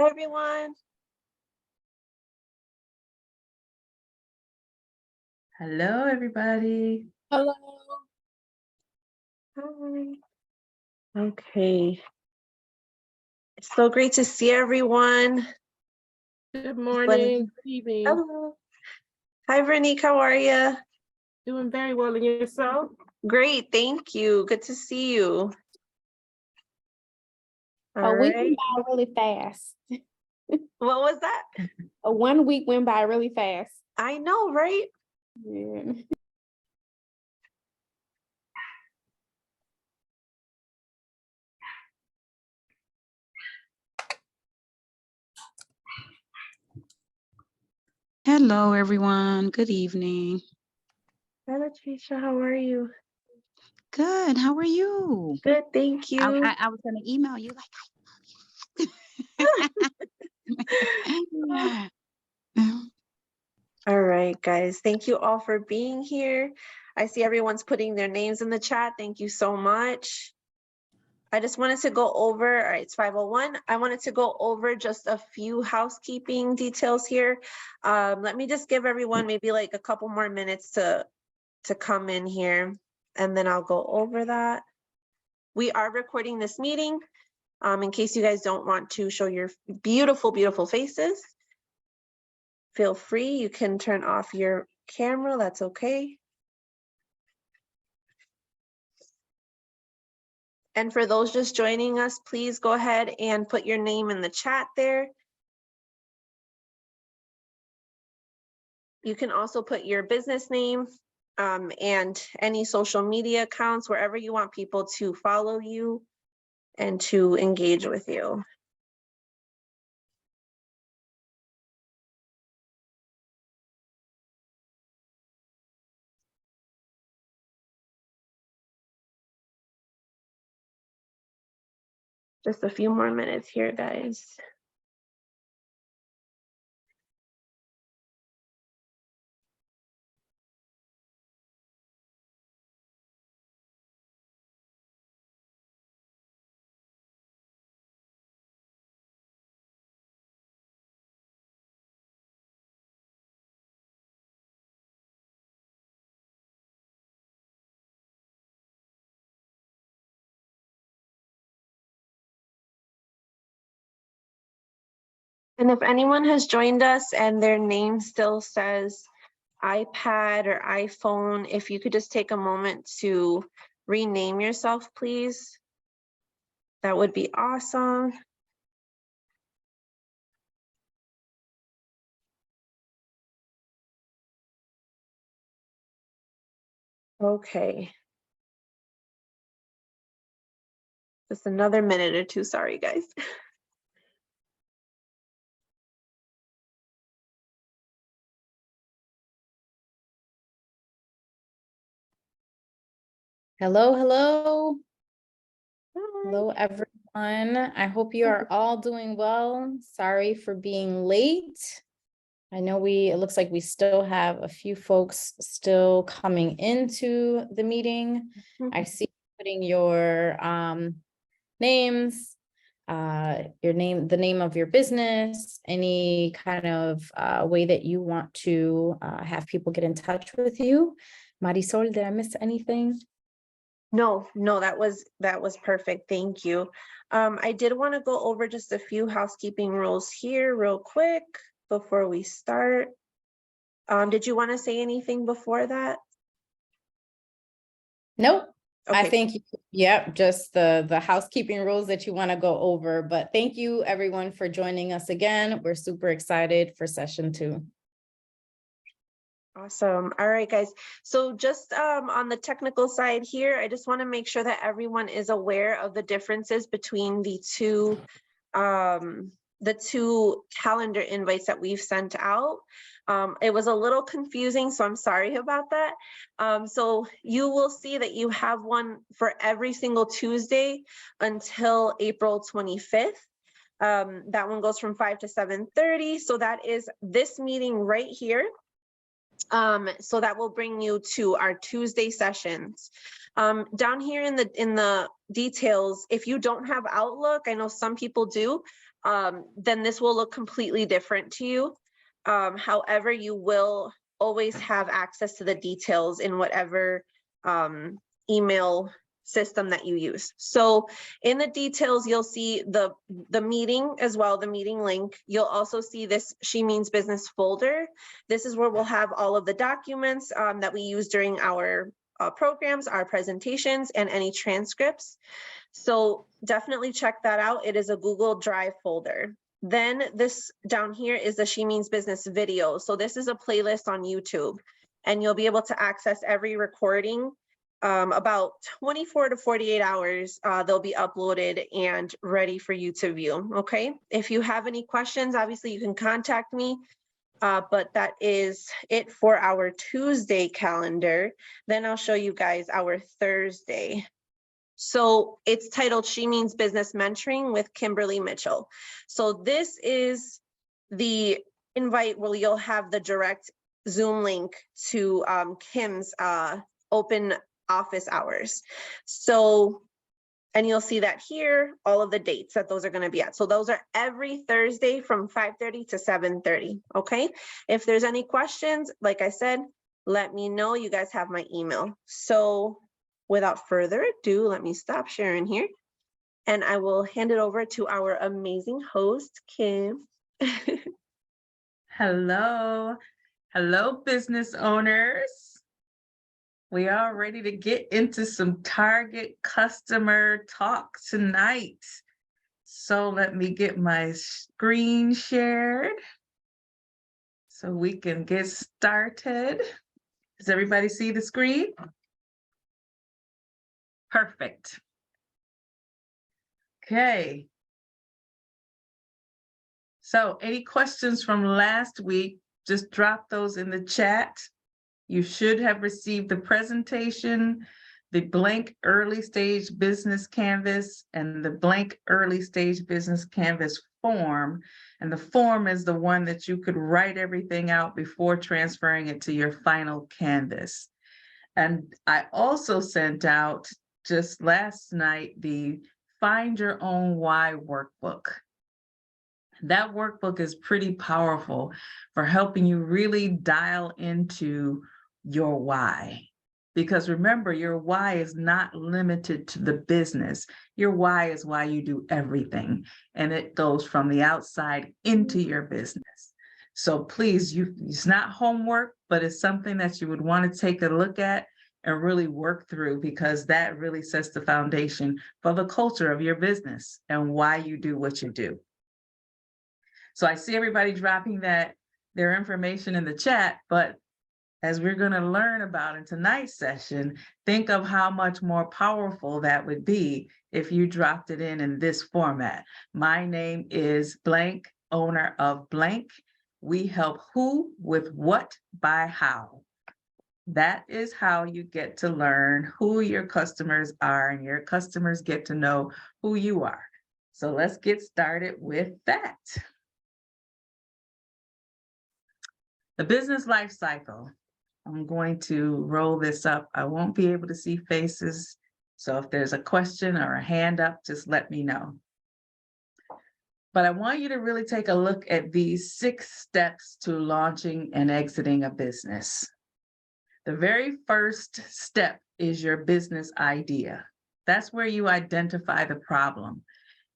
Hi, everyone. Hello, everybody. Hello. Hi. Okay. It's so great to see everyone. Good morning. Good evening. Hello. Hi, Veronique. How are you? Doing very well, and yourself? Great. Thank you. Good to see you. A All week right. went by really fast. What was that? 1 week went by really fast. I know, right? Yeah. Hello, everyone. Good evening. Hi, Latricia. How are you? Good. How are you? Good. Thank you. I was going to email you like. All right, guys. Thank you all for being here. I see everyone's putting their names in the chat. Thank you so much. I just wanted to go over, all right, it's 5:01. I wanted to go over just a few housekeeping details here. Let me just give everyone maybe like a couple more minutes to come in here, and then I'll go over that. We are recording this meeting in case you guys don't want to show your beautiful, beautiful faces. Feel free, you can turn off your camera, that's okay. And for those just joining us, please go ahead and put your name in the chat there. You can also put your business name and any social media accounts, wherever you want people to follow you and to engage with you. Just a few more minutes here, guys. And if anyone has joined us and their name still says iPad or iPhone, if you could just take a moment to rename yourself, please. That would be awesome. Okay. Just another minute or two, sorry guys. Hello, hello. Hi. Hello, everyone. I hope you are all doing well. Sorry for being late. I know it looks like we still have a few folks still coming into the meeting. I see you putting your names, the name of your business, any kind of way that you want to have people get in touch with you. Marisol, did I miss anything? No, that was perfect. Thank you. I did want to go over just a few housekeeping rules here real quick before we start. Did you want to say anything before that? Nope. Okay. I think, yep, just the housekeeping rules that you want to go over. But thank you, everyone, for joining us again. We're super excited for session 2. Awesome. All right, guys. So just on the technical side here, I just want to make sure that everyone is aware of the differences between the two calendar invites that we've sent out. It was a little confusing, so I'm sorry about that. So you will see that you have one for every single Tuesday until April 25th. That one goes from 5 to 7:30. So that is this meeting right here. So that will bring you to our Tuesday sessions. Down here in the details, if you don't have Outlook, I know some people do, then this will look completely different to you. However, you will always have access to the details in whatever email system that you use. So in the details, you'll see the meeting as well, the meeting link. You'll also see this She Means Business folder. This is where we'll have all of the documents that we use during our programs, our presentations, and any transcripts. So definitely check that out. It is a Google Drive folder. Then this down here is the She Means Business video. So this is a playlist on YouTube, and you'll be able to access every recording. About 24 to 48 hours, they'll be uploaded and ready for you to view, okay? If you have any questions, obviously you can contact me, but that is it for our Tuesday calendar. Then I'll show you guys our Thursday. So it's titled She Means Business Mentoring with Kimberly Mitchell. So this is the invite where you'll have the direct Zoom link to Kim's open office hours. So, and you'll see that here, all of the dates that those are going to be at. So those are every Thursday from 5:30 to 7:30. Okay. If there's any questions, like I said, let me know. You guys have my email. So without further ado, let me stop sharing here and I will hand it over to our amazing host, Kim. Hello. Hello, business owners. We are ready to get into some target customer talk tonight. So let me get my screen shared so we can get started. Does everybody see the screen? Perfect. Okay. So any questions from last week, just drop those in the chat. You should have received the presentation, the blank early stage business canvas, and the blank early stage business canvas form. And the form is the one that you could write everything out before transferring it to your final canvas. And I also sent out just last night the Find Your Own Why workbook. That workbook is pretty powerful for helping you really dial into your why. Because remember, your why is not limited to the business. Your why is why you do everything. And it goes from the outside into your business. So please, it's not homework, but it's something that you would want to take a look at and really work through, because that really sets the foundation for the culture of your business and why you do what you do. So I see everybody dropping their information in the chat, but as we're going to learn about in tonight's session, think of how much more powerful that would be if you dropped it in this format. My name is blank, owner of blank. We help who with what by how. That is how you get to learn who your customers are, and your customers get to know who you are. So let's get started with that. The business life cycle. I'm going to roll this up. I won't be able to see faces. So if there's a question or a hand up, just let me know. But I want you to really take a look at these 6 steps to launching and exiting a business. The very first step is your business idea. That's where you identify the problem.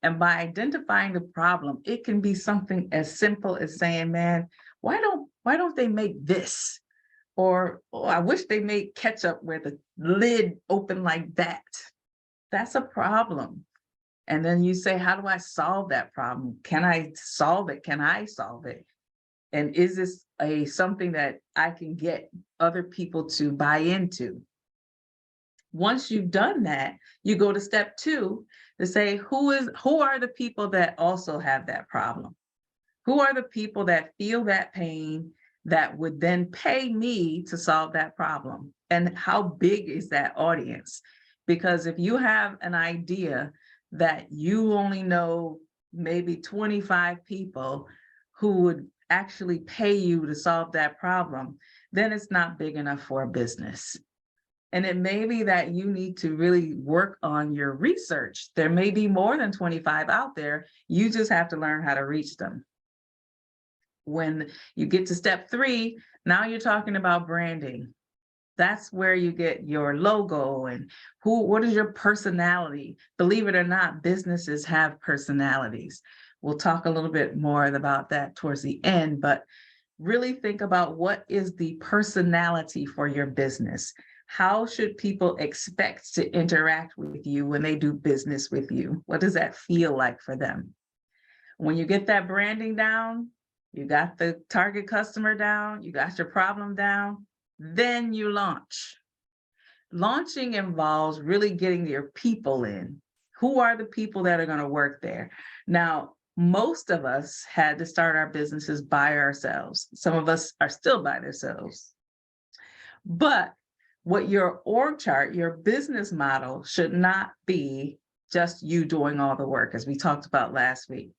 And by identifying the problem, it can be something as simple as saying, man, why don't they make this? Or, oh, I wish they made ketchup where the lid open like that. That's a problem. And then you say, how do I solve that problem? Can I solve it? Can I solve it? And is this something that I can get other people to buy into? Once you've done that, you go to step 2 to say, who are the people that also have that problem? Who are the people that feel that pain that would then pay me to solve that problem? And how big is that audience? Because if you have an idea that you only know maybe 25 people who would actually pay you to solve that problem, then it's not big enough for a business. And it may be that you need to really work on your research. There may be more than 25 out there. You just have to learn how to reach them. When you get to step 3, now you're talking about branding. That's where you get your logo and what is your personality? Believe it or not, businesses have personalities. We'll talk a little bit more about that towards the end, but really think about what is the personality for your business. How should people expect to interact with you when they do business with you? What does that feel like for them? When you get that branding down, you got the target customer down, you got your problem down, then you launch. Launching involves really getting your people in. Who are the people that are going to work there? Now, most of us had to start our businesses by ourselves. Some of us are still by themselves. But what your org chart, your business model should not be just you doing all the work, as we talked about last week.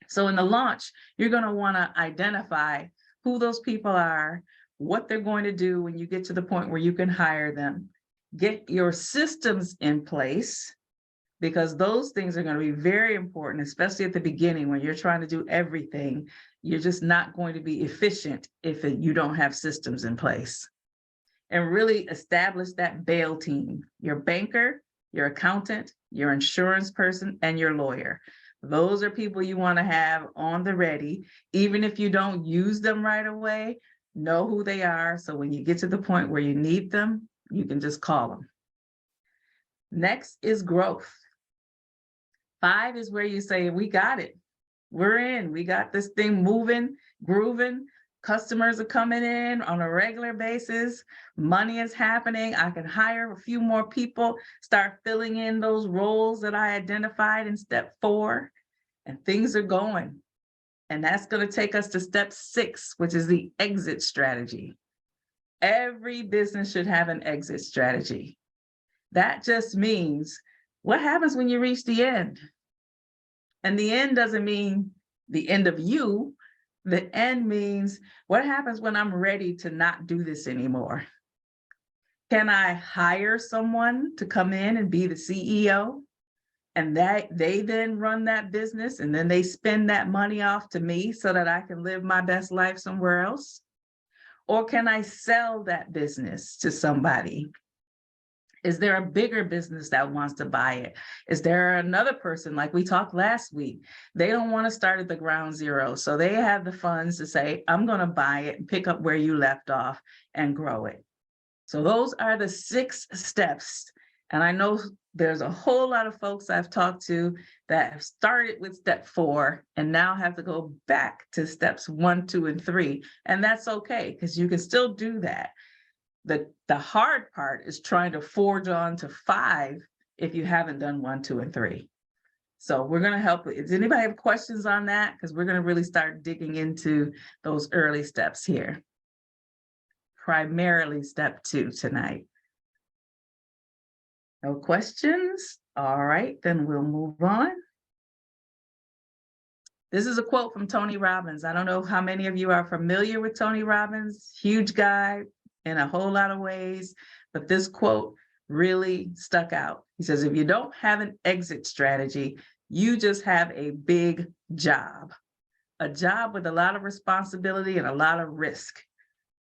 So in the launch, you're going to want to identify who those people are, what they're going to do when you get to the point where you can hire them. Get your systems in place, because those things are going to be very important, especially at the beginning when you're trying to do everything. You're just not going to be efficient if you don't have systems in place. And really establish that bail team, your banker, your accountant, your insurance person, and your lawyer. Those are people you want to have on the ready. Even if you don't use them right away, know who they are. So when you get to the point where you need them, you can just call them. Next is growth. 5 is where you say, we got it. We're in. We got this thing moving, grooving. Customers are coming in on a regular basis. Money is happening. I can hire a few more people, start filling in those roles that I identified in step 4, and things are going. And that's going to take us to step 6, which is the exit strategy. Every business should have an exit strategy. That just means what happens when you reach the end? And the end doesn't mean the end of you. The end means what happens when I'm ready to not do this anymore? Can I hire someone to come in and be the CEO? And that they then run that business and then they spend that money off to me so that I can live my best life somewhere else? Or can I sell that business to somebody? Is there a bigger business that wants to buy it? Is there another person, like we talked last week? They don't want to start at the ground zero. So they have the funds to say, I'm going to buy it and pick up where you left off and grow it. So those are the 6 steps. And I know there's a whole lot of folks I've talked to that have started with step 4 and now have to go back to steps 1, 2, and 3. And that's okay, because you can still do that. The hard part is trying to forge on to 5 if you haven't done 1, 2, and 3. So we're going to help. Does anybody have questions on that? Because we're going to really start digging into those early steps here. Primarily step 2 tonight. No questions? All right, then we'll move on. This is a quote from Tony Robbins. I don't know how many of you are familiar with Tony Robbins. Huge guy in a whole lot of ways, but this quote really stuck out. He says, if you don't have an exit strategy, you just have a big job, a job with a lot of responsibility and a lot of risk.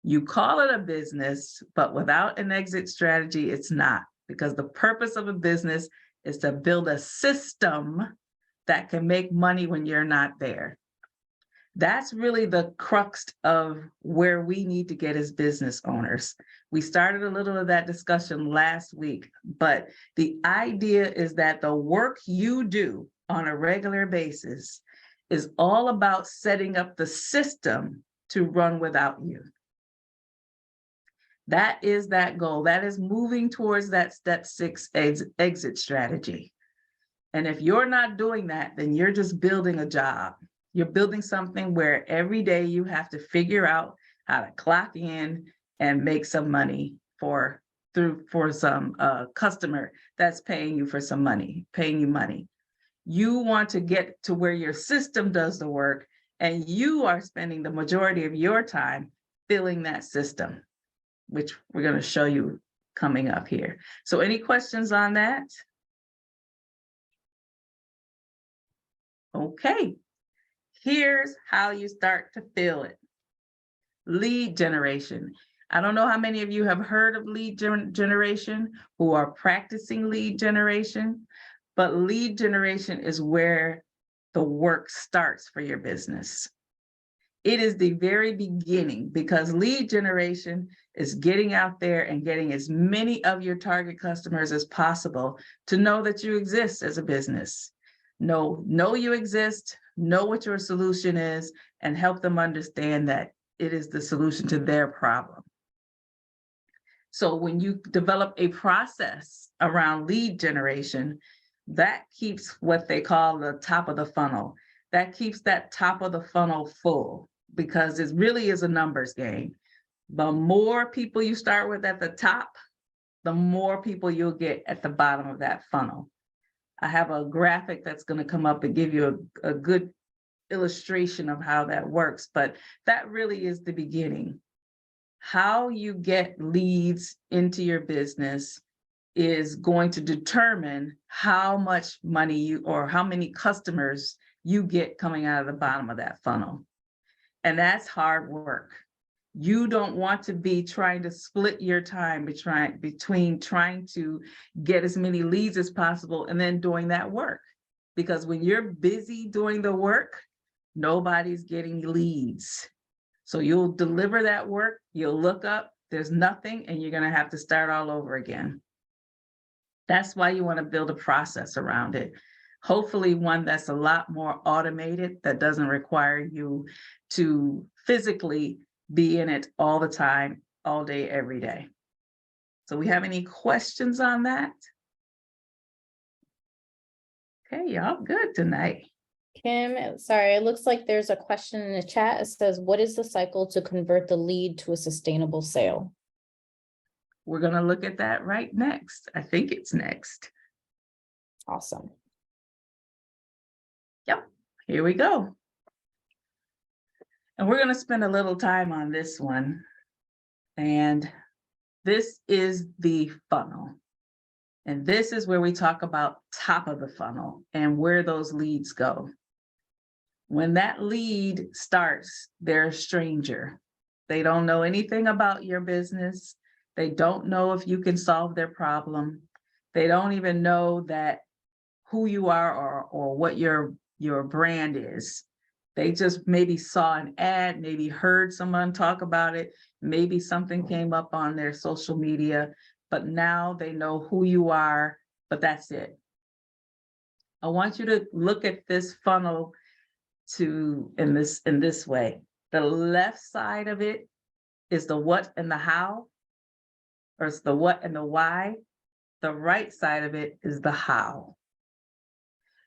You call it a business, but without an exit strategy, it's not, because the purpose of a business is to build a system that can make money when you're not there. That's really the crux of where we need to get as business owners. We started a little of that discussion last week, but the idea is that the work you do on a regular basis is all about setting up the system to run without you. That is that goal. That is moving towards that step 6 exit strategy. And if you're not doing that, then you're just building a job. You're building something where every day you have to figure out how to clock in and make some money for some customer that's paying you for some money, paying you money. You want to get to where your system does the work and you are spending the majority of your time filling that system, which we're going to show you coming up here. So any questions on that? Okay, here's how you start to fill it. Lead generation. I don't know how many of you have heard of lead generation, who are practicing lead generation, but lead generation is where the work starts for your business. It is the very beginning, because lead generation is getting out there and getting as many of your target customers as possible to know that you exist as a business. Know you exist, know what your solution is, and help them understand that it is the solution to their problem. So when you develop a process around lead generation, that keeps what they call the top of the funnel. That keeps that top of the funnel full, because it really is a numbers game. The more people you start with at the top, the more people you'll get at the bottom of that funnel. I have a graphic that's going to come up and give you a good illustration of how that works, but that really is the beginning. How you get leads into your business is going to determine how much money you, or how many customers you get coming out of the bottom of that funnel. And that's hard work. You don't want to be trying to split your time between trying to get as many leads as possible and then doing that work. Because when you're busy doing the work, nobody's getting leads. So you'll deliver that work, you'll look up, there's nothing, and you're going to have to start all over again. That's why you want to build a process around it. Hopefully one that's a lot more automated, that doesn't require you to physically be in it all the time, all day, every day. So we have any questions on that? Okay, y'all good tonight. Kim, sorry, it looks like there's a question in the chat. It says, what is the cycle to convert the lead to a sustainable sale? We're going to look at that right next. I think it's next. Awesome. Yep, here we go. And we're going to spend a little time on this one. And this is the funnel. And this is where we talk about top of the funnel and where those leads go. When that lead starts, they're a stranger. They don't know anything about your business. They don't know if you can solve their problem. They don't even know that who you are or what your brand is. They just maybe saw an ad, maybe heard someone talk about it, maybe something came up on their social media, but now they know who you are, but that's it. I want you to look at this funnel in this way. The left side of it is the what and the how, or it's the what and the why. The right side of it is the how.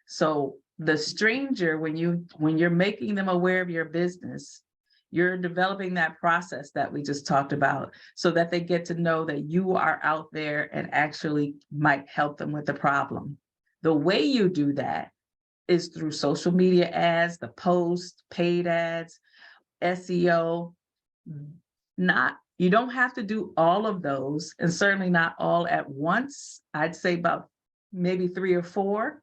So the stranger, when you're making them aware of your business, you're developing that process that we just talked about so that they get to know that you are out there and actually might help them with the problem. The way you do that is through social media ads, the posts, paid ads, SEO. You don't have to do all of those, and certainly not all at once. I'd say about maybe 3 or 4,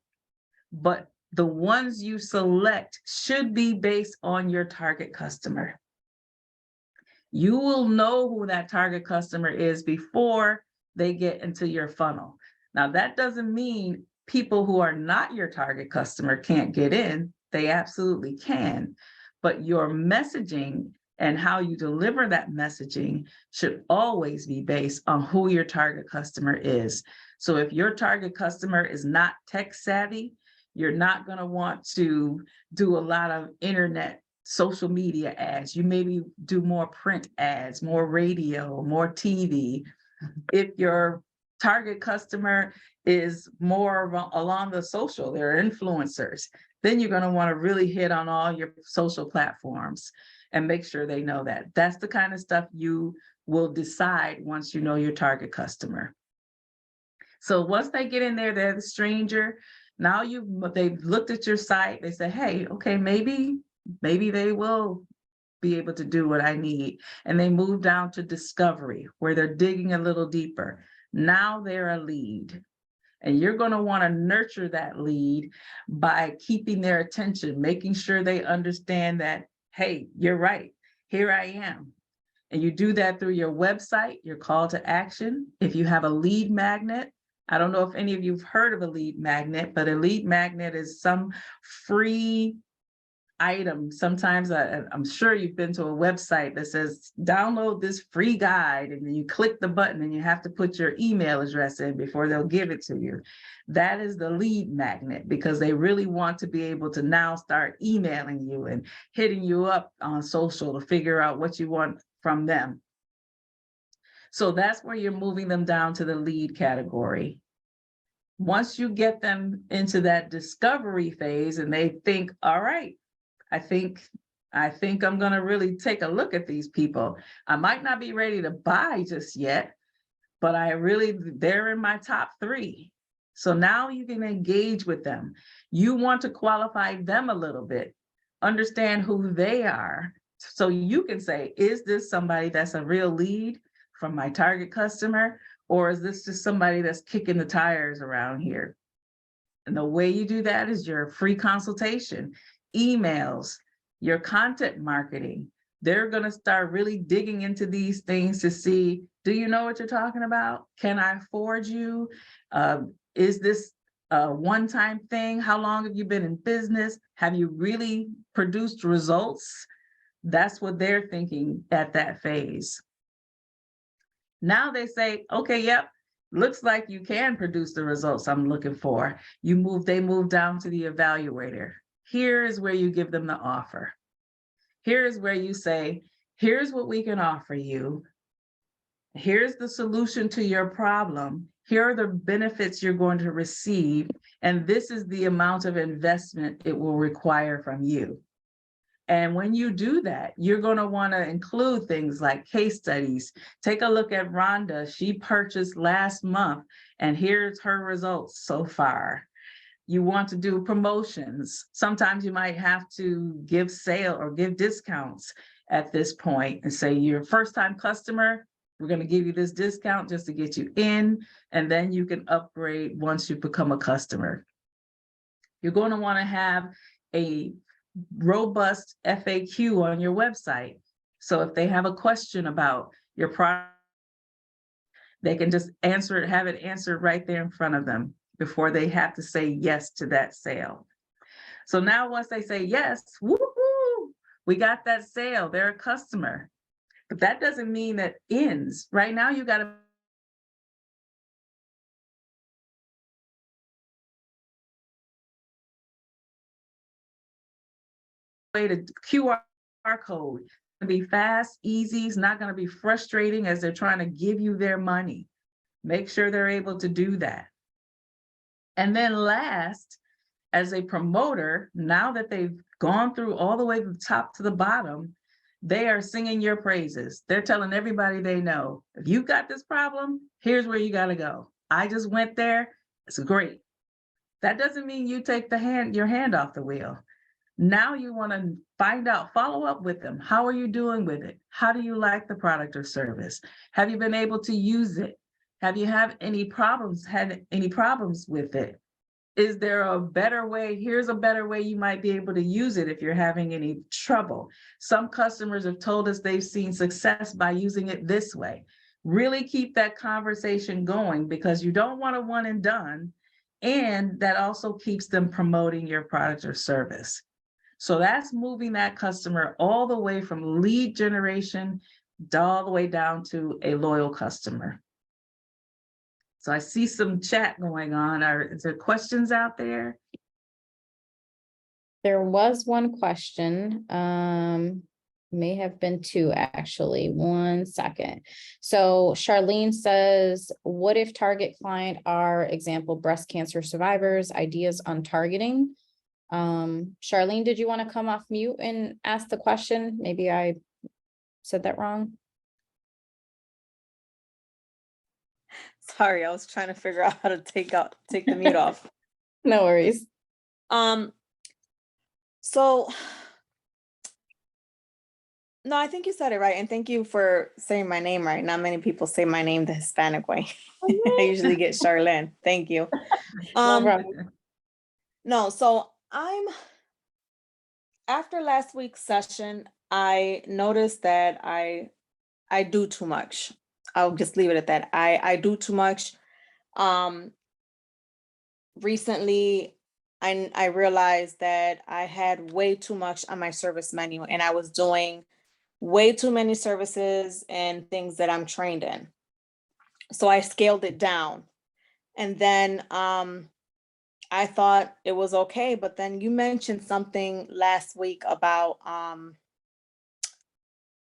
but the ones you select should be based on your target customer. You will know who that target customer is before they get into your funnel. Now, that doesn't mean people who are not your target customer can't get in. They absolutely can. But your messaging and how you deliver that messaging should always be based on who your target customer is. So if your target customer is not tech savvy, you're not going to want to do a lot of internet social media ads. You maybe do more print ads, more radio, more TV. If your target customer is more along the social, they're influencers, then you're going to want to really hit on all your social platforms and make sure they know that. That's the kind of stuff you will decide once you know your target customer. So once they get in there, they're the stranger. Now they've looked at your site, they say, hey, okay, maybe they will be able to do what I need. And they move down to discovery, where they're digging a little deeper. Now they're a lead. And you're going to want to nurture that lead by keeping their attention, making sure they understand that, hey, you're right, here I am. And you do that through your website, your call to action. If you have a lead magnet, I don't know if any of you have heard of a lead magnet, but a lead magnet is some free item. Sometimes I'm sure you've been to a website that says, download this free guide, and then you click the button and you have to put your email address in before they'll give it to you. That is the lead magnet, because they really want to be able to now start emailing you and hitting you up on social to figure out what you want from them. So that's where you're moving them down to the lead category. Once you get them into that discovery phase and they think, all right, I think I'm going to really take a look at these people. I might not be ready to buy just yet, but they're in my top 3. So now you can engage with them. You want to qualify them a little bit, understand who they are. So you can say, is this somebody that's a real lead from my target customer? Or is this just somebody that's kicking the tires around here? And the way you do that is your free consultation, emails, your content marketing. They're going to start really digging into these things to see, do you know what you're talking about? Can I forward you? Is this a one-time thing? How long have you been in business? Have you really produced results? That's what they're thinking at that phase. Now they say, okay, yep, looks like you can produce the results I'm looking for. They move down to the evaluator. Here is where you give them the offer. Here is where you say, here's what we can offer you. Here's the solution to your problem. Here are the benefits you're going to receive. And this is the amount of investment it will require from you. And when you do that, you're going to want to include things like case studies. Take a look at Rhonda. She purchased last month, and here's her results so far. You want to do promotions. Sometimes you might have to give sale or give discounts at this point and say, you're a first-time customer, we're going to give you this discount just to get you in, and then you can upgrade once you become a customer. You're going to want to have a robust FAQ on your website. So if they have a question about your product, they can just answer it, have it answered right there in front of them before they have to say yes to that sale. So now once they say yes, woohoo, we got that sale, they're a customer. But that doesn't mean that ends. Right now you got to way to QR code. It's going to be fast, easy. It's not going to be frustrating as they're trying to give you their money. Make sure they're able to do that. And then last, as a promoter, now that they've gone through all the way to the top to the bottom, they are singing your praises. They're telling everybody they know, if you've got this problem, here's where you got to go. I just went there. It's great. That doesn't mean you take your hand off the wheel. Now you want to find out, follow up with them. How are you doing with it? How do you like the product or service? Have you been able to use it? Have you had any problems with it? Is there a better way? Here's a better way you might be able to use it if you're having any trouble. Some customers have told us they've seen success by using it this way. Really keep that conversation going, because you don't want a one and done, and that also keeps them promoting your product or service. So that's moving that customer all the way from lead generation all the way down to a loyal customer. So I see some chat going on. Is there questions out there? There was one question, may have been 2 actually. 1 second. So Charlene says, what if target client are, example, breast cancer survivors, ideas on targeting? Charlene, did you want to come off mute and ask the question? Maybe I said that wrong. Sorry, I was trying to figure out how to take the mute off. No worries. So No, I think you said it right. And thank you for saying my name right. Not many people say my name the Hispanic way. I usually get Charlene. Thank you. No Um, problem. no, so after last week's session, I noticed that I do too much. I'll just leave it at that. I do too much. Um, recently I realized that I had way too much on my service menu and I was doing way too many services and things that I'm trained in. So I scaled it down. And then I thought it was okay, but then you mentioned something last week about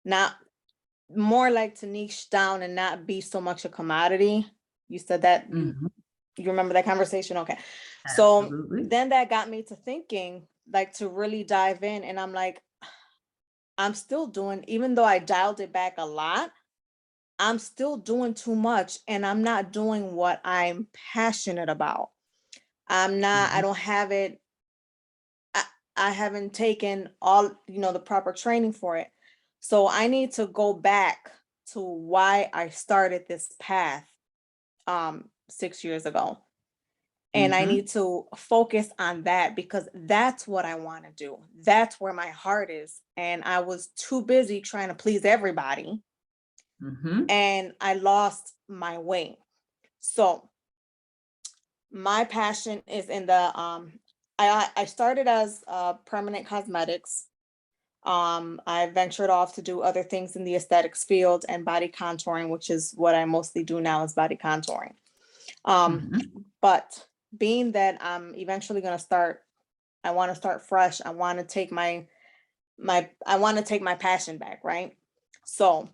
not more like to niche down and not be so much a commodity. You said that Mhm, you remember that conversation? Okay. So absolutely. then that got me to thinking, like to really dive in. And I'm like, I'm still doing, even though I dialed it back a lot, I'm still doing too much and I'm not doing what I'm passionate about. I'm not, I Mhm, don't have it. I, I haven't taken all, the proper training for it. So I need to go back to why I started this path 6 years ago. And I mhm, need to focus on that because that's what I want to do. That's where my heart is. And I was too busy trying to please everybody mhm, and I lost my way. So my passion is in the I started as permanent cosmetics. I ventured off to do other things in the aesthetics field and body contouring, which is what I mostly do now is body contouring. mhm, But being that I'm eventually going to start, I want to start fresh. I want to take I want to take my passion back, right? So,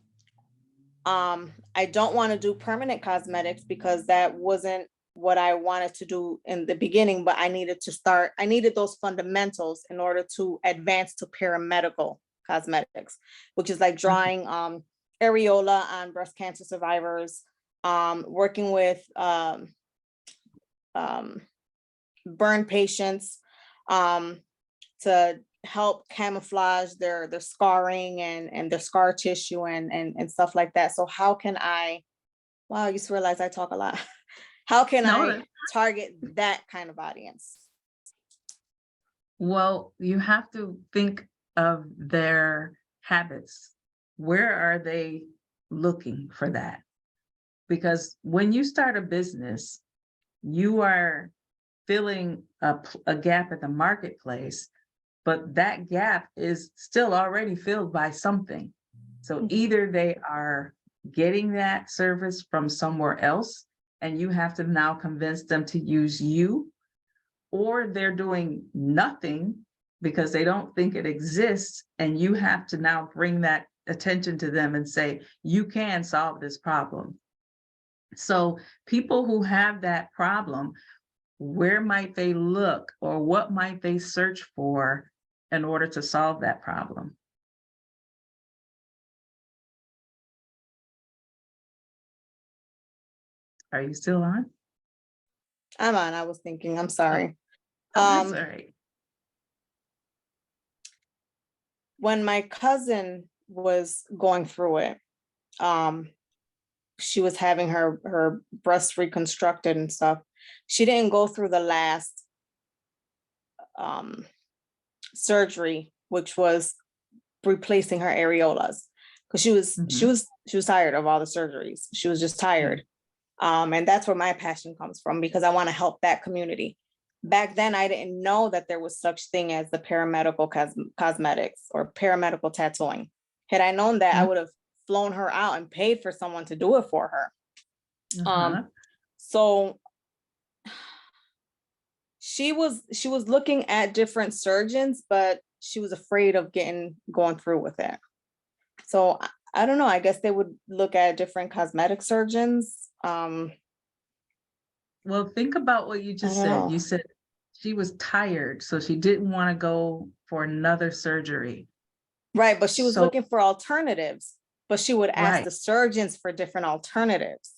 I don't want to do permanent cosmetics because that wasn't what I wanted to do in the beginning, but I needed those fundamentals in order to advance to paramedical cosmetics, which is like mhm, drawing areola on breast cancer survivors, working with um, burn patients to help camouflage their scarring and their scar tissue and stuff like that. So how can I, wow, I just realized I talk a lot. How can No, I target that kind of audience? well, you have to think of their habits. Where are they looking for that? Because when you start a business, you are filling a gap at the marketplace, but that gap is still already filled by something. So either they are getting that service from somewhere else, and you have to now convince them to use you, or they're doing nothing because they don't think it exists, and you have to now bring that attention to them and say, you can solve this problem. So people who have that problem, where might they look or what might they search for in order to solve that problem? Are you still on? I'm on, I was thinking, I'm sorry. Oh, that's all Um, right. when my cousin was going through it, um, she was having her breast reconstructed and stuff. She didn't go through the last um surgery, which was replacing her areolas because Mhm, she was tired of all the surgeries. She was just tired. And that's where my passion comes from because I want to help that community. Back then, I didn't know that there was such thing as the paramedical cosmetics or paramedical tattooing. Had I known that, I mhm, would have flown her out and paid for someone to do it for her. uh-huh. So she was looking at different surgeons, but she was afraid of going through with it. So I don't know. I guess they would look at different cosmetic surgeons. Well, think about what you I just don't said. know. You said she was tired, so she didn't want to go for another surgery. Right, but she was So, looking for alternatives, but she would ask right. the surgeons for different alternatives.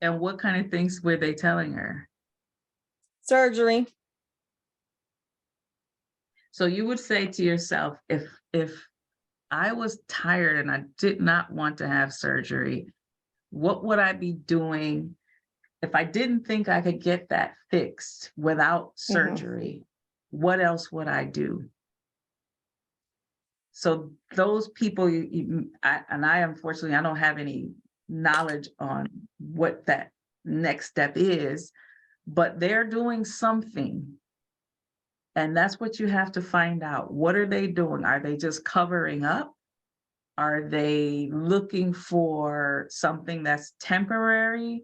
And what kind of things were they telling her? Surgery. So you would say to yourself, if I was tired and I did not want to have surgery, what would I be doing if I didn't think I could get that fixed without surgery? What else would I do? So those people, I unfortunately, I don't have any knowledge on what that next step is, but they're doing something. And that's what you have to find out. What are they doing? Are they just covering up? Are they looking for something that's temporary?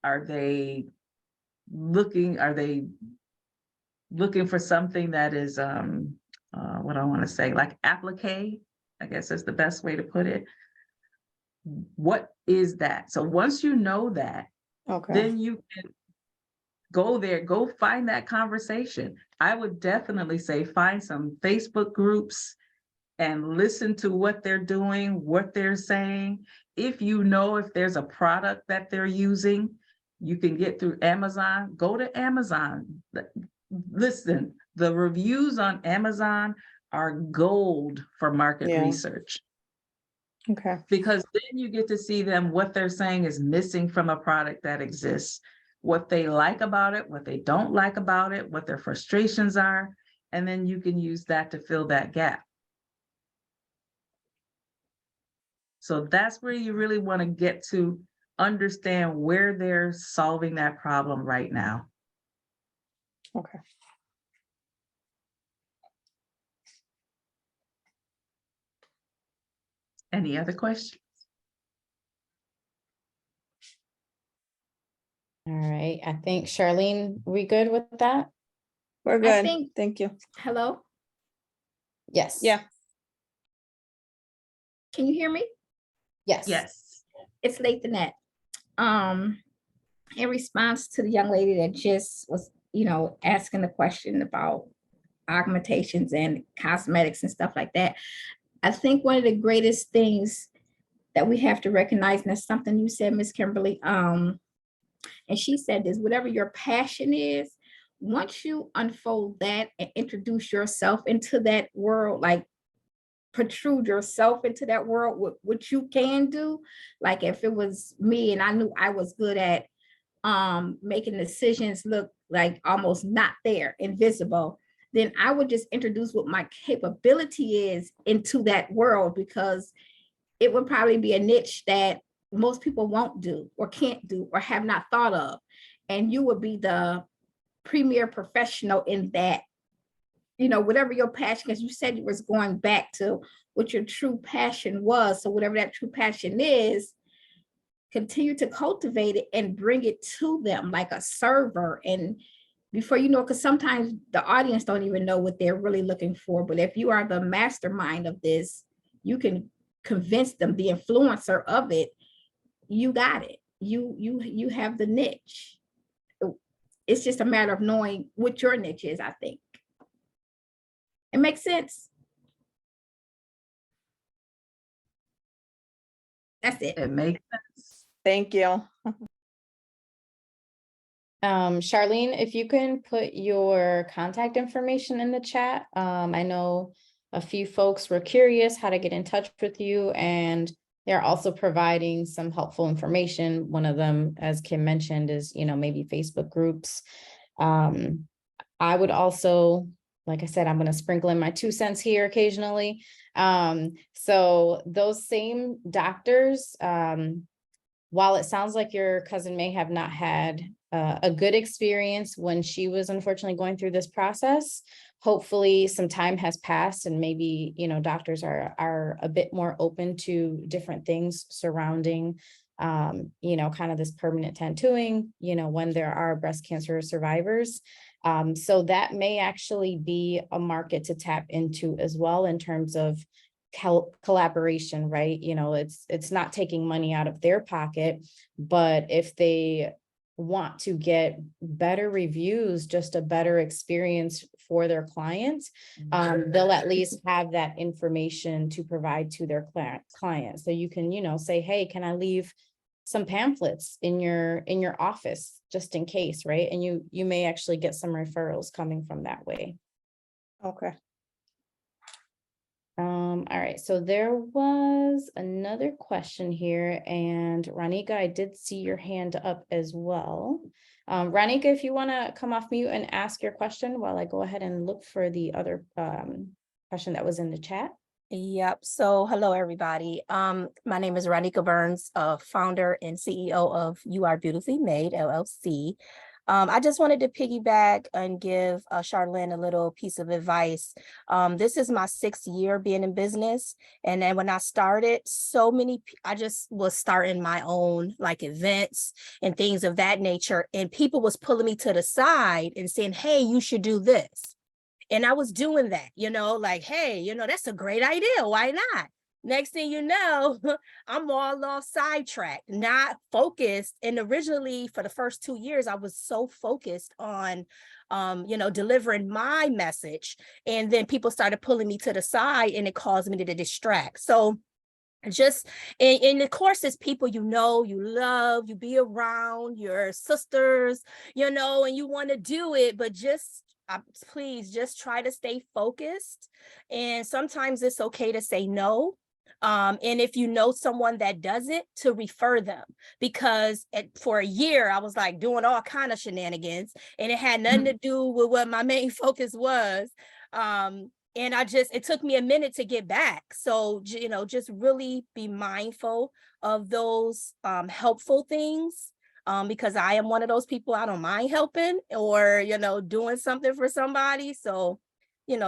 Are they looking for something that is, what I want to say, like applique, I guess is the best way to put it. What is that? So once you know that, Okay. then you can go there, go find that conversation. I would definitely say find some Facebook groups and listen to what they're doing, what they're saying. If you know if there's a product that they're using, you can get through Amazon, go to Amazon. Listen, the reviews on Amazon are gold for market Yeah. research, Okay. because then you get to see them, what they're saying is missing from a product that exists, what they like about it, what they don't like about it, what their frustrations are, and then you can use that to fill that gap. So that's where you really want to get to understand where they're solving that problem right now. Okay. Any other questions? All right, I think Charlene, we good with that? We're I good. think- Thank you. Hello, Yes. Yeah. can you hear me? Yes. Yes. It's Lathanette. In response to the young lady that just was, asking the question about augmentations and cosmetics and stuff like that. I think one of the greatest things that we have to recognize, and that's something you said, Miss Kimberly, and she said this, whatever your passion is, once you unfold that and introduce yourself into that world, like protrude yourself into that world, what you can do. Like if it was me and I knew I was good at making decisions look like almost not there, invisible, then I would just introduce what my capability is into that world, because it would probably be a niche that most people won't do or can't do or have not thought of. And you would be the premier professional in that, whatever your passion, because you said you was going back to what your true passion was. So whatever that true passion is, continue to cultivate it and bring it to them like a server. And before you know, because sometimes the audience don't even know what they're really looking for. But if you are the mastermind of this, you can convince them, the influencer of it, you got it. You have the niche. It's just a matter of knowing what your niche is, I think. It makes sense. That's it. It makes sense. Thank you. Charlene, if you can put your contact information in the chat. I know a few folks were curious how to get in touch with you, and they're also providing some helpful information. One of them, as Kim mentioned, is, maybe Facebook groups. I would also, like I said, I'm going to sprinkle in my 2 cents here occasionally. So those same doctors, while it sounds like your cousin may have not had a good experience when she was unfortunately going through this process, hopefully some time has passed and maybe, doctors are a bit more open to different things surrounding, kind of this permanent tattooing, when there are breast cancer survivors. So that may actually be a market to tap into as well in terms of collaboration, right? It's not taking money out of their pocket, but if they want to get better reviews, just a better experience for their clients, they'll at least have that information to provide to their clients. So you can, say, hey, can I leave some pamphlets in your office just in case, right? And you may actually get some referrals coming from that way. Okay. All right, so there was another question here, and Ranika, I did see your hand up as well. Ranika, if you want to come off mute and ask your question while I go ahead and look for the other question that was in the chat. Yep. So hello, everybody. My name is Ranika Burns, founder and CEO of You Are Beautifully Made, LLC. I just wanted to piggyback and give Charlene a little piece of advice. This is my 6th year being in business. And then when I started, I just was starting my own like events and things of that nature. And people was pulling me to the side and saying, hey, you should do this. And I was doing that, like, hey, that's a great idea. Why not? Next thing you know, I'm all off sidetracked, not focused. And originally for the first 2 years, I was so focused on, delivering my message. And then people started pulling me to the side and it caused me to distract. So just, and of course, it's people you love, you be around, your sisters, and you want to do it, but please just try to stay focused. And sometimes it's okay to say no. And if you know someone that does it, to refer them, because for a year I was like doing all kind of shenanigans and it had nothing to do with what my main focus was. And it took me a minute to get back. So, just really be mindful of those helpful things. Because I am one of those people, I don't mind helping or, doing something for somebody. So,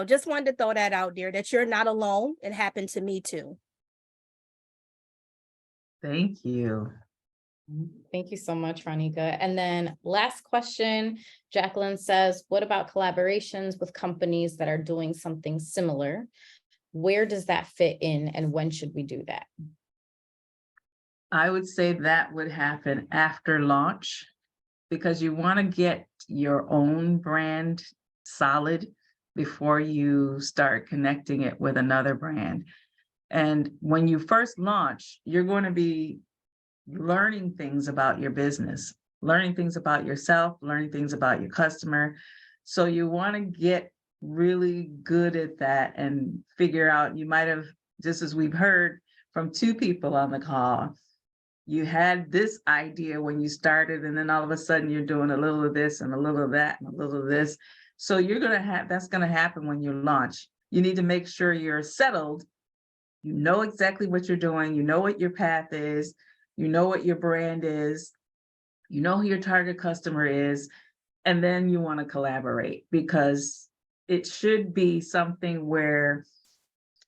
just wanted to throw that out there, that you're not alone. It happened to me too. Thank you. Thank you so much, Ranika. And then last question, Jacqueline says, what about collaborations with companies that are doing something similar? Where does that fit in and when should we do that? I would say that would happen after launch because you want to get your own brand solid before you start connecting it with another brand. And when you first launch, you're going to be learning things about your business, learning things about yourself, learning things about your customer. So you want to get really good at that and figure out, you might have, just as we've heard from 2 people on the call, you had this idea when you started, and then all of a sudden you're doing a little of this and a little of that and a little of this. So that's going to happen when you launch. You need to make sure you're settled. You know exactly what you're doing. You know what your path is. You know what your brand is. You know who your target customer is. And then you want to collaborate, because it should be something where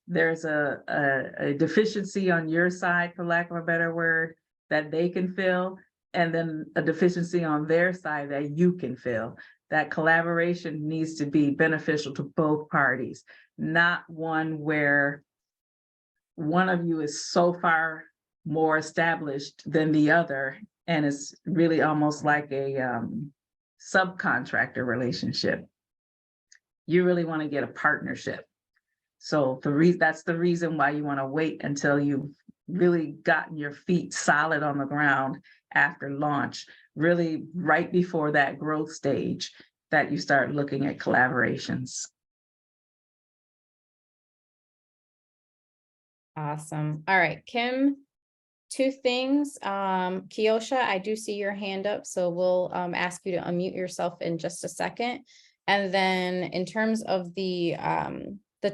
there's a deficiency on your side, for lack of a better word, that they can fill, and then a deficiency on their side that you can fill. That collaboration needs to be beneficial to both parties, not one where one of you is so far more established than the other, and it's really almost like a subcontractor relationship. You really want to get a partnership. So that's the reason why you want to wait until you've really gotten your feet solid on the ground after launch, really right before that growth stage, that you start looking at collaborations. Awesome. All right, Kim, 2 things. Kiosha, I do see your hand up, so we'll ask you to unmute yourself in just a second. And then in terms of the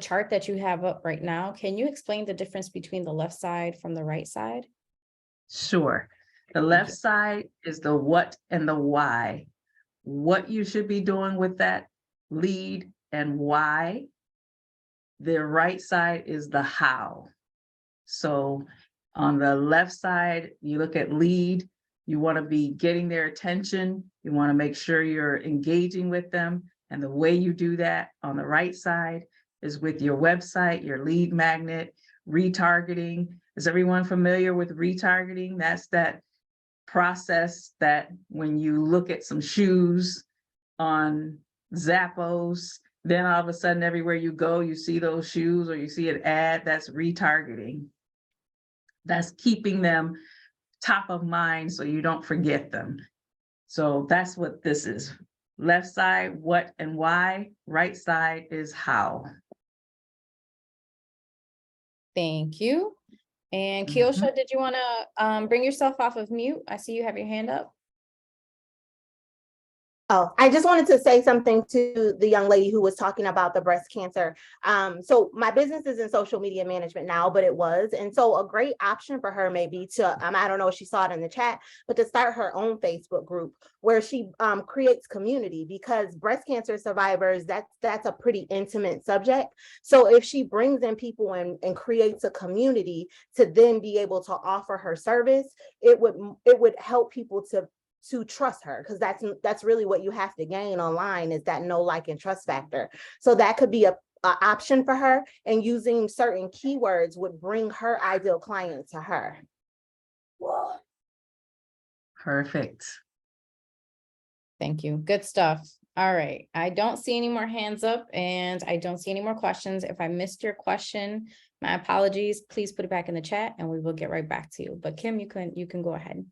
chart that you have up right now, can you explain the difference between the left side from the right side? Sure. The left side is the what and the why. What you should be doing with that lead and why. The right side is the how. So on the left side, you look at lead, you want to be getting their attention. You want to make sure you're engaging with them. And the way you do that on the right side is with your website, your lead magnet, retargeting. Is everyone familiar with retargeting? That's that process that when you look at some shoes on Zappos, then all of a sudden everywhere you go, you see those shoes or you see an ad. That's retargeting. That's keeping them top of mind so you don't forget them. So that's what this is. Left side, what and why. Right side is how. Thank you. And Mhm. Kiosha, did you want to bring yourself off of mute? I see you have your hand up. Oh, I just wanted to say something to the young lady who was talking about the breast cancer. So my business is in social media management now, but it was. And so a great option for her may be to, I don't know if she saw it in the chat, but to start her own Facebook group where she creates community, because breast cancer survivors, that's a pretty intimate subject. So if she brings in people and creates a community to then be able to offer her service, it would help people to trust her, because that's really what you have to gain online, is that know, like, and trust factor. So that could be a option for her, and using certain keywords would bring her ideal client to her. Perfect. Thank you. Good stuff. All right. I don't see any more hands up and I don't see any more questions. If I missed your question, my apologies. Please put it back in the chat and we will get right back to you. But Kim, you can go ahead.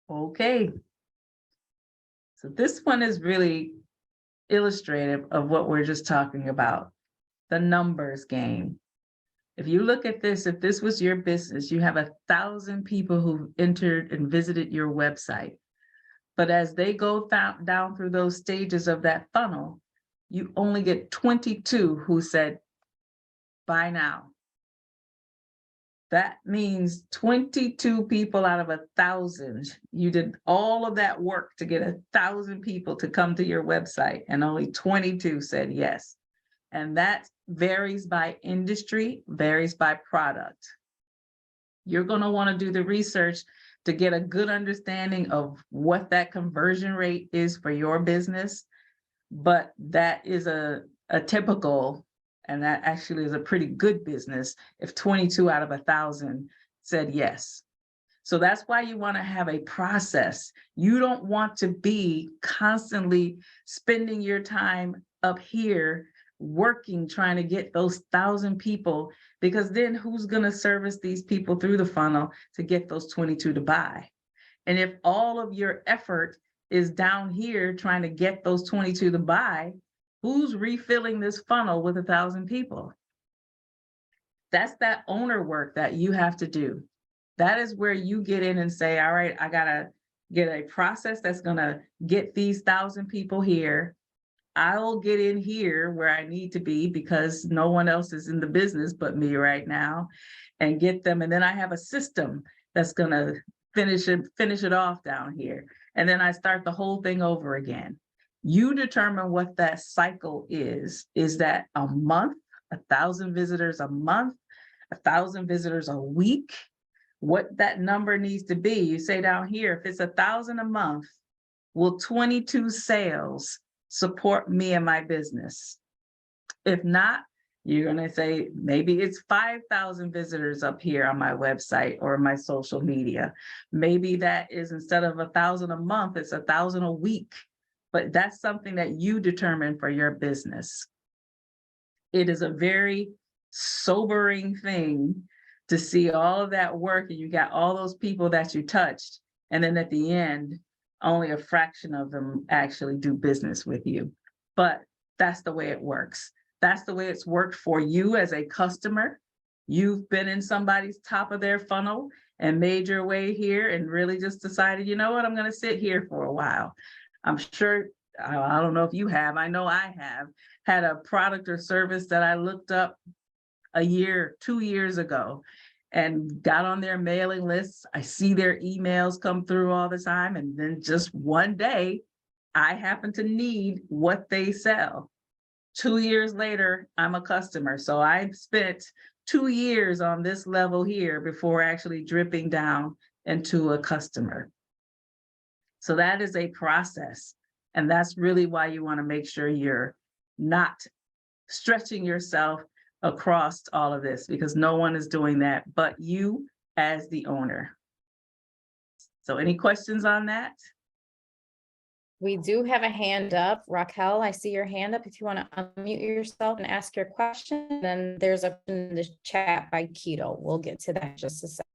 Okay. So this one is really illustrative of what we're just talking about, the numbers game. If you look at this, if this was your business, you have 1,000 people who entered and visited your website. But as they go down through those stages of that funnel, you only get 22 who said, buy now. That means 22 people out of 1,000. You did all of that work to get 1,000 people to come to your website, and only 22 said yes. And that varies by industry, varies by product. You're going to want to do the research to get a good understanding of what that conversion rate is for your business. But that is a typical, and that actually is a pretty good business if 22 out of 1,000 said yes. So that's why you want to have a process. You don't want to be constantly spending your time up here working, trying to get those 1,000 people, because then who's going to service these people through the funnel to get those 22 to buy? And if all of your effort is down here trying to get those 22 to buy, who's refilling this funnel with 1,000 people? That's that owner work that you have to do. That is where you get in and say, all right, I gotta get a process that's gonna get these 1,000 people here. I'll get in here where I need to be because no one else is in the business but me right now, and get them. And then I have a system that's gonna finish it off down here. And then I start the whole thing over again. You determine what that cycle is. Is that a month, 1,000 visitors a month, 1,000 visitors a week? What that number needs to be. You say down here, if it's 1,000 a month, will 22 sales support me and my business? If not, you're going to say maybe it's 5,000 visitors up here on my website or my social media. Maybe that is, instead of 1,000 a month, it's 1,000 a week. But that's something that you determine for your business. It is a very sobering thing to see all of that work, and you got all those people that you touched, and then at the end, only a fraction of them actually do business with you. But that's the way it works. That's the way it's worked for you as a customer. You've been in somebody's top of their funnel and made your way here and really just decided, you know what, I'm going to sit here for a while. I'm sure, I don't know if you have, I know I have had a product or service that I looked up a year, 2 years ago, and got on their mailing lists. I see their emails come through all the time. And then just one day, I happen to need what they sell. 2 years later, I'm a customer. So I spent 2 years on this level here before actually dripping down into a customer. So that is a process. And that's really why you want to make sure you're not stretching yourself across all of this, because no one is doing that but you as the owner. So any questions on that? We do have a hand up. Raquel, I see your hand up. If you want to unmute yourself and ask your question, then there's a in the chat by Keto. We'll get to that in just a second.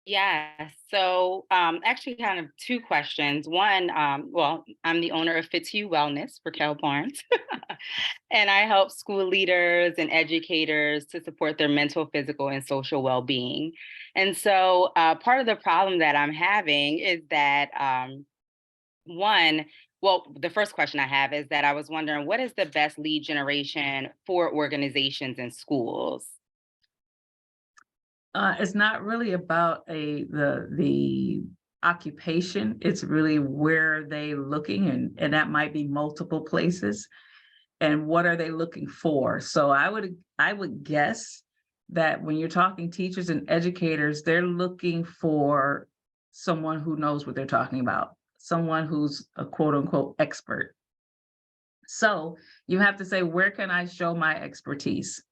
Yeah, so actually kind of two questions. One, well, I'm the owner of FitU Wellness for Cal Barnes, and I help school leaders and educators to support their mental, physical, and social well-being. And so part of the problem that I'm having is that one, well, the first question I have is that I was wondering what is the best lead generation for organizations and schools? It's not really about the occupation. It's really where they looking, and that might be multiple places. And what are they looking for? So I would guess that when you're talking teachers and educators, they're looking for someone who knows what they're talking about, someone who's a quote unquote expert. So you have to say, where can I show my expertise?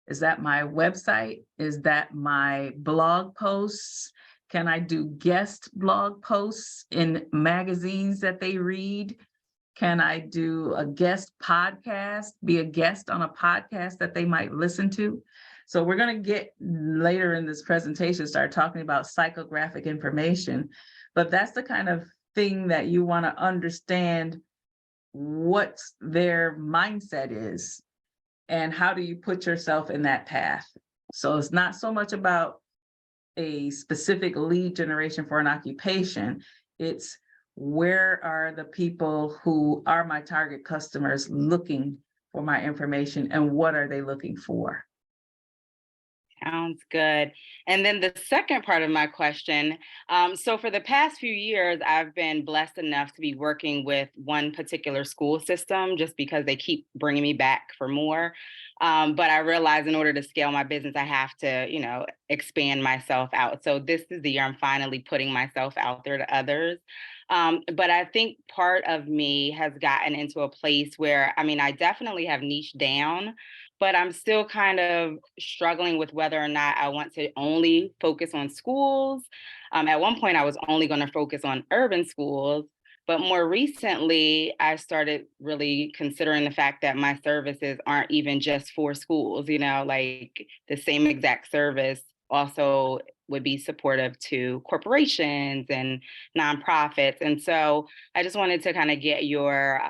Is that my website? Is that my blog posts? Can I do guest blog posts in magazines that they read? Can I do a guest podcast, be a guest on a podcast that they might listen to? So we're going to get later in this presentation, start talking about psychographic information, but that's the kind of thing that you want to understand what their mindset is. And how do you put yourself in that path? So it's not so much about a specific lead generation for an occupation. It's where are the people who are my target customers looking for my information, and what are they looking for? Sounds good. And then the second part of my question, so for the past few years, I've been blessed enough to be working with one particular school system just because they keep bringing me back for more. But I realize in order to scale my business, I have to, expand myself out. So this is the year I'm finally putting myself out there to others. But I think part of me has gotten into a place where, I definitely have niched down, but I'm still kind of struggling with whether or not I want to only focus on schools. At one point, I was only going to focus on urban schools, but more recently, I started really considering the fact that my services aren't even just for schools, like the same exact service also would be supportive to corporations and nonprofits. And so I just wanted to kind of get your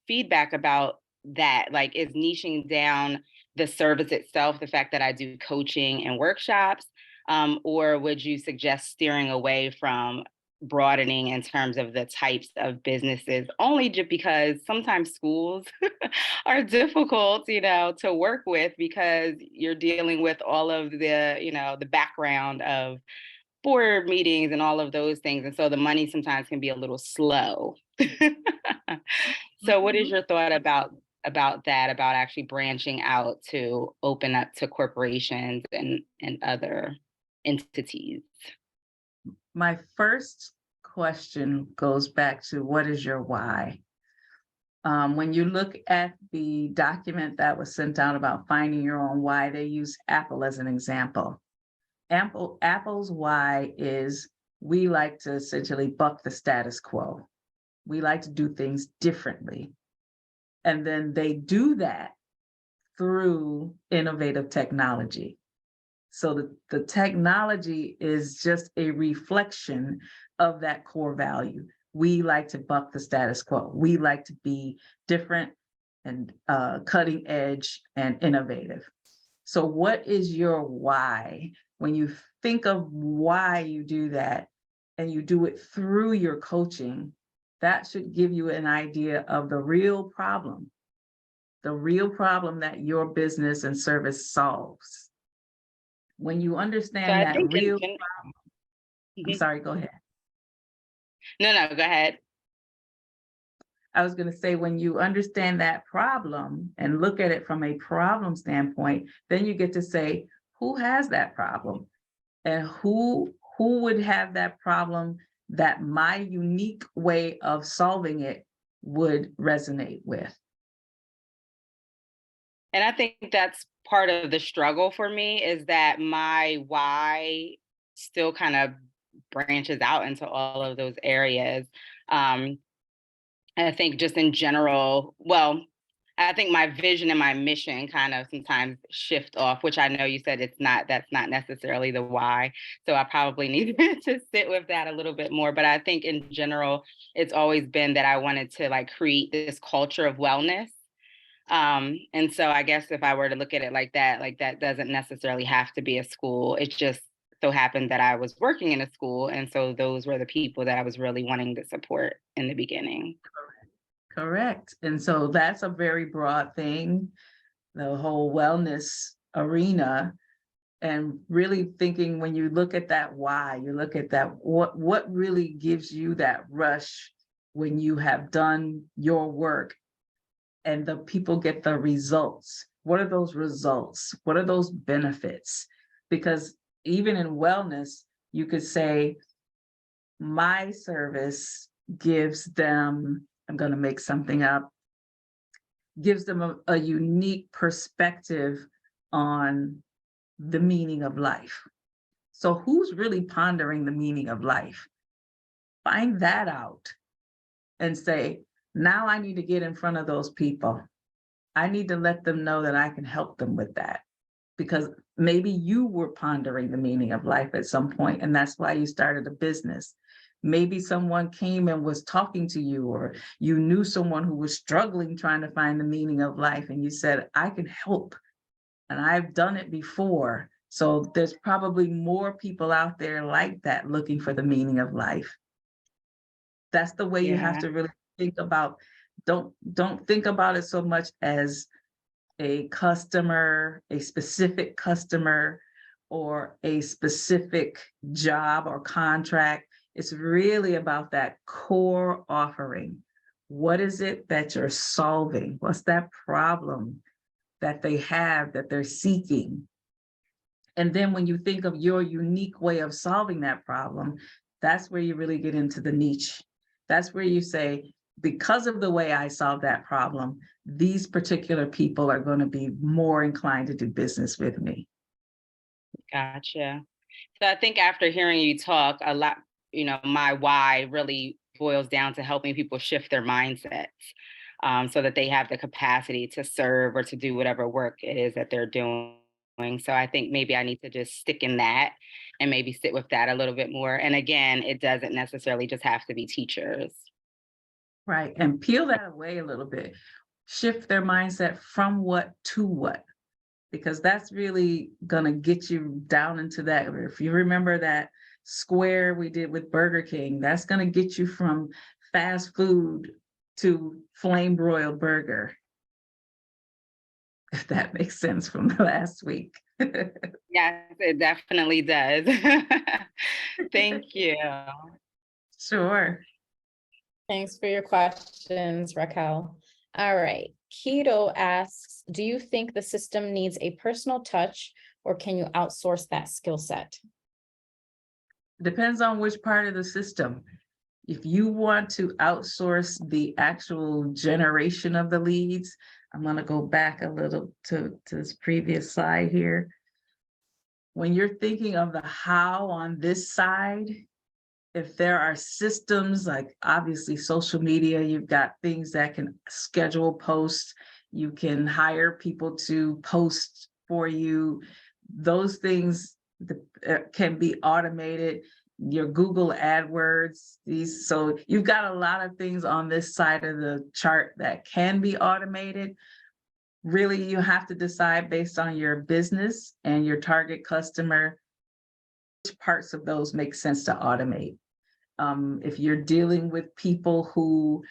feedback about that. Like, is niching down the service itself, the fact that I do coaching and workshops, or would you suggest steering away from broadening in terms of the types of businesses, only just because sometimes schools are difficult, to work with because you're dealing with all of the background of board meetings and all of those things. And so the money sometimes can be a little slow. So what is your thought about that, about actually branching out to open up to corporations and other entities? My first question goes back to what is your why? When you look at the document that was sent out about finding your own why, they use Apple as an example. Apple's why is we like to essentially buck the status quo. We like to do things differently. And then they do that through innovative technology. So the technology is just a reflection of that core value. We like to buck the status quo. We like to be different and cutting edge and innovative. So what is your why? When you think of why you do that and you do it through your coaching, that should give you an idea of the real problem that your business and service solves. When you understand So I that think real problem, I'm sorry, go ahead. No, go ahead. I was going to say, when you understand that problem and look at it from a problem standpoint, then you get to say, who has that problem? And who would have that problem that my unique way of solving it would resonate with? And I think that's part of the struggle for me, is that my why still kind of branches out into all of those areas. I think just in general, well, I think my vision and my mission kind of sometimes shift off, which I know you said that's not necessarily the why. So I probably need to sit with that a little bit more. But I think in general, it's always been that I wanted to like create this culture of wellness. And so I guess if I were to look at it like that doesn't necessarily have to be a school. It just so happened that I was working in a school. And so those were the people that I was really wanting to support in the beginning. Correct. And so that's a very broad thing, the whole wellness arena. And really thinking when you look at that why, you look at that, what really gives you that rush when you have done your work and the people get the results. What are those results? What are those benefits? Because even in wellness, you could say, my service gives them, I'm going to make something up, gives them a unique perspective on the meaning of life. So who's really pondering the meaning of life? Find that out and say, now I need to get in front of those people. I need to let them know that I can help them with that. Because maybe you were pondering the meaning of life at some point, and that's why you started a business. Maybe someone came and was talking to you, or you knew someone who was struggling trying to find the meaning of life, and you said, I can help. And I've done it before. So there's probably more people out there like that looking for the meaning of life. That's the way you have to really think about, don't think about it so much as a customer, a specific customer, or a specific job or contract. It's really about that core offering. What is it that you're solving? What's that problem that they have that they're seeking? And then when you think of your unique way of solving that problem, that's where you really get into the niche. That's where you say, because of the way I solve that problem, these particular people are going to be more inclined to do business with me. Gotcha. So I think after hearing you talk a lot, my why really boils down to helping people shift their mindsets so that they have the capacity to serve or to do whatever work it is that they're doing. So I think maybe I need to just stick in that and maybe sit with that a little bit more. And again, it doesn't necessarily just have to be teachers. Right. And peel that away a little bit. Shift their mindset from what to what, because that's really going to get you down into that. If you remember that square we did with Burger King, that's going to get you from fast food to flame broiled burger. If that makes sense from the last week. Yes, it definitely does. Thank you. Sure. Thanks for your questions, Raquel. All right. Keto asks, do you think the system needs a personal touch or can you outsource that skill set? Depends on which part of the system. If you want to outsource the actual generation of the leads, I'm going to go back a little to this previous slide here. When you're thinking of the how on this side, if there are systems like obviously social media, you've got things that can schedule posts, you can hire people to post for you. Those things can be automated. Your Google AdWords, so you've got a lot of things on this side of the chart that can be automated. Really, you have to decide based on your business and your target customer, which parts of those make sense to automate. If you're dealing with people who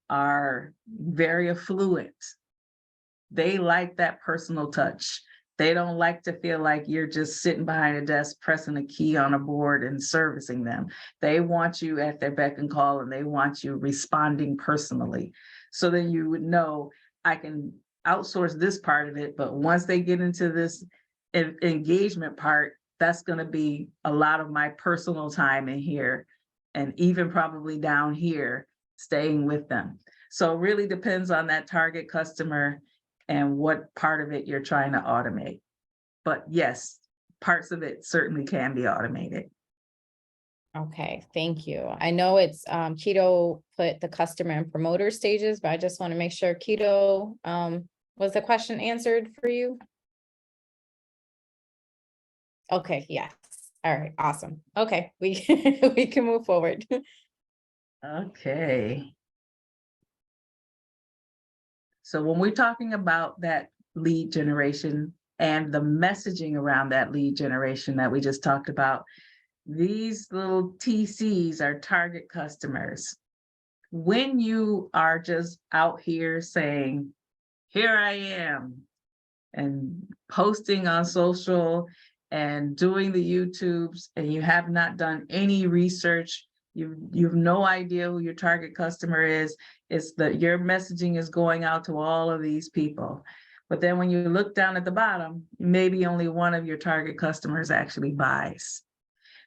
are very affluent, they like that personal touch. They don't like to feel like you're just sitting behind a desk, pressing a key on a board and servicing them. They want you at their beck and call, and they want you responding personally. So then you would know, I can outsource this part of it, but once they get into this engagement part, that's going to be a lot of my personal time in here, and even probably down here, staying with them. So it really depends on that target customer and what part of it you're trying to automate. But yes, parts of it certainly can be automated. Okay, thank you. I know it's Keto put the customer and promoter stages, but I just want to make sure Keto, was the question answered for you? Okay, yes. All right, awesome. Okay, we we can move forward. Okay. So when we're talking about that lead generation and the messaging around that lead generation that we just talked about, these little TCs are target customers. When you are just out here saying, here I am, and posting on social and doing the YouTubes, and you have not done any research, you've no idea who your target customer is, it's that your messaging is going out to all of these people. But then when you look down at the bottom, maybe only one of your target customers actually buys.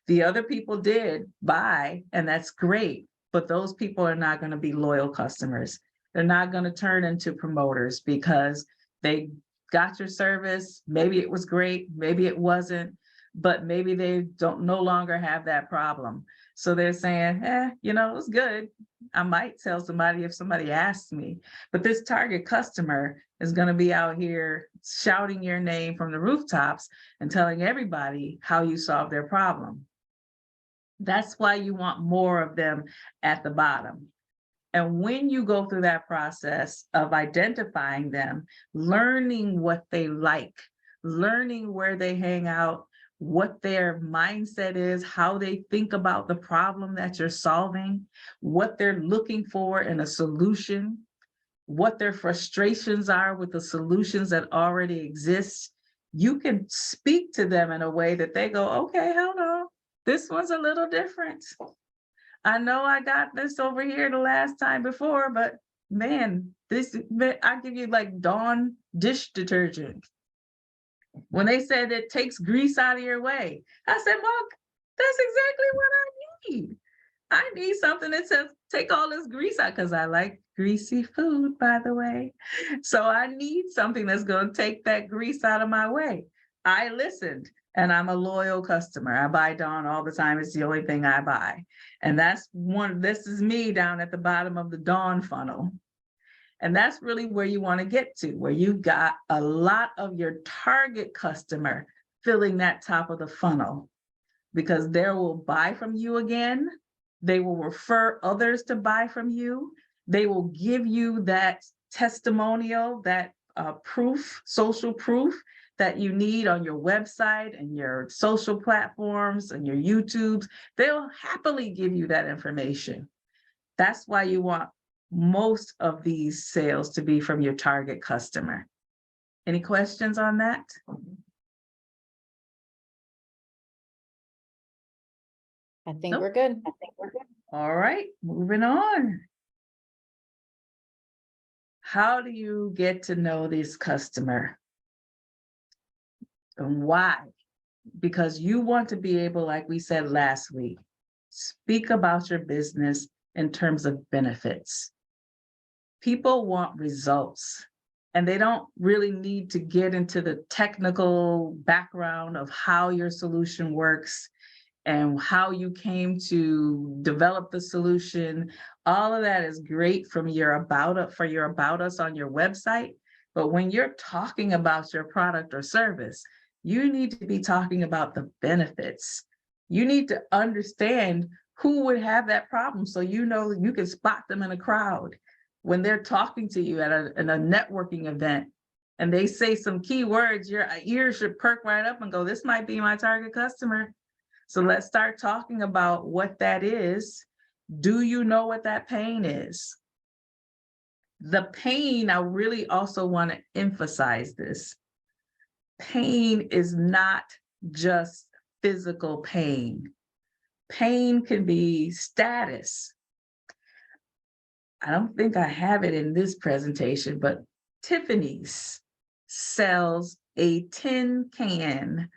The other people did buy, and that's great, but those people are not going to be loyal customers. They're not going to turn into promoters because they got your service. Maybe it was great, maybe it wasn't, but maybe they don't no longer have that problem. So they're saying, it was good. I might tell somebody if somebody asks me, but this target customer is going to be out here shouting your name from the rooftops and telling everybody how you solve their problem. That's why you want more of them at the bottom. And when you go through that process of identifying them, learning what they like, learning where they hang out, what their mindset is, how they think about the problem that you're solving, what they're looking for in a solution, what their frustrations are with the solutions that already exist, you can speak to them in a way that they go, okay, hold on, this one's a little different. I know I got this over here the last time before, but man, I give you like Dawn dish detergent. When they said it takes grease out of your way, I said, look, that's exactly what I need. I need something that says take all this grease out, because I like greasy food, by the way. So I need something that's going to take that grease out of my way. I listened. And I'm a loyal customer. I buy Dawn all the time. It's the only thing I buy. And this is me down at the bottom of the Dawn funnel. And that's really where you want to get to, where you've got a lot of your target customer filling that top of the funnel, because they will buy from you again. They will refer others to buy from you. They will give you that testimonial, that proof, social proof that you need on your website and your social platforms and your YouTubes. They'll happily give you that information. That's why you want most of these sales to be from your target customer. Any questions on that? I think Nope. we're good. All right, moving on. How do you get to know this customer? And why? Because you want to be able, like we said last week, speak about your business in terms of benefits. People want results, and they don't really need to get into the technical background of how your solution works and how you came to develop the solution. All of that is great from your About Us on your website. But when you're talking about your product or service, you need to be talking about the benefits. You need to understand who would have that problem, so you know you can spot them in a crowd when they're talking to you at a networking event and they say some key words. Your ears should perk right up and go, this might be my target customer. So let's start talking about what that is. Do you know what that pain is? The pain, I really also want to emphasize this. Pain is not just physical pain. Pain can be status. I don't think I have it in this presentation, but Tiffany's sells a tin can.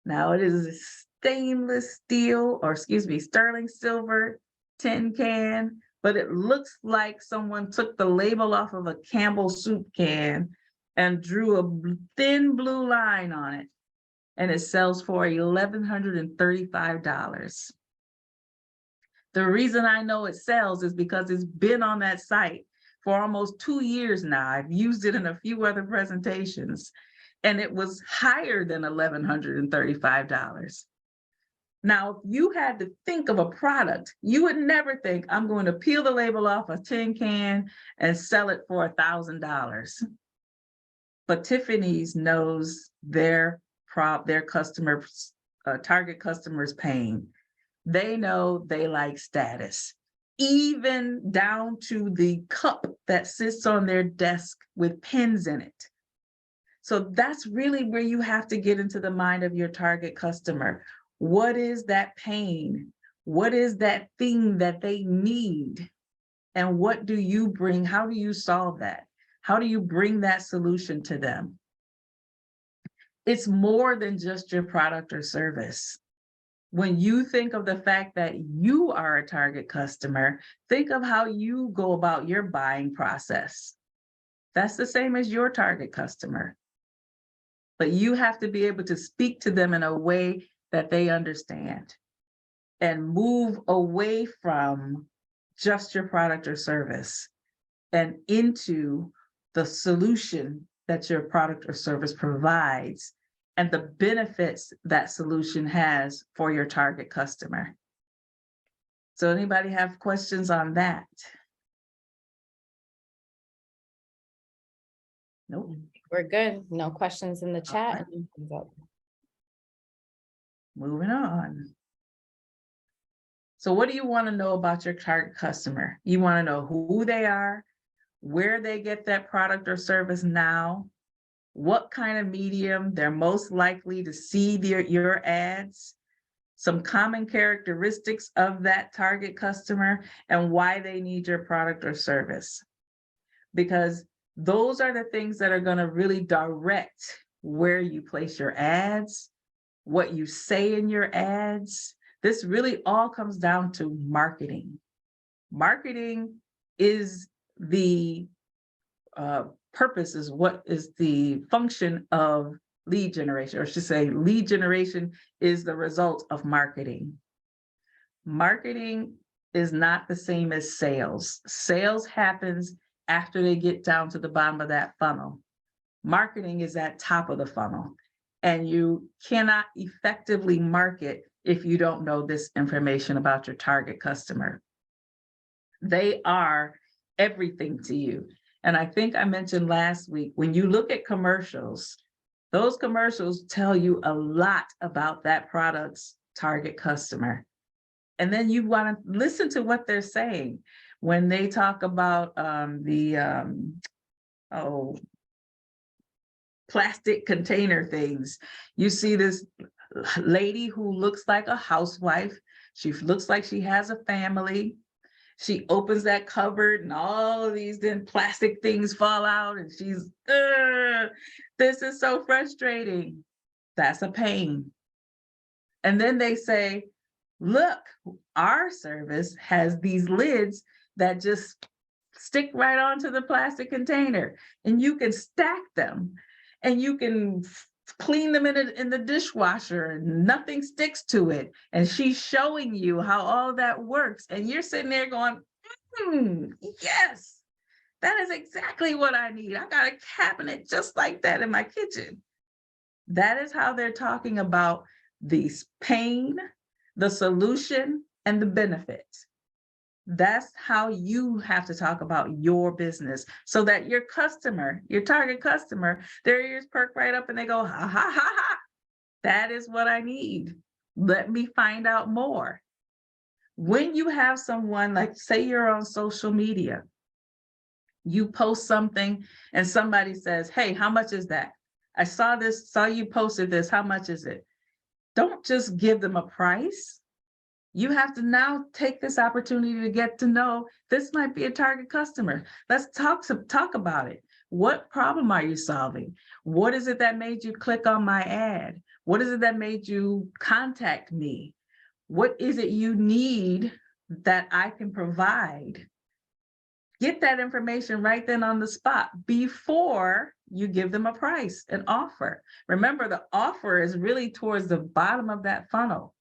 Now it is a stainless steel, or excuse me, sterling silver tin can, but it looks like someone took the label off of a Campbell soup can and drew a thin blue line on it. And it sells for $1,135. The reason I know it sells is because it's been on that site for almost 2 years now. I've used it in a few other presentations, and it was higher than $1,135. Now, if you had to think of a product, you would never think, I'm going to peel the label off a tin can and sell it for $1,000. But Tiffany's knows their customers, target customers' pain. They know they like status, even down to the cup that sits on their desk with pins in it. So that's really where you have to get into the mind of your target customer. What is that pain? What is that thing that they need? And what do you bring? How do you solve that? How do you bring that solution to them? It's more than just your product or service. When you think of the fact that you are a target customer, think of how you go about your buying process. That's the same as your target customer. But you have to be able to speak to them in a way that they understand and move away from just your product or service and into the solution that your product or service provides and the benefits that solution has for your target customer. So anybody have questions on that? Nope. We're good. No questions in the chat. Moving on. So what do you want to know about your target customer? You want to know who they are, where they get that product or service now, what kind of medium they're most likely to see your ads, some common characteristics of that target customer, and why they need your product or service. Because those are the things that are going to really direct where you place your ads, what you say in your ads. This really all comes down to marketing. Marketing is the purpose, is what is the function of lead generation, or I should say lead generation is the result of marketing. Marketing is not the same as sales. Sales happens after they get down to the bottom of that funnel. Marketing is at top of the funnel, and you cannot effectively market if you don't know this information about your target customer. They are everything to you. And I think I mentioned last week, when you look at commercials, those commercials tell you a lot about that product's target customer. And then you want to listen to what they're saying when they talk about plastic container things. You see this lady who looks like a housewife. She looks like she has a family. She opens that cupboard and all of these then plastic things fall out and she's, this is so frustrating. That's a pain. And then they say, look, our service has these lids that just stick right onto the plastic container, and you can stack them and you can clean them in the dishwasher and nothing sticks to it. And she's showing you how all that works. And you're sitting there going, yes, that is exactly what I need. I got a cabinet just like that in my kitchen. That is how they're talking about the pain, the solution, and the benefits. That's how you have to talk about your business so that your customer, your target customer, their ears perk right up and they go, ha, ha, ha, ha. That is what I need. Let me find out more. When you have someone, like say you're on social media, you post something and somebody says, hey, how much is that? I saw this, saw you posted this, how much is it? Don't just give them a price. You have to now take this opportunity to get to know this might be a target customer. Let's talk about it. What problem are you solving? What is it that made you click on my ad? What is it that made you contact me? What is it you need that I can provide? Get that information right then on the spot before you give them a price, an offer. Remember, the offer is really towards the bottom of that funnel.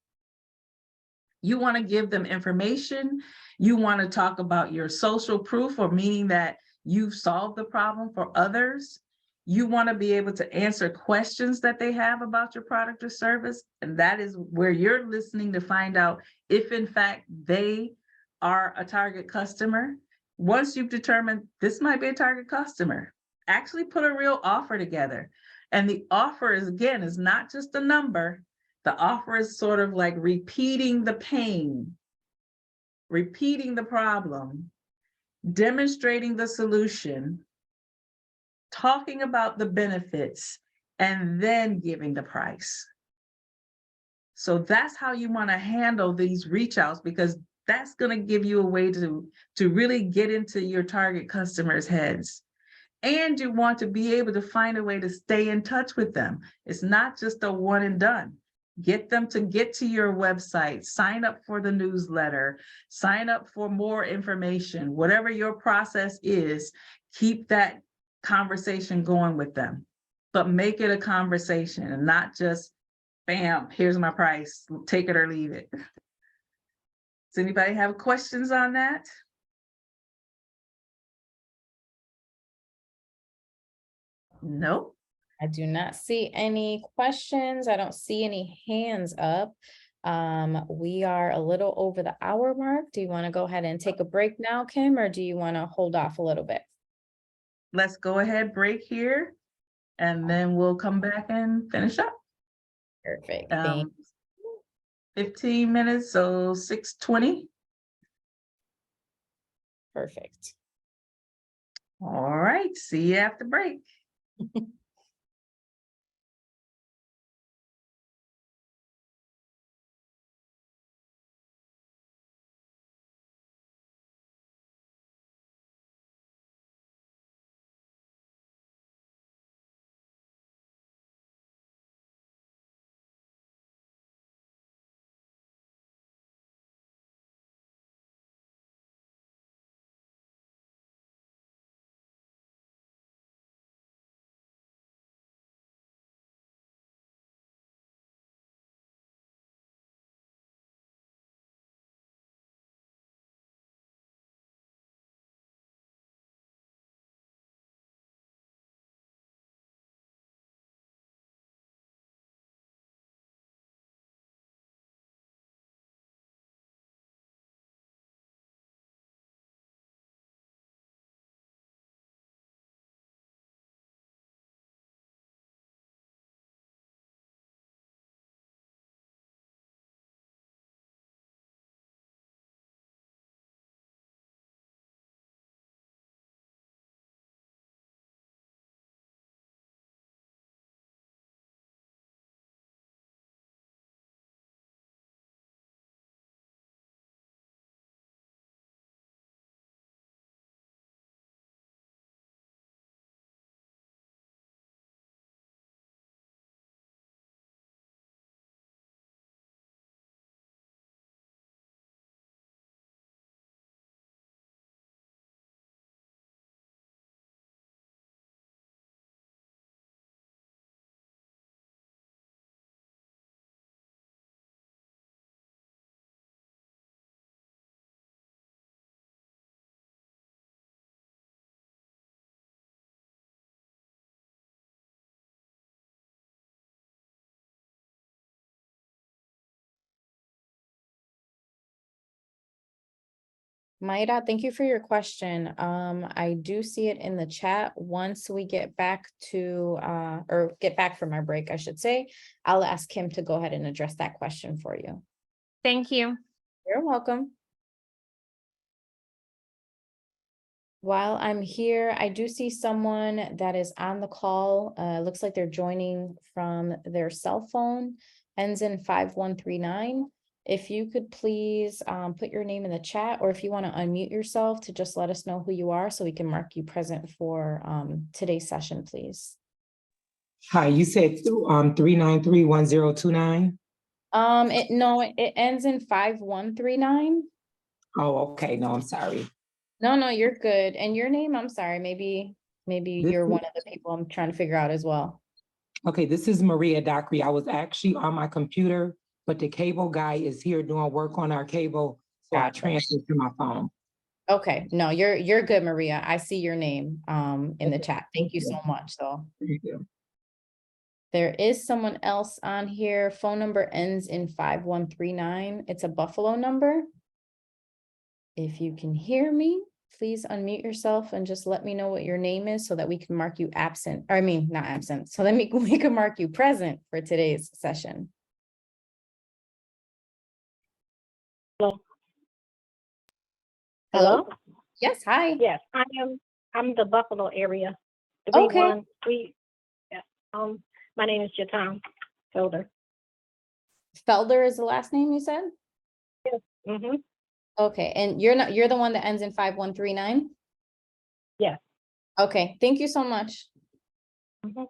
You want to give them information. You want to talk about your social proof, or meaning that you've solved the problem for others. You want to be able to answer questions that they have about your product or service. And that is where you're listening to find out if in fact they are a target customer. Once you've determined this might be a target customer, actually put a real offer together. And the offer is, again, is not just a number. The offer is sort of like repeating the pain, repeating the problem, demonstrating the solution, talking about the benefits, and then giving the price. So that's how you want to handle these reach outs, because that's going to give you a way to really get into your target customers' heads. And you want to be able to find a way to stay in touch with them. It's not just a one and done. Get them to get to your website, sign up for the newsletter, sign up for more information, whatever your process is, keep that conversation going with them, but make it a conversation and not just, bam, here's my price, take it or leave it. Does anybody have questions on that? No. I do not see any questions. I don't see any hands up. We are a little over the hour mark. Do you want to go ahead and take a break now, Kim, or do you want to hold off a little bit? Let's go ahead, break here, and then we'll come back and finish up. Perfect. Thank 15 minutes, so 6:20. Perfect. All right, see you after break. Mayra, thank you for your question. I do see it in the chat. Once we get back to, or get back from our break, I should say, I'll ask Kim to go ahead and address that question for you. Thank you. You're welcome. While I'm here, I do see someone that is on the call. Looks like they're joining from their cell phone, ends in 5139. If you could please put your name in the chat, or if you want to unmute yourself to just let us know who you are so we can mark you present for today's session, please. Hi, you said 393-1029? It ends in 5139. Oh, okay. No, I'm sorry. No, you're good. And your name, I'm sorry, maybe you're one of the people I'm trying to figure out as well. Okay, this is Maria Dockery. I was actually on my computer but the cable guy is here doing work on our cable, so I Gotcha. transferred to my phone. Okay, no, you're good, Maria. I see your name in the Okay, chat. Thank you so much, though. Thank you. There is someone else on here. Phone number ends in 5139. It's a Buffalo number. If you can hear me, please unmute yourself and just let me know what your name is so that we can mark you absent, or I mean, not absent, so that we can mark you present for today's session. Hello? Yes, hi. Yes, I'm the Buffalo area. Okay. 313. Yeah. My name is Jatam Felder. Felder is the last name you said? Yes. Mm-hmm. Okay, and you're the one that ends in 5139? Yes. Okay, thank you so much. Mm-hmm.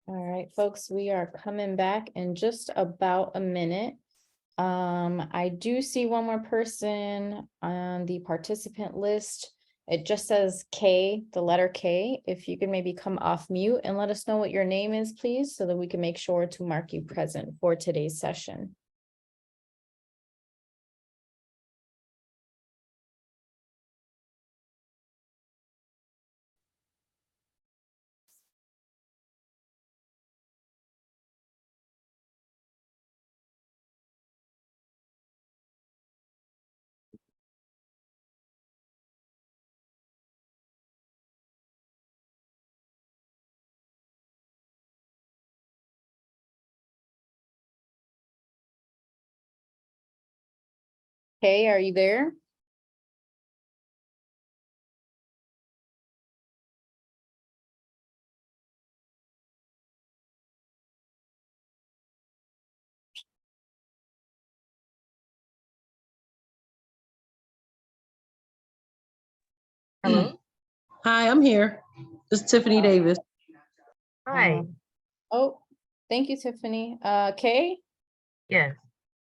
All right, folks, we are coming back in just about a minute. I do see one more person on the participant list. It just says K, the letter K. If you could maybe come off mute and let us know what your name is, please, so that we can make sure to mark you present for today's session. Kay, are you there? Hello? Hi, I'm here. This is Tiffany Davis. Hi. Oh, thank you, Tiffany. Kay? Yes,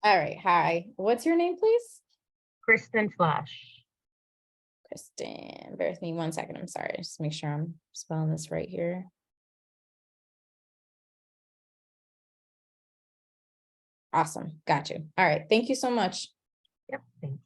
All right, hi. What's your name, please? Kristen Flash. Kristen, bear with me 1 second. I'm sorry. Just make sure I'm spelling this right here. Awesome. Got you. All right. Thank you so much. Yep, thanks.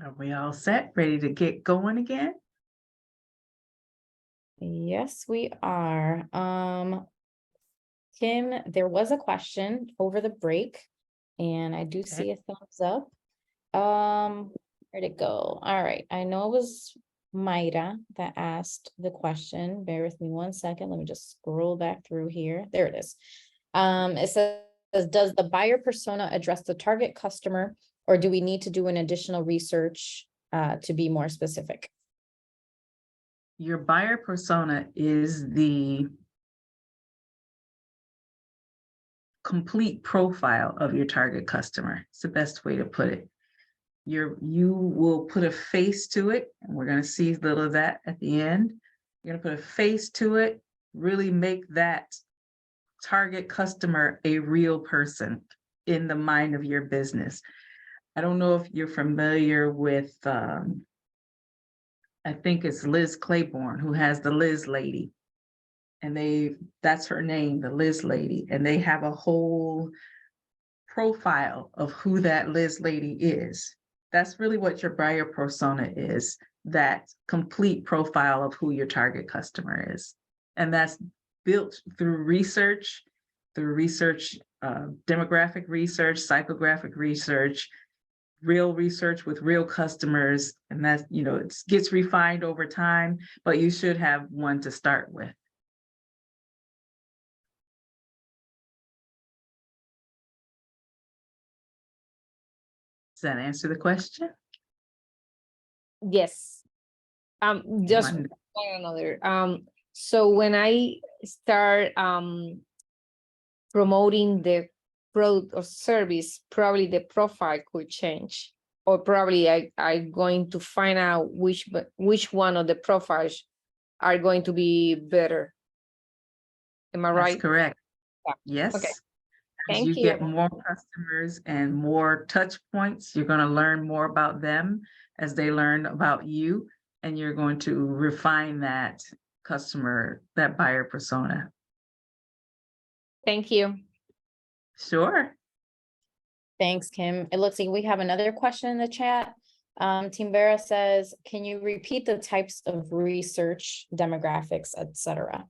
Are we all set, ready to get going again? Yes, we are. Kim, there was a question over the break, and I do see a thumbs up. Where'd it go? All right, I know it was Mayra that asked the question. Bear with me 1 second. Let me just scroll back through here. There it is. It says, does the buyer persona address the target customer, or do we need to do an additional research to be more specific? Your buyer persona is the complete profile of your target customer. It's the best way to put it. You will put a face to it, and we're going to see a little of that at the end. You're going to put a face to it, really make that target customer a real person in the mind of your business. I don't know if you're familiar with, I think it's Liz Claiborne, who has the Liz Lady. And that's her name, the Liz Lady. And they have a whole profile of who that Liz Lady is. That's really what your buyer persona is, that complete profile of who your target customer is. And that's built through research, demographic research, psychographic research, real research with real customers. And that's, it gets refined over time, but you should have one to start with. Does that answer the question? Yes. Just Wonderful. another. So when I start promoting the product or service, probably the profile could change, or probably I'm going to find out which one of the profiles are going to be better. Am I right? That's correct. Yeah. Yes. Okay. As Thank you you. get more customers and more touch points, you're going to learn more about them as they learn about you, and you're going to refine that customer, that buyer persona. Thank you. Sure. Thanks, Kim. It looks like we have another question in the chat. Team Vera says, can you repeat the types of research, demographics, etc.?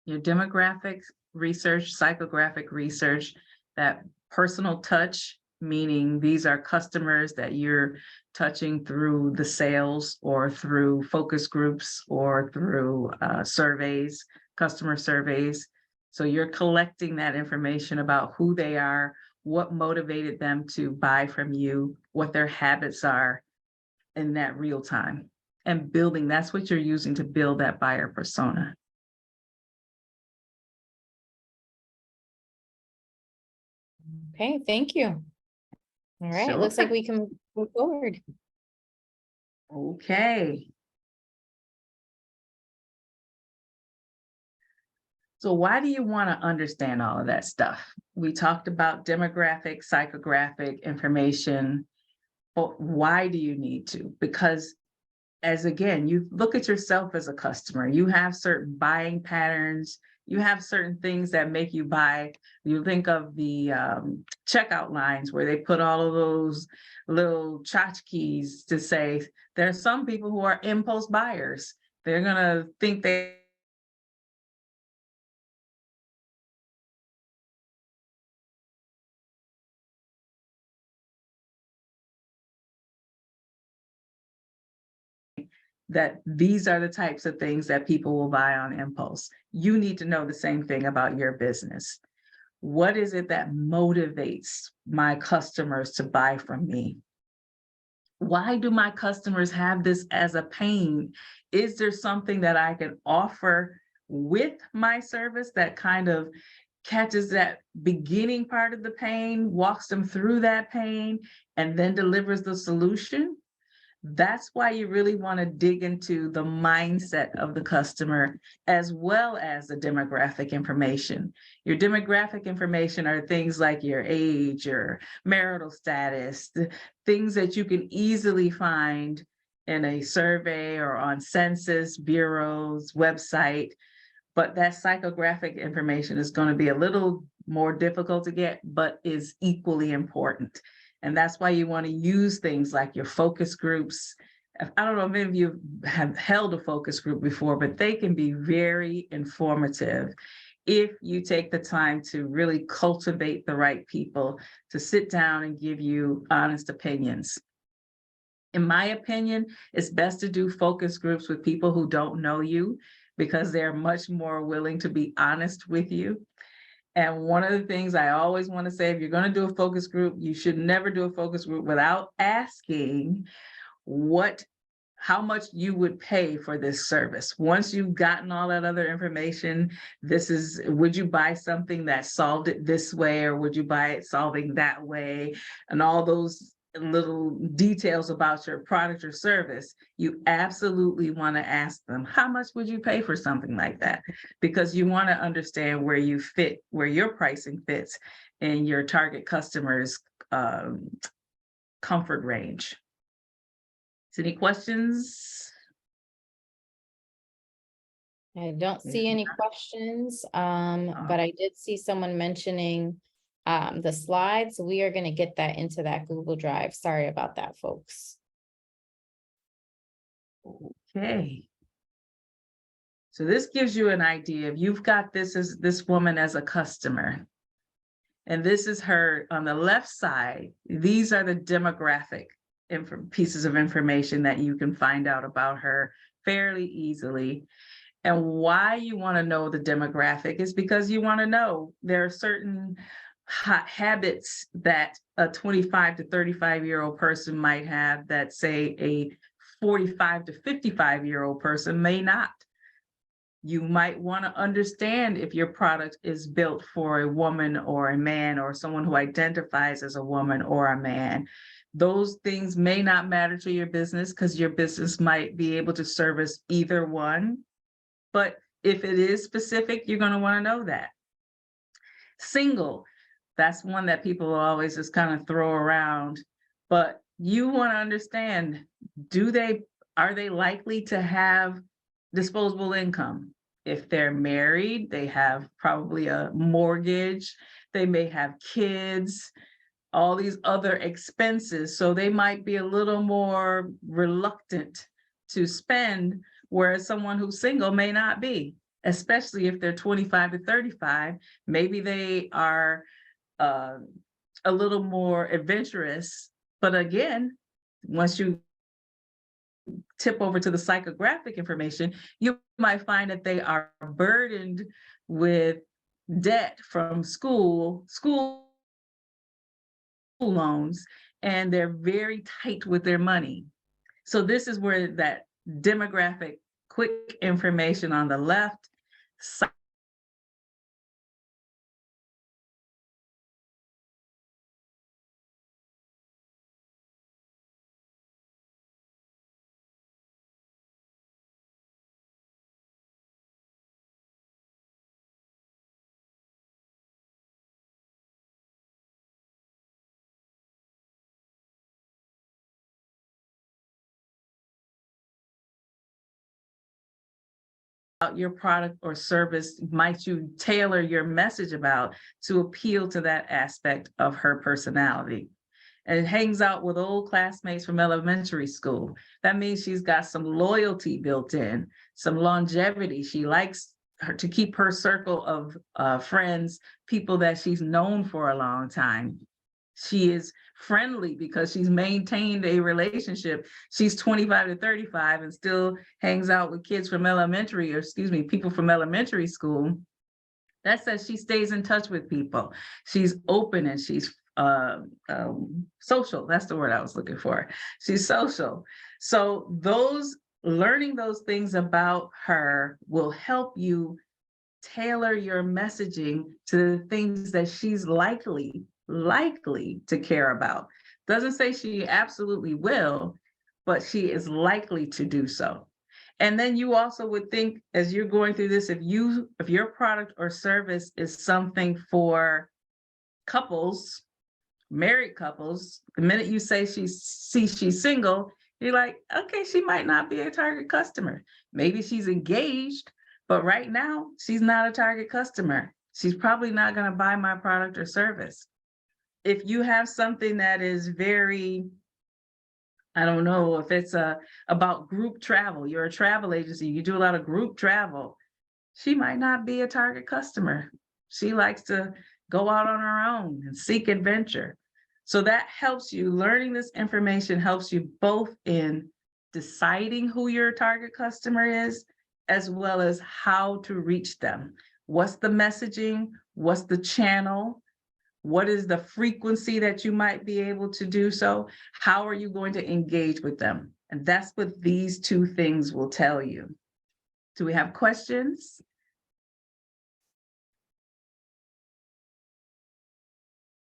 Your demographics research, psychographic research, that personal touch, meaning these are customers that you're touching through the sales or through focus groups or through surveys, customer surveys. So you're collecting that information about who they are, what motivated them to buy from you, what their habits are in that real time. And building, that's what you're using to build that buyer persona. Okay, thank you. All right, looks like Sure. we can move forward. Okay. So why do you want to understand all of that stuff? We talked about demographic, psychographic information, but why do you need to? Because as again, you look at yourself as a customer, you have certain buying patterns, you have certain things that make you buy. You think of the checkout lines where they put all of those little tchotchkes to say, there are some people who are impulse buyers. They're gonna think they that these are the types of things that people will buy on impulse. You need to know the same thing about your business. What is it that motivates my customers to buy from me? Why do my customers have this as a pain? Is there something that I can offer with my service that kind of catches that beginning part of the pain, walks them through that pain, and then delivers the solution? That's why you really want to dig into the mindset of the customer as well as the demographic information. Your demographic information are things like your age, your marital status, the things that you can easily find in a survey or on Census Bureau's website. But that psychographic information is going to be a little more difficult to get, but is equally important. And that's why you want to use things like your focus groups. I don't know if any of you have held a focus group before, but they can be very informative if you take the time to really cultivate the right people to sit down and give you honest opinions. In my opinion, it's best to do focus groups with people who don't know you because they're much more willing to be honest with you. And one of the things I always want to say, if you're going to do a focus group, you should never do a focus group without asking how much you would pay for this service. Once you've gotten all that other information, would you buy something that solved it this way, or would you buy it solving that way? And all those little details about your product or service, you absolutely want to ask them, how much would you pay for something like that? Because you want to understand where you fit, where your pricing fits in your target customer's comfort range. Any questions? I don't see any questions, but I did see someone mentioning the slides. We are going to get that into that Google Drive. Sorry about that, folks. Okay. So this gives you an idea. If you've got this woman as a customer, and this is her on the left side, these are the demographic pieces of information that you can find out about her fairly easily. And why you want to know the demographic is because you want to know there are certain habits that a 25 to 35-year-old person might have that, say, a 45 to 55-year-old person may not. You might want to understand if your product is built for a woman or a man, or someone who identifies as a woman or a man. Those things may not matter to your business because your business might be able to service either one. But if it is specific, you're going to want to know that. Single, that's one that people always just kind of throw around. But you want to understand, are they likely to have disposable income? If they're married, they have probably a mortgage, they may have kids, all these other expenses. So they might be a little more reluctant to spend, whereas someone who's single may not be, especially if they're 25 to 35. Maybe they are a little more adventurous. But again, once you tip over to the psychographic information, you might find that they are burdened with debt from school loans, and they're very tight with their money. So this is where that demographic, quick information on the left side about your product or service might you tailor your message about to appeal to that aspect of her personality. And it hangs out with old classmates from elementary school. That means she's got some loyalty built in, some longevity. She likes her to keep her circle of friends, people that she's known for a long time. She is friendly because she's maintained a relationship. She's 25 to 35 and still hangs out with kids from people from elementary school. That says she stays in touch with people. She's open and she's social. That's the word I was looking for. She's social. So learning those things about her will help you tailor your messaging to the things that she's likely to care about. Doesn't say she absolutely will, but she is likely to do so. And then you also would think, as you're going through this, if your product or service is something for couples, married couples, the minute you say she's single, you're like, okay, she might not be a target customer. Maybe she's engaged, but right now she's not a target customer. She's probably not going to buy my product or service. If you have something that is very, I don't know, if it's about group travel, you're a travel agency, you do a lot of group travel, she might not be a target customer. She likes to go out on her own and seek adventure. So that helps you, learning this information helps you both in deciding who your target customer is, as well as how to reach them. What's the messaging? What's the channel? What is the frequency that you might be able to do so? How are you going to engage with them? And that's what these two things will tell you. Do we have questions?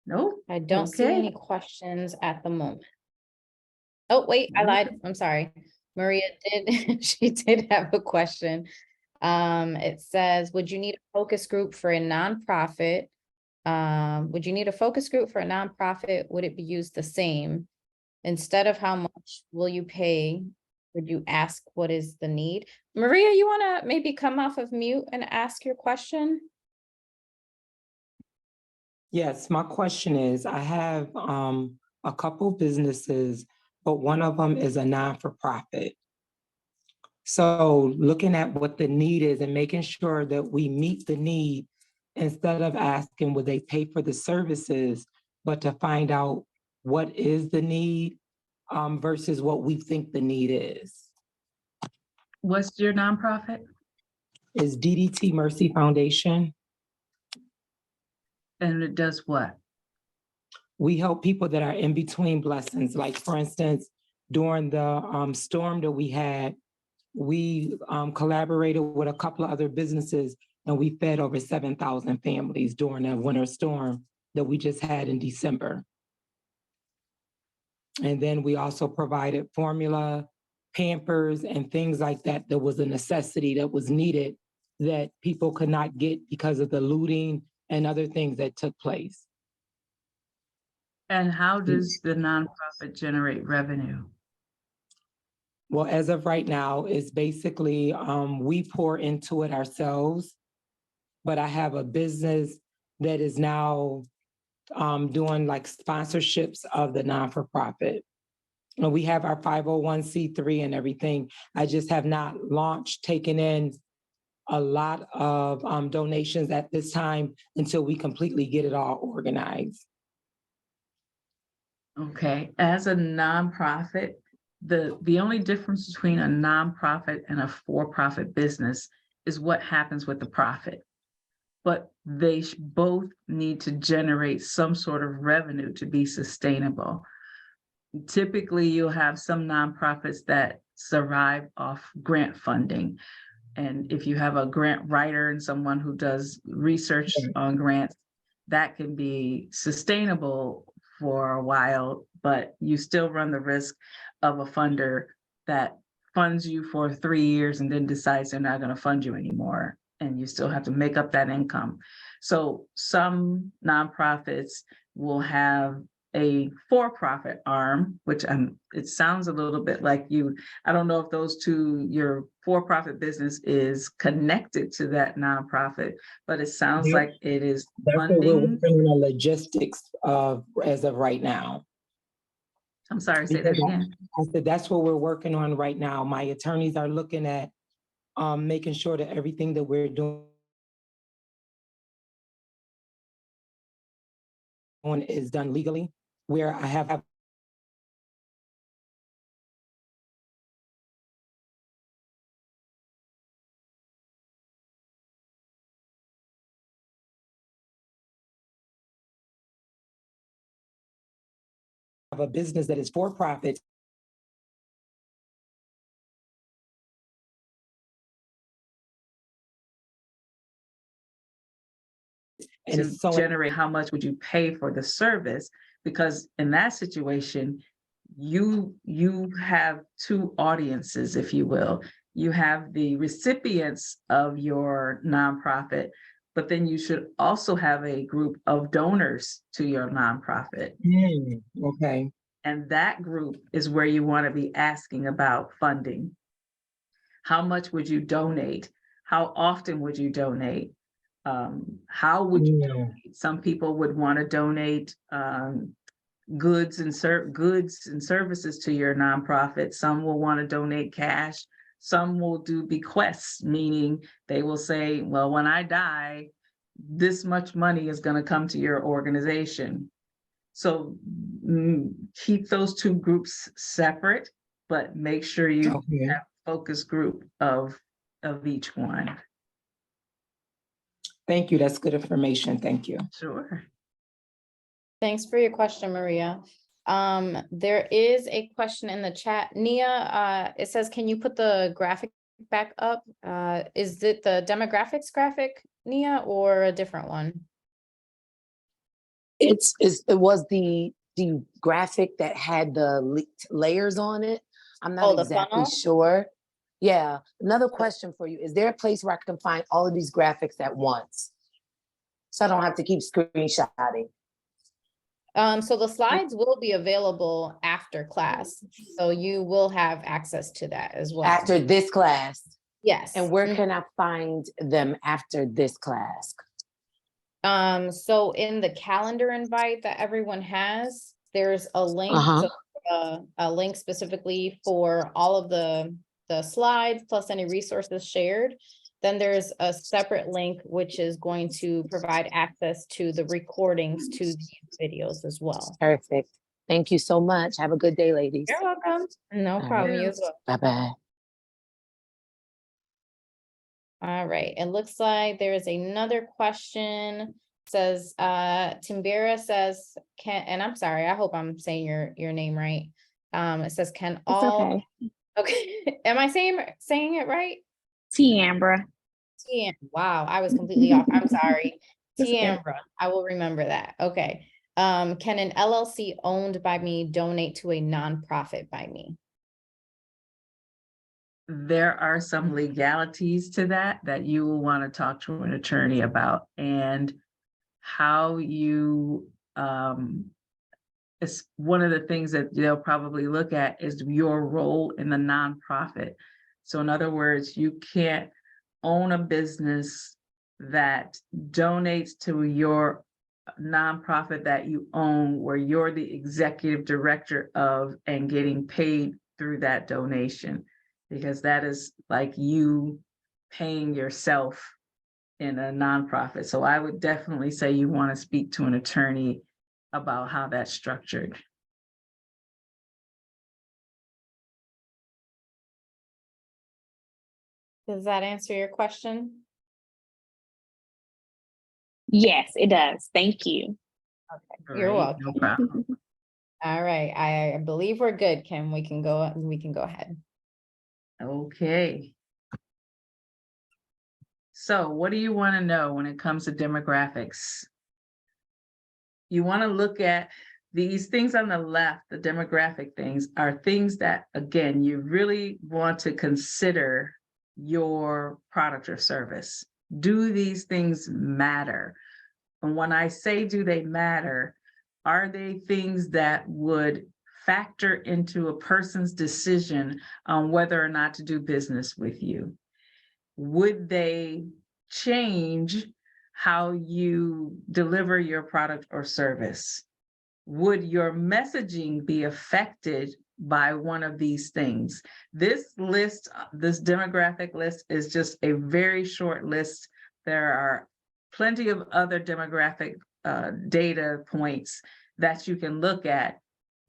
No? I don't see Okay. any questions at the moment. Oh, wait, I lied. I'm sorry. Maria did, she did have a question. It says, would you need a focus group for a nonprofit? Would you need a focus group for a nonprofit? Would it be used the same? Instead of how much will you pay, would you ask what is the need? Maria, you want to maybe come off of mute and ask your question? Yes, my question is, I have a couple businesses, but one of them is a non-for-profit. So looking at what the need is and making sure that we meet the need instead of asking would they pay for the services, but to find out what is the need versus what we think the need is. What's your nonprofit? Is DDT Mercy Foundation. And it does what? We help people that are in between blessings. Like for instance, during the storm that we had, we collaborated with a couple of other businesses and we fed over 7,000 families during a winter storm that we just had in December. And then we also provided formula, Pampers, and things like that. That was a necessity that was needed that people could not get because of the looting and other things that took place. And how does the nonprofit generate revenue? Well, as of right now, it's basically we pour into it ourselves, but I have a business that is now doing like sponsorships of the non-for-profit. And we have our 501c3 and everything. I just have not launched, taken in a lot of donations at this time until we completely get it all organized. Okay, as a nonprofit, the only difference between a nonprofit and a for-profit business is what happens with the profit. but they both need to generate some sort of revenue to be sustainable. Typically, you'll have some nonprofits that survive off grant funding. And if you have a grant writer and someone who does research on grants, that can be sustainable for a while, but you still run the risk of a funder that funds you for 3 years and then decides they're not going to fund you anymore. And you still have to make up that income. So some nonprofits will have a for-profit arm, which it sounds a little bit like you, I don't know if those two, your for-profit business is connected to that nonprofit, but it sounds Yeah. like it is That's what we're funding. working on the logistics of as of right now. I'm sorry, say that again. I said, that's what we're working on right now. My attorneys are looking at making sure that everything that we're doing is done legally, where I have a business that is for profit. And To it's so generate how much would you pay for the service? Because in that situation, you have two audiences, if you will. You have the recipients of your nonprofit, but then you should also have a group of donors to your nonprofit. Okay. And that group is where you want to be asking about funding. How much would you donate? How often would you donate? How would you donate? Some people would want to donate goods and services to your nonprofit. Some will want to donate cash. Some will do bequests, meaning they will say, well, when I die, this much money is going to come to your organization. So keep those two groups separate, but make sure you have a focus group of each one. Thank you. That's good information. Thank you. Sure. Thanks for your question, Maria. There is a question in the chat. Nia, it says, can you put the graphic back up? Is it the demographics graphic, Nia, or a different one? It was the graphic that had the layers on it. I'm not exactly sure. Yeah. Another question for you. Is there a place where I can find all of these graphics at once? So I don't have to keep screenshotting. So the slides will be available after class. So you will have access to that as well. After this class? Yes. And where can I find them after this class? So in the calendar invite that everyone has, there's a link, a link specifically for all of the slides plus any resources shared. Then there's a separate link which is going to provide access to the recordings to these videos as well. Perfect. Thank you so much. Have a good day, ladies. You're welcome. No problem. You as well. Bye-bye. All right, it looks like there is another question. Says Timbera says, and I'm sorry, I hope I'm saying your name right. It says, can all okay. Am I saying it right? Tiambra. Wow, I was completely off. I'm sorry. Tiambra. I will remember that. Okay. Can an LLC owned by me donate to a nonprofit by me? There are some legalities to that you will want to talk to an attorney about, and how you, it's one of the things that they'll probably look at is your role in the nonprofit. So in other words, you can't own a business that donates to your nonprofit that you own, where you're the executive director of and getting paid through that donation, because that is like you paying yourself in a nonprofit. So I would definitely say you want to speak to an attorney about how that's structured. Does that answer your question? Yes, it does. Thank you. You're Great, welcome. no problem. All right, I believe we're good, Kim. We can go ahead. Okay. So what do you want to know when it comes to demographics? You want to look at these things on the left, the demographic things are things that, again, you really want to consider your product or service. Do these things matter? And when I say, do they matter, are they things that would factor into a person's decision on whether or not to do business with you? Would they change how you deliver your product or service? Would your messaging be affected by one of these things? This list, this demographic list is just a very short list. There are plenty of other demographic data points that you can look at.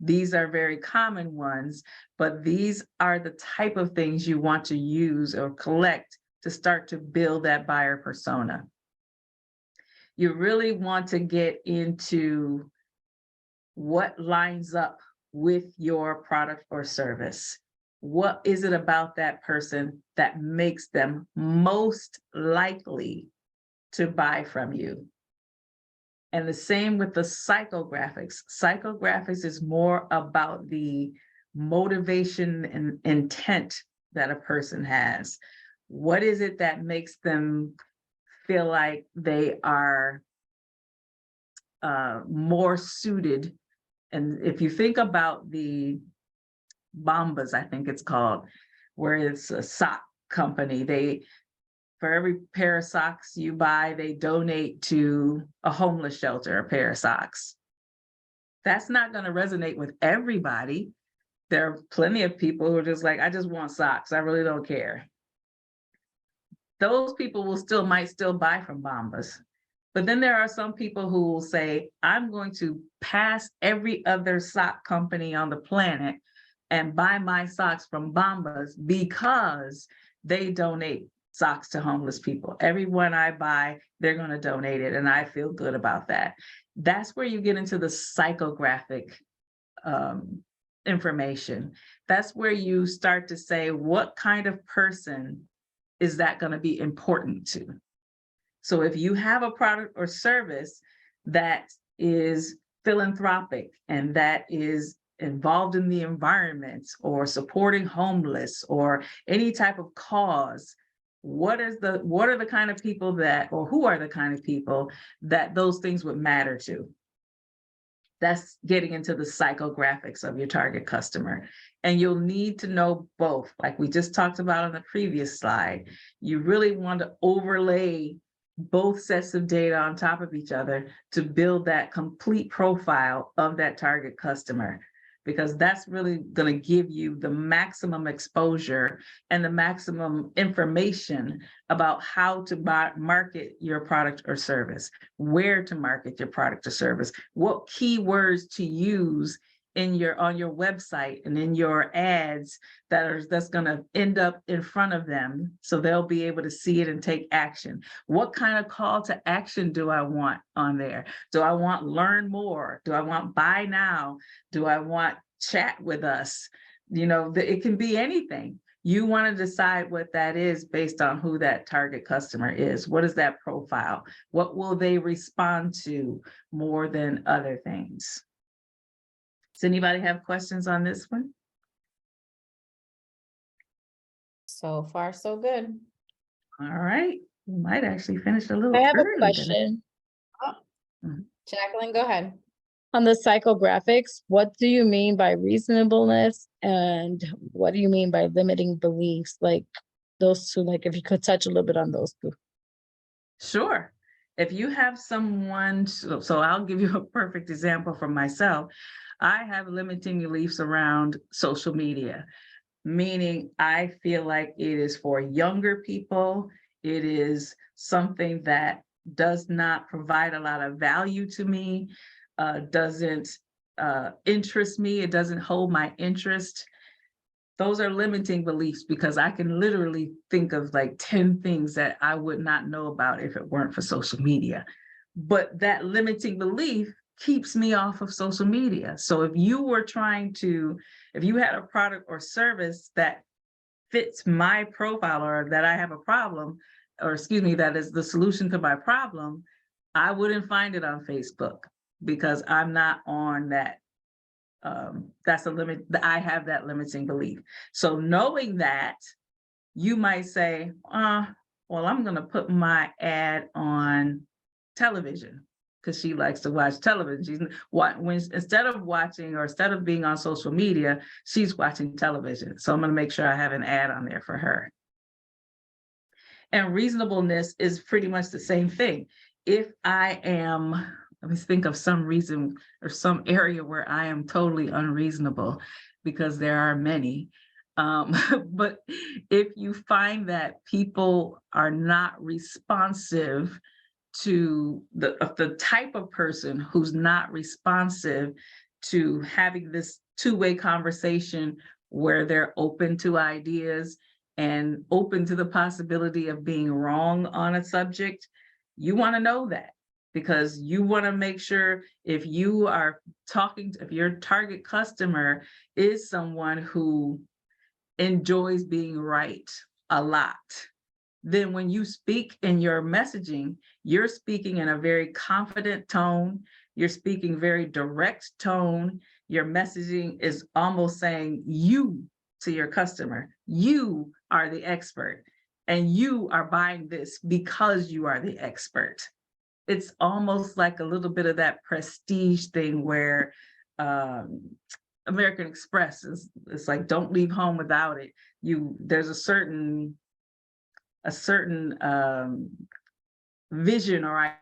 These are very common ones, but these are the type of things you want to use or collect to start to build that buyer persona. You really want to get into what lines up with your product or service. What is it about that person that makes them most likely to buy from you? And the same with the psychographics. Psychographics is more about the motivation and intent that a person has. What is it that makes them feel like they are more suited? And if you think about the Bombas, I think it's called, where it's a sock company, for every pair of socks you buy, they donate to a homeless shelter, a pair of socks. That's not going to resonate with everybody. There are plenty of people who are just like, I just want socks. I really don't care. Those people might still buy from Bombas. But then there are some people who will say, I'm going to pass every other sock company on the planet and buy my socks from Bombas because they donate socks to homeless people. Everyone I buy, they're going to donate it, and I feel good about that. That's where you get into the psychographic information. That's where you start to say, what kind of person is that going to be important to? So if you have a product or service that is philanthropic and that is involved in the environment or supporting homeless or any type of cause, what are the kind of people or who are the kind of people that those things would matter to? That's getting into the psychographics of your target customer. And you'll need to know both, like we just talked about on the previous slide. You really want to overlay both sets of data on top of each other to build that complete profile of that target customer, because that's really going to give you the maximum exposure and the maximum information about how to market your product or service, where to market your product or service, what keywords to use on your website and in your ads that's going to end up in front of them so they'll be able to see it and take action. What kind of call to action do I want on there? Do I want learn more? Do I want buy now? Do I want chat with us? It can be anything. You want to decide what that is based on who that target customer is. What is that profile? What will they respond to more than other things? Does anybody have questions on this one? So far, so good. All right, we might actually finish a little I have a early. question. Jacqueline, go ahead. On the psychographics, what do you mean by reasonableness and what do you mean by limiting beliefs? Like those two, like if you could touch a little bit on those two. Sure. If you have someone, so I'll give you a perfect example from myself. I have limiting beliefs around social media, meaning I feel like it is for younger people. It is something that does not provide a lot of value to me, doesn't interest me. It doesn't hold my interest. Those are limiting beliefs because I can literally think of like 10 things that I would not know about if it weren't for social media. but that limiting belief keeps me off of social media. So if you were if you had a product or service that fits my profile, or that I have a problem, or excuse me, that is the solution to my problem, I wouldn't find it on Facebook because I'm not on that. That's a limit. I have that limiting belief. So knowing that, you might say, well, I'm going to put my ad on television because she likes to watch television. Instead of watching, or instead of being on social media, she's watching television. So I'm going to make sure I have an ad on there for her. And reasonableness is pretty much the same thing. If I am, let me think of some reason or some area where I am totally unreasonable, because there are many. But if you find that people are not responsive to the type of person who's not responsive to having this two-way conversation where they're open to ideas and open to the possibility of being wrong on a subject, you want to know that, because you want to make sure if you are if your target customer is someone who enjoys being right a lot, then when you speak in your messaging, you're speaking in a very confident tone, you're speaking very direct tone, your messaging is almost saying you to your customer, you are the expert, and you are buying this because you are the expert. It's almost like a little bit of that prestige thing where American Express it's like, don't leave home without it. There's a certain vision or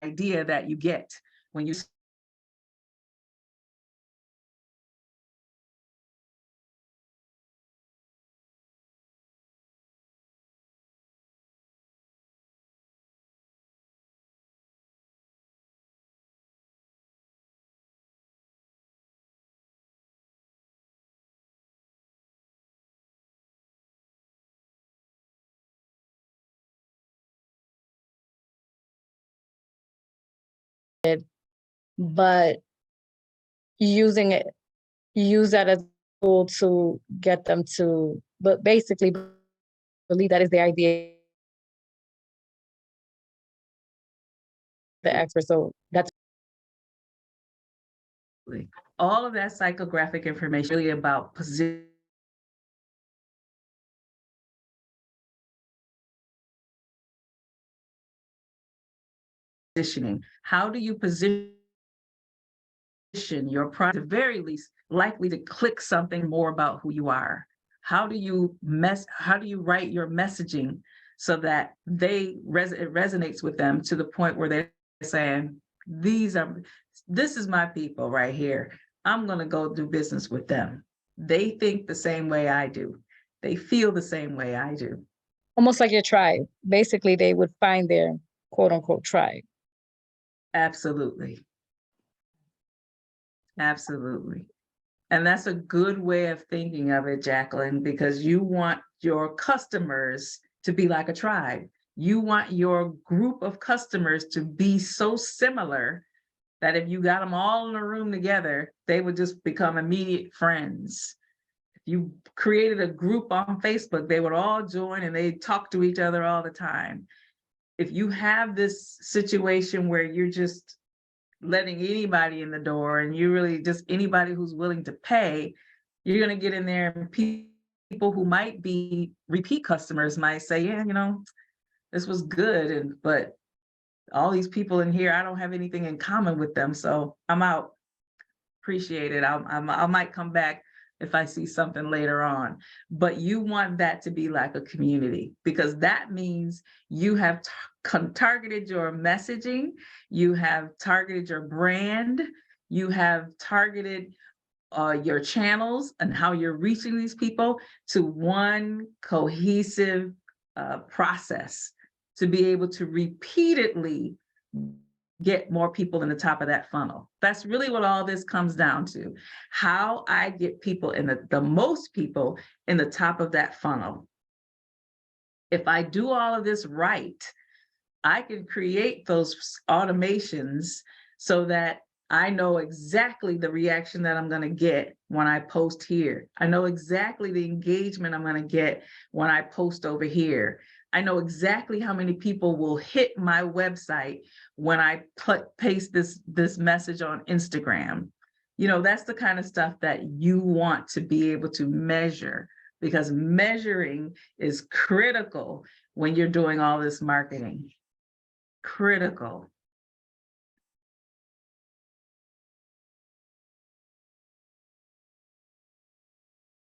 idea that you get when you but use that as a tool to get them to, but basically believe that is the idea, the expert. So that's all of that psychographic information really about positioning. How do you position your product, at the very least likely to click something more about who you are? How do you write your messaging so that it resonates with them to the point where they're saying, this is my people right here. I'm going to go do business with them. They think the same way I do. They feel the same way I do. almost like your tribe. Basically, they would find their quote unquote tribe. Absolutely. Absolutely. And that's a good way of thinking of it, Jacqueline, because you want your customers to be like a tribe. You want your group of customers to be so similar that if you got them all in a room together, they would just become immediate friends. If you created a group on Facebook, they would all join and they talk to each other all the time. If you have this situation where you're just letting anybody in the door and you really just anybody who's willing to pay, you're going to get in there and people who might be repeat customers might say, yeah, this was good, but all these people in here, I don't have anything in common with them, so I'm out. Appreciate it. I might come back if I see something later on. But you want that to be like a community, because that means you have targeted your messaging, you have targeted your brand, you have targeted your channels and how you're reaching these people to one cohesive process to be able to repeatedly get more people in the top of that funnel. That's really what all this comes down to. How I get people in the most people in the top of that funnel. If I do all of this right, I can create those automations so that I know exactly the reaction that I'm going to get when I post here. I know exactly the engagement I'm going to get when I post over here. I know exactly how many people will hit my website when I paste this message on Instagram. You know, that's the kind of stuff that you want to be able to measure, because measuring is critical when you're doing all this marketing. Critical.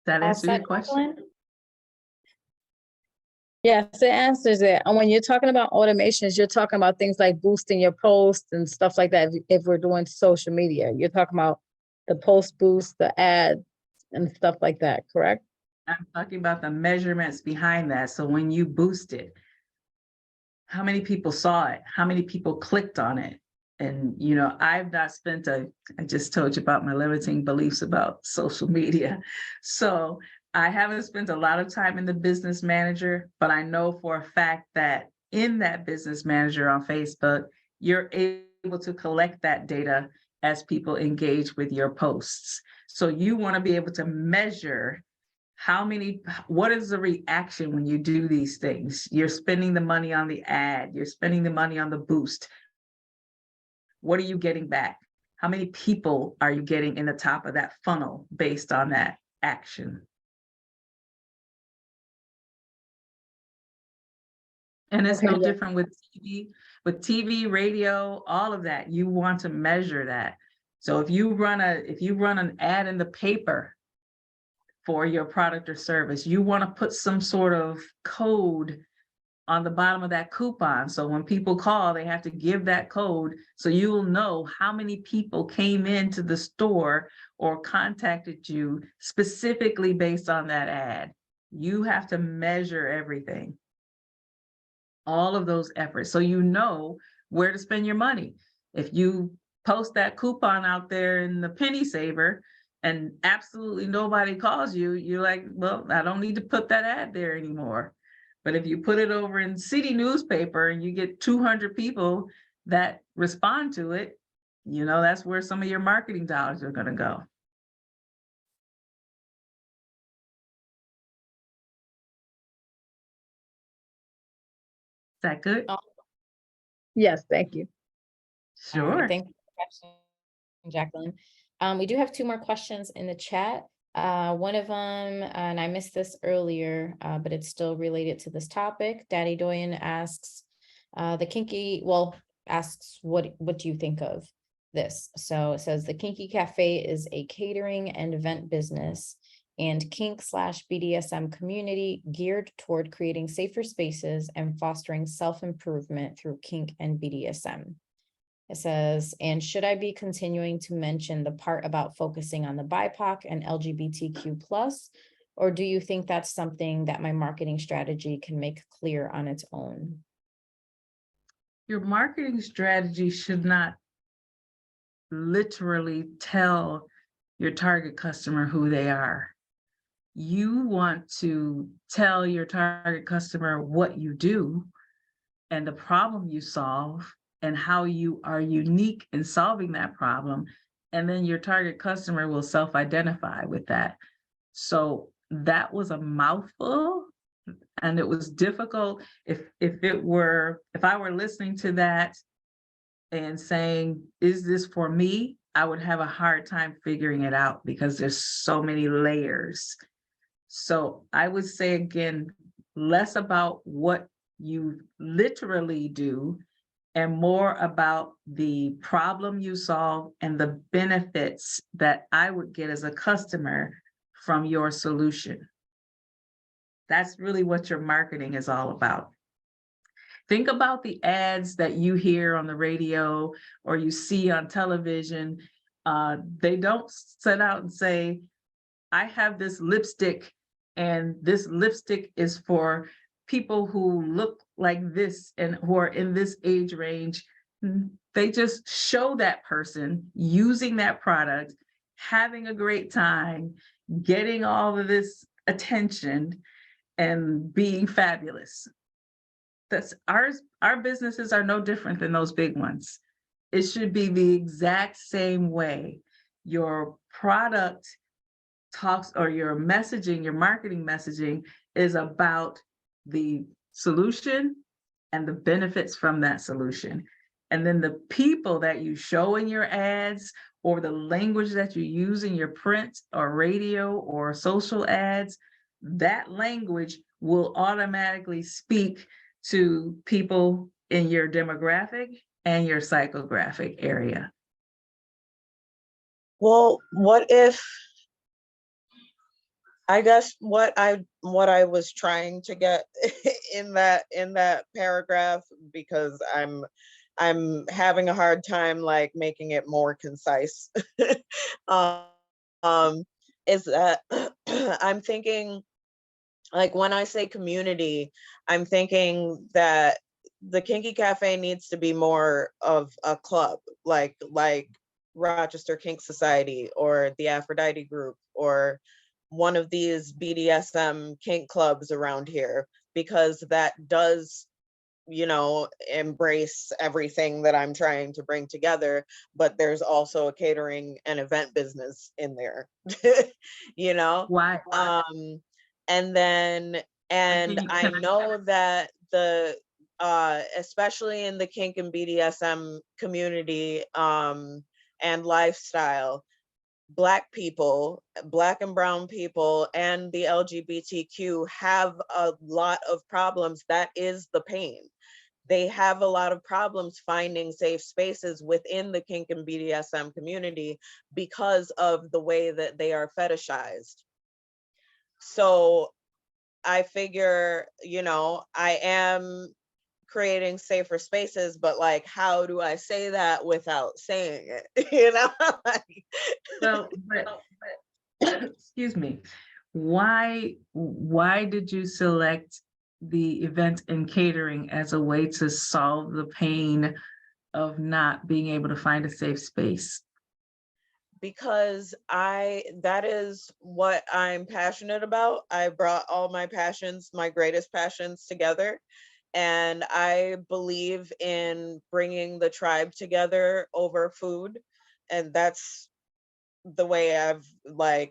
That answer your question? Yes, it answers it. And when you're talking about automations, you're talking about things like boosting your posts and stuff like that. If we're doing social media, you're talking about the post boost, the ad and stuff like that, correct? I'm talking about the measurements behind that. So when you boost it, how many people saw it? How many people clicked on it? And, you know, I've not spent I just told you about my limiting beliefs about social media. So I haven't spent a lot of time in the Business Manager, but I know for a fact that in that Business Manager on Facebook, you're able to collect that data as people engage with your posts. So you want to be able to measure what is the reaction when you do these things? You're spending the money on the ad, you're spending the money on the boost. What are you getting back? How many people are you getting in the top of that funnel based on that action? And it's no different with TV, radio, all of that. You want to measure that. So if you run an ad in the paper for your product or service, you want to put some sort of code on the bottom of that coupon. So when people call, they have to give that code, so you will know how many people came into the store or contacted you specifically based on that ad. You have to measure everything, all of those efforts, so you know where to spend your money. If you post that coupon out there in the Penny Saver and absolutely nobody calls you, you're like, well, I don't need to put that ad there anymore. But if you put it over in city newspaper and you get 200 people that respond to it, you know, that's where some of your marketing dollars are going to go. Is that good? Yes, thank you. Sure. Thank you for the question, Jacqueline. We do have 2 more questions in the chat. One of them, and I missed this earlier, but it's still related to this topic. Daddy Doyen asks, asks, what do you think of this? So it says the Kinky Cafe is a catering and event business and kink/BDSM community geared toward creating safer spaces and fostering self-improvement through kink and BDSM. It says, and should I be continuing to mention the part about focusing on the BIPOC and LGBTQ+, or do you think that's something that my marketing strategy can make clear on its own? Your marketing strategy should not literally tell your target customer who they are. You want to tell your target customer what you do and the problem you solve and how you are unique in solving that problem. And then your target customer will self-identify with that. So that was a mouthful, and it was difficult. If I were listening to that and saying, is this for me? I would have a hard time figuring it out because there's so many layers. So I would say, again, less about what you literally do and more about the problem you solve and the benefits that I would get as a customer from your solution. That's really what your marketing is all about. Think about the ads that you hear on the radio or you see on television. They don't set out and say, I have this lipstick and this lipstick is for people who look like this and who are in this age range. They just show that person using that product, having a great time, getting all of this attention and being fabulous. that's our businesses are no different than those big ones. It should be the exact same way. Your product talks, or your messaging, your marketing messaging is about the solution and the benefits from that solution. And then the people that you show in your ads, or the language that you use in your print or radio or social ads, that language will automatically speak to people in your demographic and your psychographic area. Well, what if, I guess what I was trying to get in that paragraph, because I'm having a hard time like making it more concise, is that I'm thinking, like, when I say community, I'm thinking that the Kinky Cafe needs to be more of a club, like Rochester Kink Society or the Aphrodite Group, or one of these BDSM kink clubs around here, because that does, you know, embrace everything that I'm trying to bring together, but there's also a catering and event business in there, you know? Why? And then, and I know that the, especially in the kink and BDSM community and lifestyle, Black people, Black and brown people, and the LGBTQ have a lot of problems. That is the pain. They have a lot of problems finding safe spaces within the kink and BDSM community because of the way that they are fetishized. So I figure, you know, I am creating safer spaces, but like, how do I say that without saying it? You know? So, but excuse me, why did you select the event and catering as a way to solve the pain of not being able to find a safe space? Because that is what I'm passionate about. I brought all my passions, my greatest passions together. And I believe in bringing the tribe together over food. And that's the way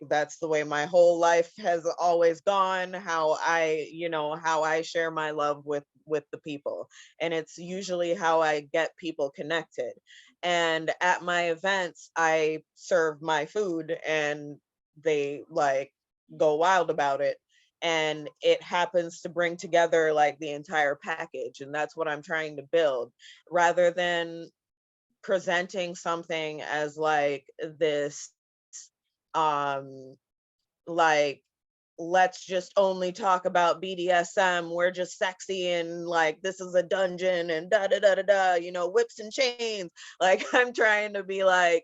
that's the way my whole life has always gone, how I share my love with the people. And it's usually how I get people connected. And at my events, I serve my food and they like go wild about it. And it happens to bring together like the entire package. And that's what I'm trying to build, rather than presenting something as like this, like, let's just only talk about BDSM. We're just sexy and like, this is a dungeon and da da da da da, you know, whips and chains. Like, I'm trying to be like,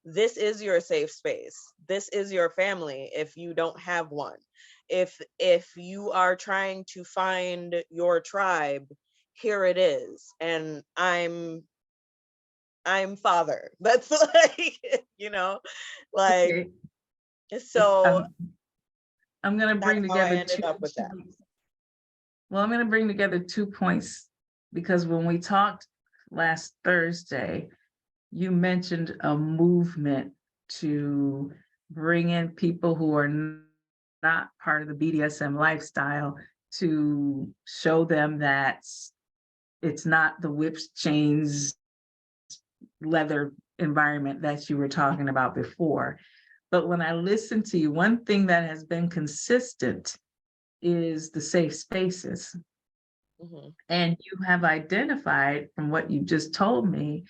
this is your safe space. This is your family if you don't have one. If you are trying to find your tribe, here it is. And I'm father. That's like, you know, like, okay. So I'm going to bring together I'm going to bring together 2 points, because when we talked last Thursday, you mentioned a movement to bring in people who are not part of the BDSM lifestyle, to show them that it's not the whips, chains, leather environment that you were talking about before. But when I listen to you, one thing that has been consistent is the safe spaces. Mm-hmm. And you have identified, from what you just told me,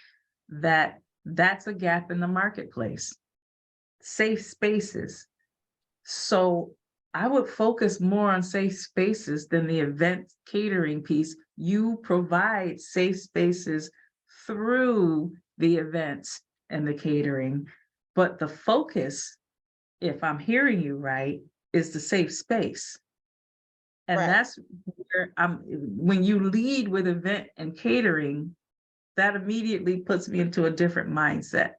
that that's a gap in the marketplace. Safe spaces. So I would focus more on safe spaces than the event catering piece. You provide safe spaces through the events and the catering, but the focus, if I'm hearing you right, is the safe space. And right. That's where when you lead with event and catering, that immediately puts me into a different mindset.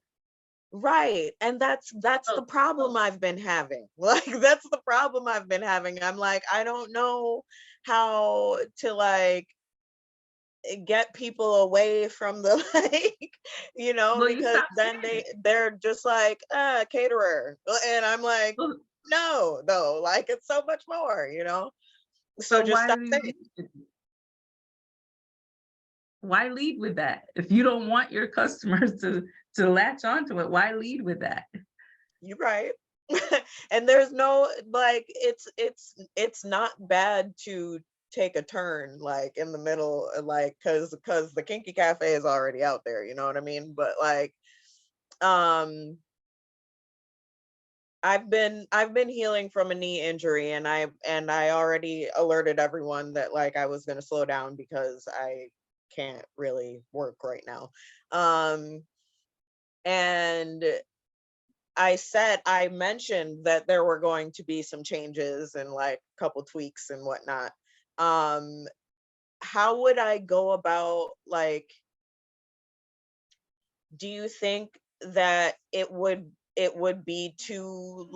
Right. And that's the problem I've been having. Like, that's the problem I've been having. I'm like, I don't know how to like get people away from the like, Well, you because stop then saying it. they're just like, caterer. And I'm like, Well, no, like it's so much more, So so just why stop do saying you why lead with that? If you don't want your customers to latch onto it, why lead with that? you're right. And there's no like it's not bad to take a turn like in the middle, like because the Kinky Cafe is already out there, you know what I mean? But like um I've been healing from a knee injury, and I already alerted everyone that like I was going to slow down because I can't really work right now. And I mentioned that there were going to be some changes and like a couple tweaks and whatnot. How would I go about like, do you think that it would be too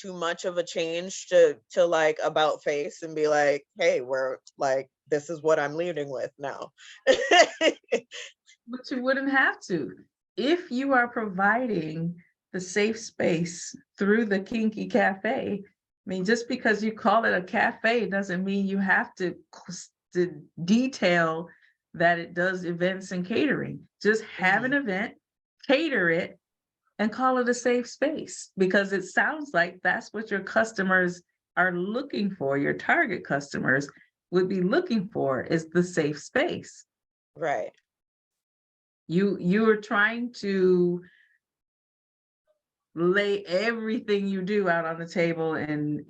much of a change to like about face and be like, hey, we're like, this is what I'm leading with now? But you wouldn't have to. If you are providing the safe space through the Kinky Cafe, I mean, just because you call it a cafe doesn't mean you have to detail that it does events and catering. Just have an event, cater it, and call it a safe space, because it sounds like that's what your customers are looking for. Your target customers would be looking for is the safe space. Right. You are trying to lay everything you do out on the table and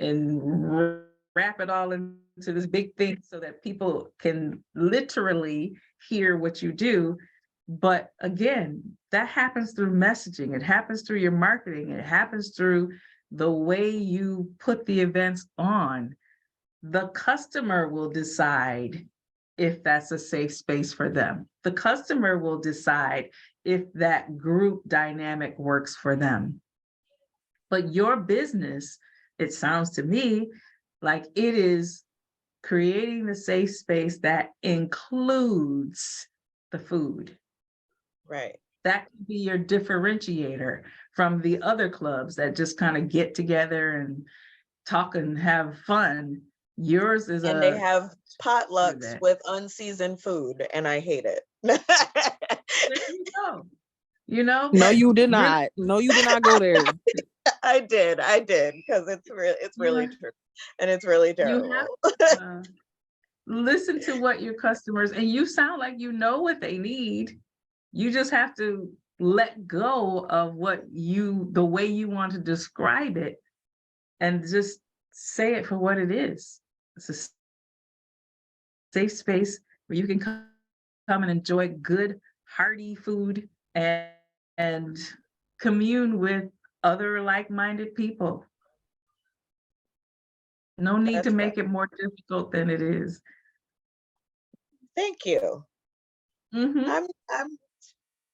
wrap it all into this big thing so that people can literally hear what you do. But again, that happens through messaging. It happens through your marketing. It happens through the way you put the events on. The customer will decide if that's a safe space for them. The customer will decide if that group dynamic works for them. But your business, it sounds to me like it is creating the safe space that includes the food. Right. That could be your differentiator from the other clubs that just kind of get together and talk and have fun. Yours is and they have potlucks with unseasoned food, and I hate it. There you go. No, but you did really- not. No, you did not go there. I did, because it's really true, and it's really terrible. You have to, listen to what your customers, and you sound like you know what they need. You just have to let go of the way you want to describe it, and just say it for what it is. It's a safe space where you can come and enjoy good, hearty food and commune with other like-minded people. No need to make it more difficult than it is. Thank you.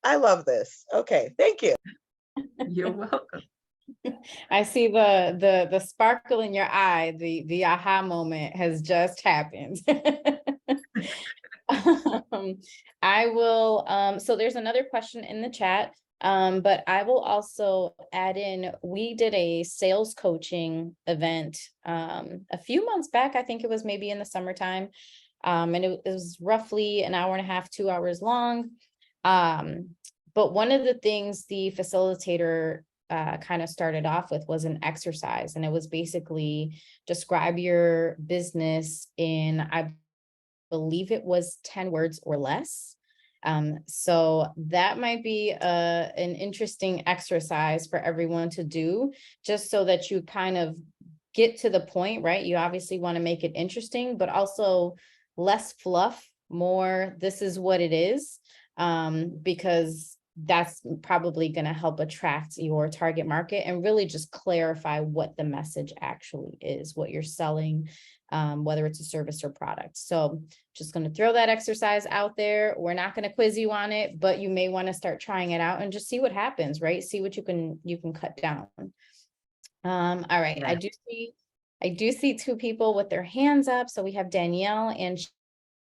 I love this. Okay, thank you. You're welcome. I see the sparkle in your eye, the aha moment has just happened. I will, so there's another question in the chat, but I will also add in, we did a sales coaching event a few months back. I think it was maybe in the summertime. And it was roughly an hour and a half, 2 hours long. But one of the things the facilitator kind of started off with was an exercise, and it was basically describe your business in, I believe it was 10 words or less. So that might be an interesting exercise for everyone to do, just so that you kind of get to the point, right? You obviously want to make it interesting, but also less fluff, more, this is what it is, because that's probably going to help attract your target market and really just clarify what the message actually is, what you're selling, whether it's a service or product. So just going to throw that exercise out there. We're not going to quiz you on it, but you may want to start trying it out and just see what happens, right? See what you can cut down. All right. Yeah. I do see 2 people with their hands up. So we have Danielle and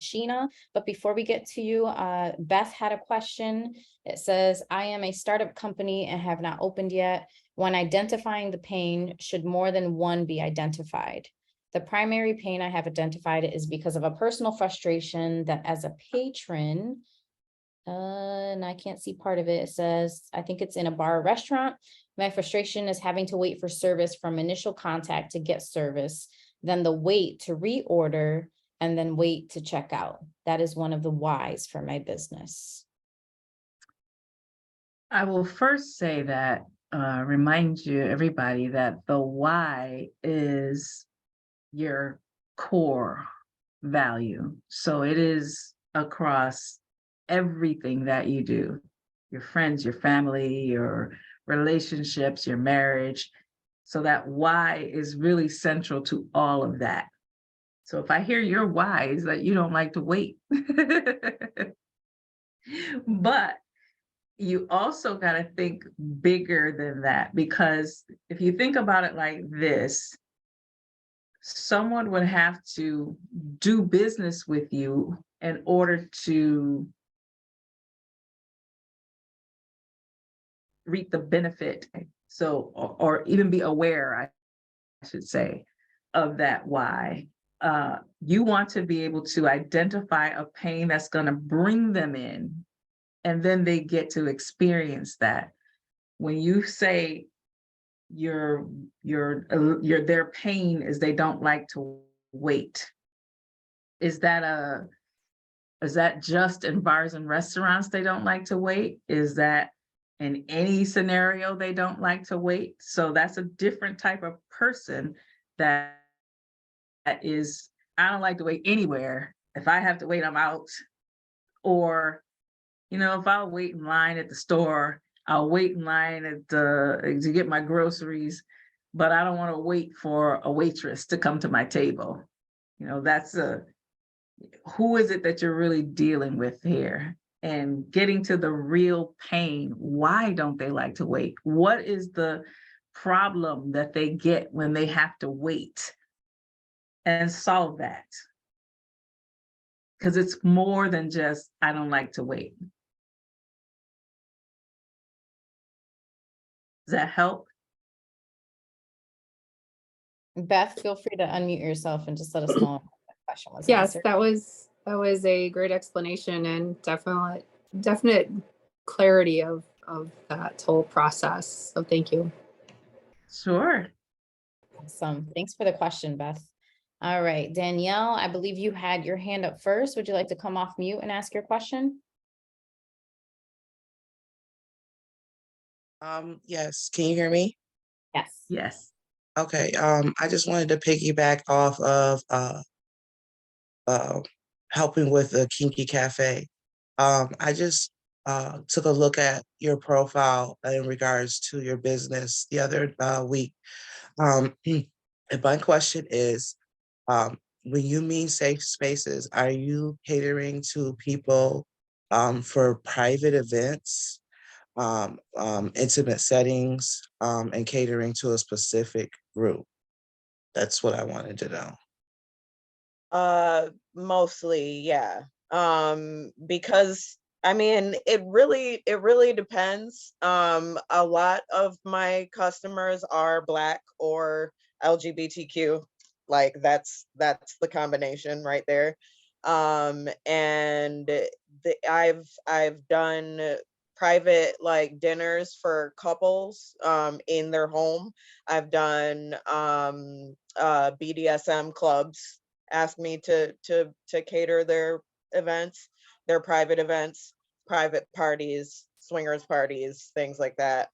Sheena, but before we get to you, Beth had a question. It says, I am a startup company and have not opened yet. When identifying the pain, should more than one be identified? The primary pain I have identified is because of a personal frustration that as a patron, and I can't see part of it. It says, I think it's in a bar or restaurant. My frustration is having to wait for service from initial contact to get service, then the wait to reorder, and then wait to check out. That is one of the whys for my business. I will first say that, remind you, everybody, that the why is your core value. So it is across everything that you do, your friends, your family, your relationships, your marriage. So that why is really central to all of that. So if I hear your why is that you don't like to wait. But you also got to think bigger than that, because if you think about it like this, someone would have to do business with you in order to reap the benefit. So, or even be aware, I should say, of that why. You want to be able to identify a pain that's going to bring them in, and then they get to experience that. When you say their pain is they don't like to wait, is that just in bars and restaurants they don't like to wait? Is that in any scenario they don't like to wait? So that's a different type of person that is, I don't like to wait anywhere. If I have to wait, I'm out. Or, if I'll wait in line at the store, I'll wait in line to get my groceries, but I don't want to wait for a waitress to come to my table. That's who is it that you're really dealing with here? And getting to the real pain. Why don't they like to wait? What is the problem that they get when they have to wait? And solve that. Because it's more than just, I don't like to wait. Does that help? Beth, feel free to unmute yourself and just let us know if that question was Yes, answered. that was a great explanation and definite clarity of that whole process. So thank you. Sure. Awesome. Thanks for the question, Beth. All right, Danielle, I believe you had your hand up first. Would you like to come off mute and ask your question? Yes, can you hear me? Yes. Yes. Okay, I just wanted to piggyback off of helping with the Kinky Cafe. I just took a look at your profile in regards to your business the other week. And my question is, when you mean safe spaces, are you catering to people for private events, intimate settings, and catering to a specific group? That's what I wanted to know. Mostly, yeah. Because it really depends. A lot of my customers are Black or LGBTQ. Like that's the combination right there. And I've done private like dinners for couples in their home. I've done BDSM clubs ask me to cater their events, their private events, private parties, swingers parties, things like that.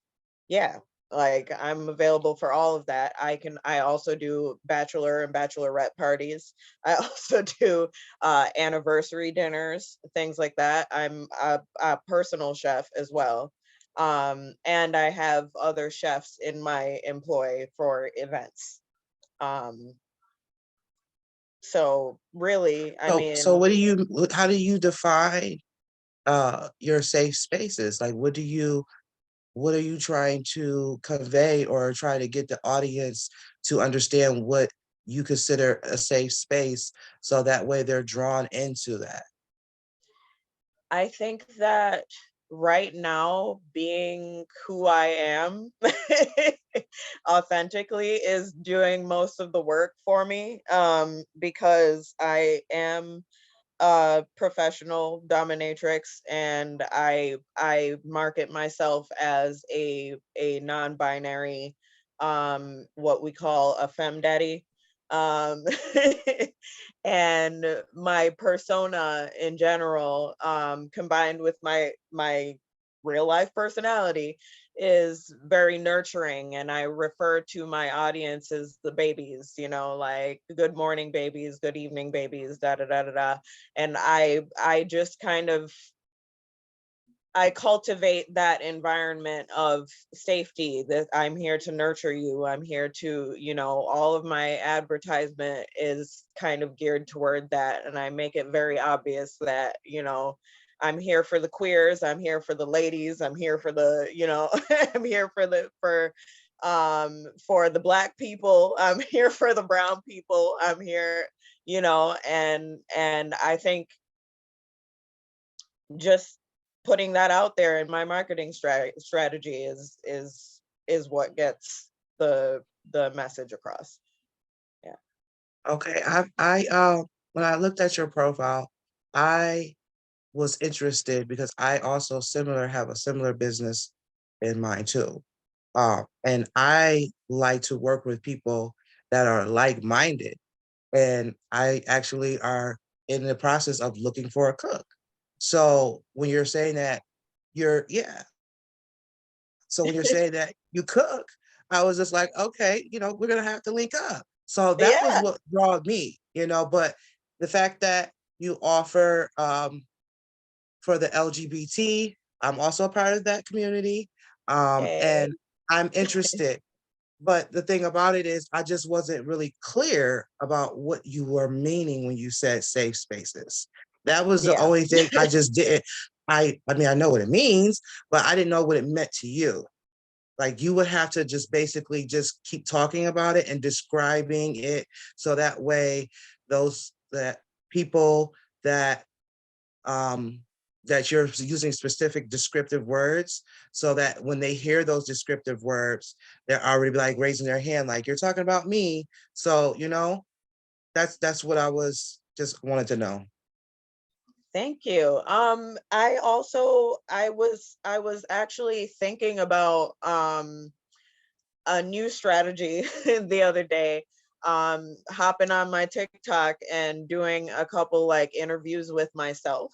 Yeah, like I'm available for all of that. I also do bachelor and bachelorette parties. I also do anniversary dinners, things like that. I'm a personal chef as well. And I have other chefs in my employ for events. So really, So how do you define your safe spaces? Like what are you trying to convey or try to get the audience to understand what you consider a safe space, so that way they're drawn into that? I think that right now, being who I am authentically is doing most of the work for me, because I am a professional dominatrix, and I market myself as a non-binary, what we call a femme daddy. Um, and my persona in general, combined with my real life personality, is very nurturing, and I refer to my audience as the babies, you know, like good morning babies, good evening babies, da da da da da. And I just kind of, I cultivate that environment of safety, that I'm here to nurture you. I'm here to, you know, all of my advertisement is kind of geared toward that. And I make it very obvious that, you know, I'm here for the queers, I'm here for the ladies, I'm here for the, you know, I'm here for the Black people, I'm here for the brown people, I'm here, you know, and I think just putting that out there in my marketing strategy is what gets the message across. Yeah. Okay, when I looked at your profile, I was interested because I also have a similar business in mind too. And I like to work with people that are like-minded. And I actually are in the process of looking for a cook. So when you're saying that yeah. So when you're saying that you cook, I was just like, okay, we're gonna have to link up. So that was Yeah. what drawed me, but the fact that you offer for the LGBT, I'm also a part of that community. Hey. And I'm interested. But the thing about it is I just wasn't really clear about what you were meaning when you said safe spaces. That was the Yeah. only thing I just didn't. I mean, I know what it means, but I didn't know what it meant to you. Like you would have to just basically just keep talking about it and describing it, so that way that people that that you're using specific descriptive words, so that when they hear those descriptive words, they're already like raising their hand, like you're talking about me. So, that's what I just wanted to know. Thank you. I was actually thinking about a new strategy the other day, hopping on my TikTok and doing a couple like interviews with myself,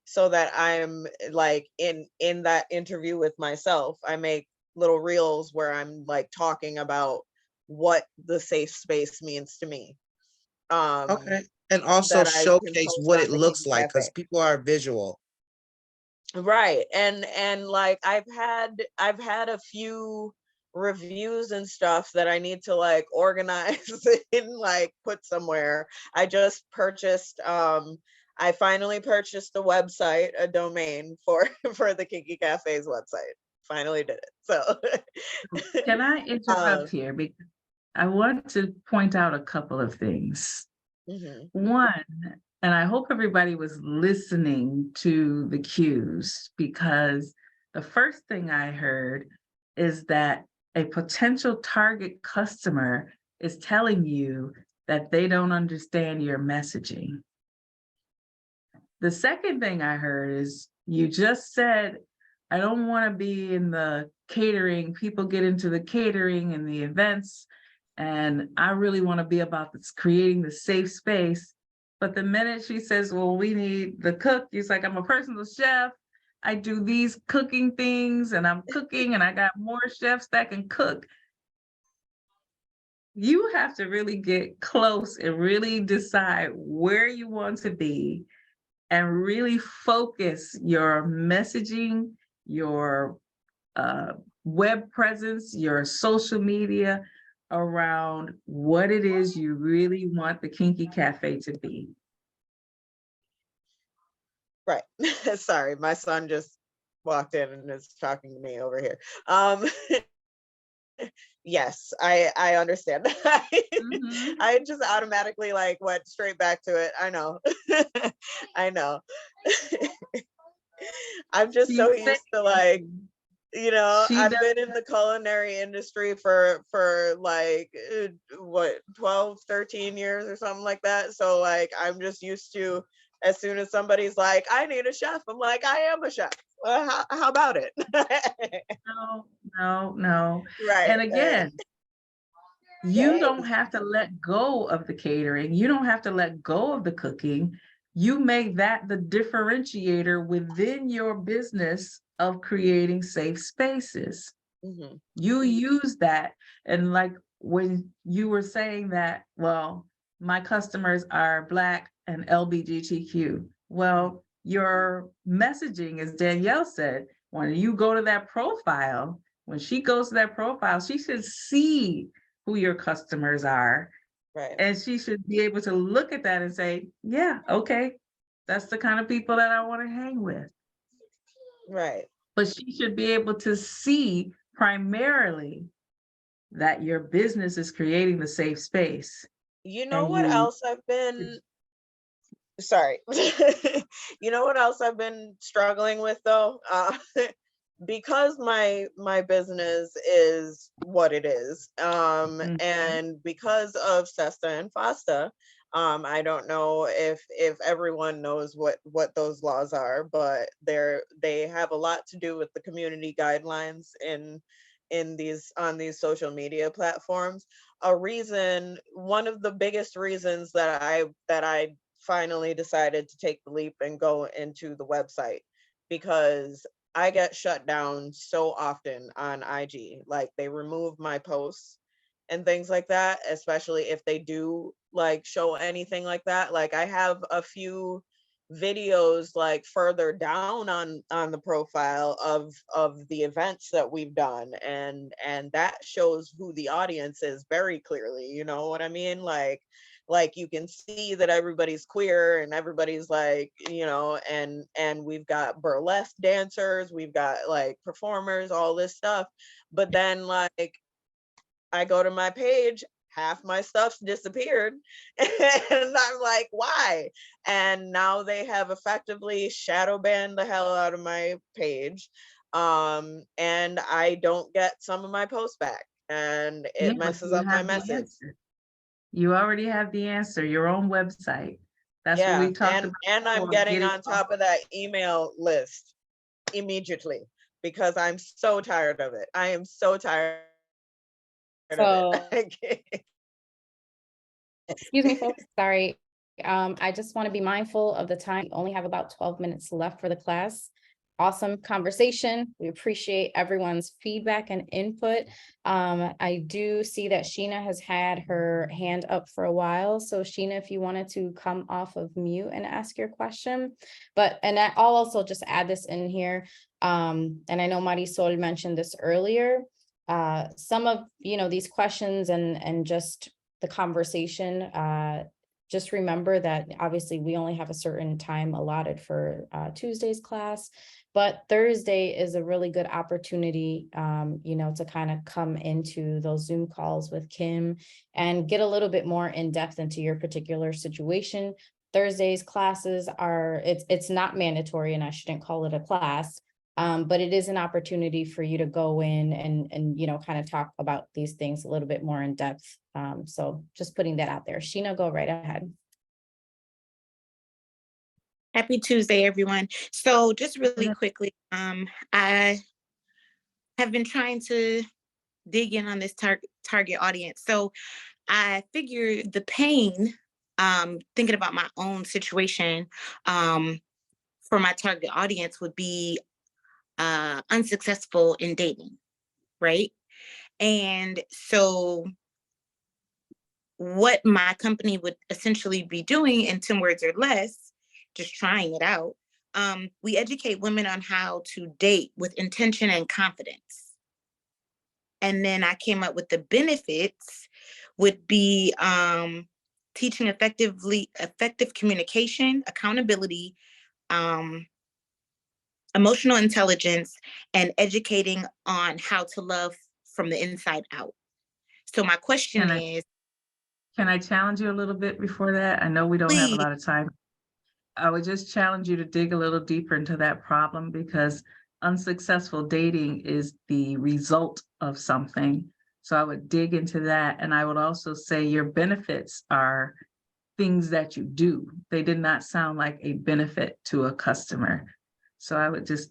so that I'm like in that interview with myself, I make little reels where I'm like talking about what the safe space means to me. Okay. And also That I can showcase post what on it the looks Kinky like, because Cafe. people are visual. Right. And like I've had a few reviews and stuff that I need to like organize and like put somewhere. I just purchased I finally purchased a website, a domain for the Kinky Cafe's website. Finally did it. So Can I interrupt here? Because I want to point out a couple of things. mhm. One, and I hope everybody was listening to the cues, because the first thing I heard is that a potential target customer is telling you that they don't understand your messaging. The second thing I heard is you just said, I don't want to be in the catering, people get into the catering and the events, and I really want to be about this, creating the safe space. But the minute she says, well, we need the cook, he's like, I'm a personal chef. I do these cooking things and I'm cooking and I got more chefs that can cook. You have to really get close and really decide where you want to be and really focus your messaging, your web presence, your social media around what it is you really want the Kinky Cafe to be. Right. Sorry, my son just walked in and is talking to me over here. Yes, I understand. Mhm. I just automatically like went straight back to it. I know. I know. I'm just She's so used to like, saying she I've does. been in the culinary industry for like what 12, 13 years or something like that. So like I'm just used to, as soon as somebody's like, I need a chef, I'm like, I am a chef. How about it? No. Right. And again, you don't have to let go of the catering. You don't have to let go of the cooking. You make that the differentiator within your business of creating safe spaces. Mhm. You use that. And like when you were saying that, well, my customers are Black and LGBTQ. Well, your messaging, as Danielle said, when you go to that profile, when she goes to that profile, she should see who your customers are. Right. And she should be able to look at that and say, yeah, okay, that's the kind of people that I want to hang with. Right. But she should be able to see primarily that your business is creating the safe space. You know And what you, else I've been, sorry. You know what else I've been struggling with though? Because my business is what it is, and because of SESTA and FOSTA, I don't know if everyone knows what those laws are, but they have a lot to do with the community guidelines in these on these social media platforms. One of the biggest reasons that I finally decided to take the leap and go into the website, because I get shut down so often on IG. Like they remove my posts and things like that, especially if they do like show anything like that. Like I have a few videos like further down on the profile of the events that we've done, and that shows who the audience is very clearly, you know what I mean? Like you can see that everybody's queer and everybody's like, and we've got burlesque dancers, we've got like performers, all this stuff. But then like I go to my page, half my stuff's disappeared. And I'm like, why? And now they have effectively shadow banned the hell out of my page. And I don't get some of my posts back, and yeah, it but messes you up my have the message. answer. You already have the answer, your own website. That's what Yeah, we talked about. and I'm before, getting getting on top of that email list immediately because I'm so tired of it. I am so tired of So, it. excuse me, folks, sorry. I just want to be mindful of the time. We only have about 12 minutes left for the class. Awesome conversation. We appreciate everyone's feedback and input. I do see that Sheena has had her hand up for a while. So Sheena, if you wanted to come off of mute and ask your question, and I'll also just add this in here. And I know Marisol mentioned this earlier. Some of, these questions and just the conversation, just remember that obviously we only have a certain time allotted for Tuesday's class, but Thursday is a really good opportunity, to kind of come into those Zoom calls with Kim and get a little bit more in depth into your particular situation. Thursday's classes it's not mandatory, and I shouldn't call it a class. But it is an opportunity for you to go in and kind of talk about these things a little bit more in depth. So just putting that out there. Sheena, go right ahead. Happy Tuesday, everyone. So just really quickly, I have been trying to dig in on this target audience. So I figured the pain, thinking about my own situation, for my target audience would be unsuccessful in dating, right? And so what my company would essentially be doing in 10 words or less, just trying it out, we educate women on how to date with intention and confidence. And then I came up with the benefits would be teaching effective communication, accountability, emotional intelligence, and educating on how to love from the inside out. So my question is, Can I challenge you a little bit before that? I know we don't have a lot of time. I would just challenge you to dig a little deeper into that problem, because unsuccessful dating is the result of something. So I would dig into that. And I would also say your benefits are things that you do. They did not sound like a benefit to a customer. So I would just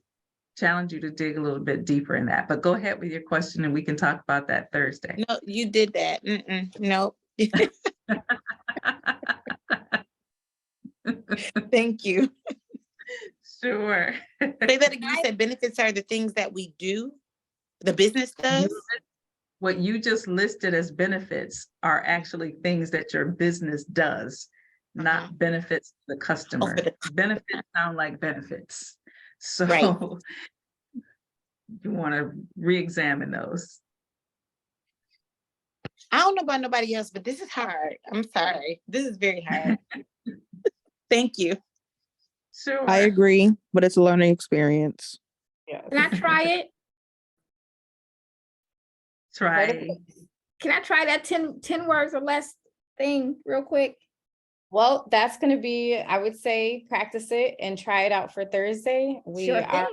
challenge you to dig a little bit deeper in that. But go ahead with your question and we can talk about that Thursday. no, you did that. No. Thank you. Sure. Say that again. You said benefits are the things that we do, the business does? What you just listed as benefits are actually things that your business does, not benefits to the customer. Benefits sound like benefits. So you want to re-examine those. I don't know about nobody else, but this is hard. I'm sorry. This is very hard. Thank you. Sure. I agree, but it's a learning experience. Can I try it? Can I try that 10 words or less thing real quick? Well, that's going to be, I would say, practice it and try it out for Thursday. We Sure are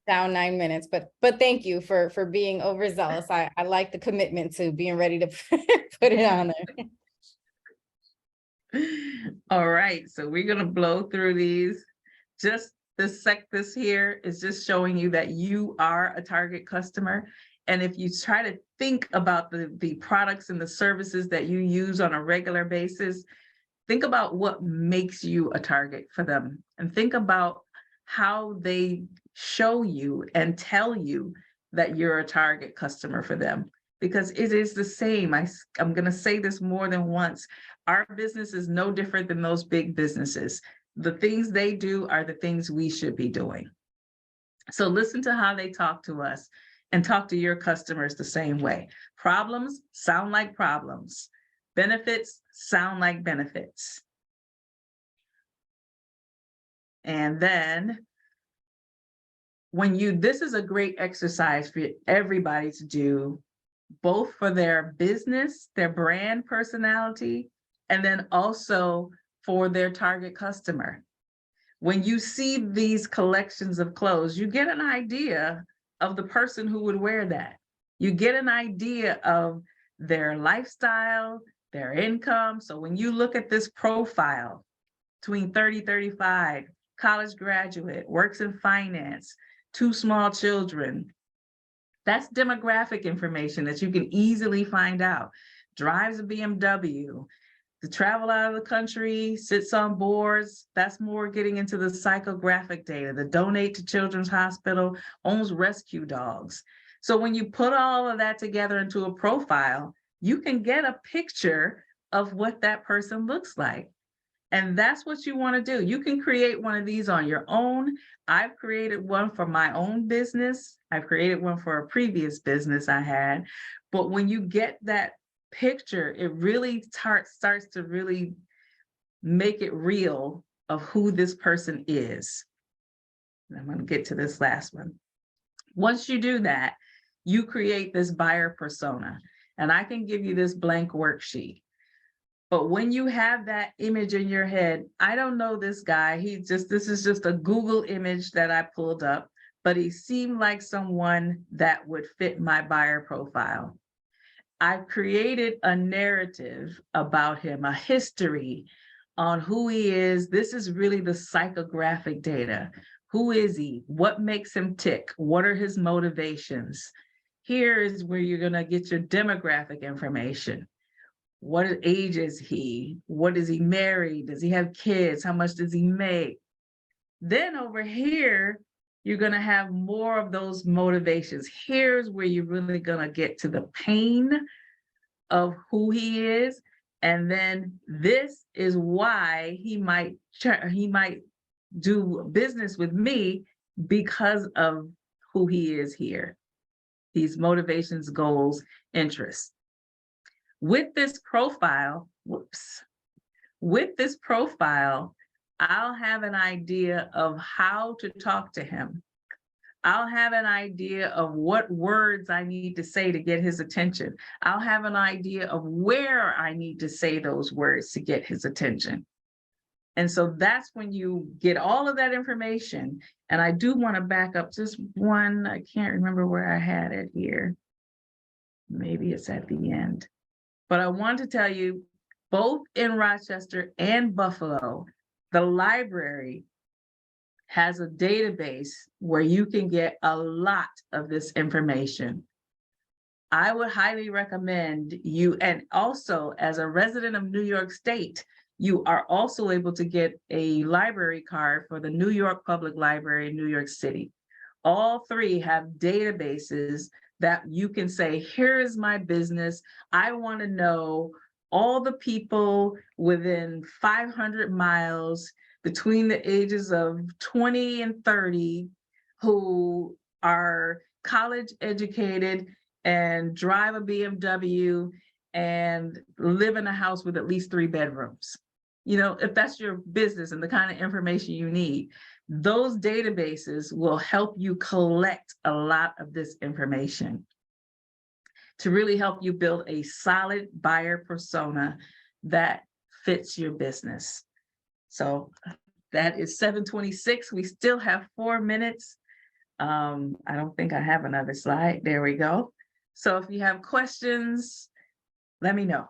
down 9 minutes, but thank you for being overzealous. I like the commitment to being ready to put it on there. All right, so we're going to blow through these. Just this here is just showing you that you are a target customer. And if you try to think about the products and the services that you use on a regular basis, think about what makes you a target for them, and think about how they show you and tell you that you're a target customer for them, because it is the same. I'm going to say this more than once. Our business is no different than those big businesses. The things they do are the things we should be doing. So listen to how they talk to us and talk to your customers the same way. Problems sound like problems. Benefits sound like benefits. And then this is a great exercise for everybody to do, both for their business, their brand personality, and then also for their target customer. When you see these collections of clothes, you get an idea of the person who would wear that. You get an idea of their lifestyle, their income. So when you look at this profile, between 30, 35, college graduate, works in finance, 2 small children, that's demographic information that you can easily find out. Drives a BMW, to travel out of the country, sits on boards. That's more getting into the psychographic data. The donate to Children's Hospital, owns rescue dogs. So when you put all of that together into a profile, you can get a picture of what that person looks like. And that's what you want to do. You can create one of these on your own. I've created one for my own business. I've created one for a previous business I had. But when you get that picture, it really starts to really make it real of who this person is. And I'm going to get to this last one. Once you do that, you create this buyer persona. And I can give you this blank worksheet. But when you have that image in your head, I don't know this guy. This is just a Google image that I pulled up, but he seemed like someone that would fit my buyer profile. I've created a narrative about him, a history on who he is. This is really the psychographic data. Who is he? What makes him tick? What are his motivations? Here is where you're going to get your demographic information. What age is he? What is he married? Does he have kids? How much does he make? Then over here, you're going to have more of those motivations. Here's where you're really going to get to the pain of who he is. And then this is why he might do business with me, because of who he is here. These motivations, goals, interests. With this profile, I'll have an idea of how to talk to him. I'll have an idea of what words I need to say to get his attention. I'll have an idea of where I need to say those words to get his attention. And so that's when you get all of that information. And I do want to back up just one, I can't remember where I had it here. Maybe it's at the end. But I want to tell you, both in Rochester and Buffalo, the library has a database where you can get a lot of this information. I would highly recommend you, and also as a resident of New York State, you are also able to get a library card for the New York Public Library in New York City. All three have databases that you can say, here is my business. I want to know all the people within 500 miles between the ages of 20 and 30 who are college educated and drive a BMW and live in a house with at least 3 bedrooms. You know, if that's your business and the kind of information you need, those databases will help you collect a lot of this information to really help you build a solid buyer persona that fits your business. So that is 7:26. We still have 4 minutes. I don't think I have another slide. There we go. So if you have questions, let me know.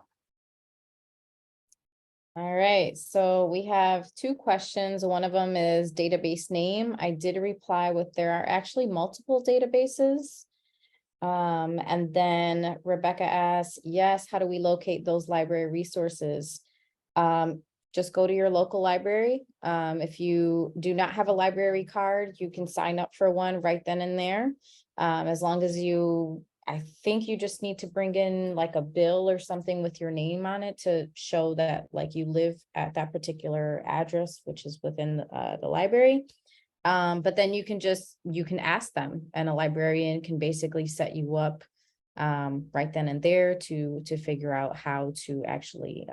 All right, so we have 2 questions. One of them is database name. I did reply with there are actually multiple databases. And then Rebecca asks, yes, how do we locate those library resources? Just go to your local library. If you do not have a library card, you can sign up for one right then and there. As long as I think you just need to bring in like a bill or something with your name on it to show that like you live at that particular address, which is within the library. But then you can ask them, and a librarian can basically set you up right then and there to figure out how to actually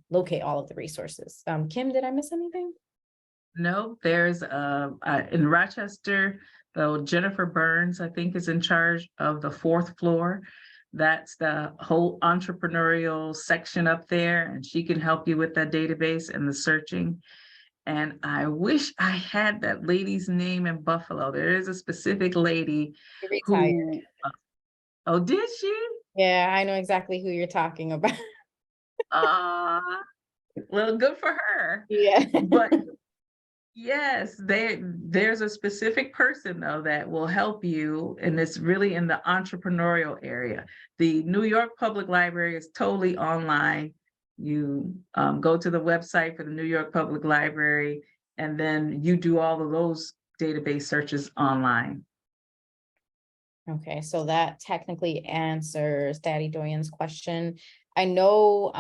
locate all of the resources. Kim, did I miss anything? No, there's in Rochester, though, Jennifer Burns, I think, is in charge of the 4th floor. That's the whole entrepreneurial section up there, and she can help you with that database and the searching. And I wish I had that lady's name in Buffalo. There is a specific lady who, oh, did she? Yeah, I know exactly who you're talking about. Well, good for her. Yeah. But yes, there's a specific person though that will help you, and it's really in the entrepreneurial area. The New York Public Library is totally online. You go to the website for the New York Public Library, and then you do all of those database searches online. Okay, so that technically answers Daddy Doyen's question. I know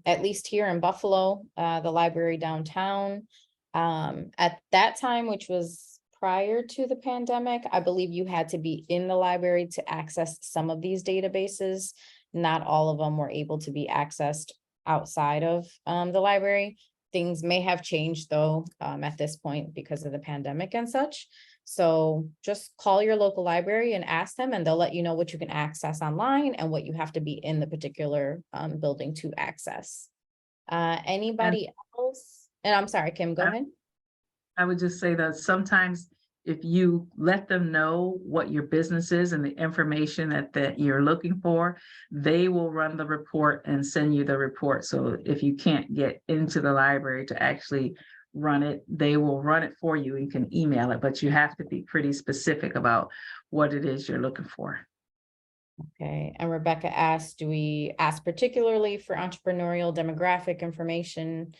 at least here in Buffalo, the library downtown, at that time, which was prior to the pandemic, I believe you had to be in the library to access some of these databases. Not all of them were able to be accessed outside of the library. Things may have changed though at this point because of the pandemic and such. So just call your local library and ask them, and they'll let you know what you can access online and what you have to be in the particular building to access. Anybody else? And I'm sorry, Kim, go ahead. I would just say that sometimes if you let them know what your business is and the information that you're looking for, they will run the report and send you the report. So if you can't get into the library to actually run it, they will run it for you. You can email it, but you have to be pretty specific about what it is you're looking for. Okay, and Rebecca asked, do we ask particularly for entrepreneurial demographic information?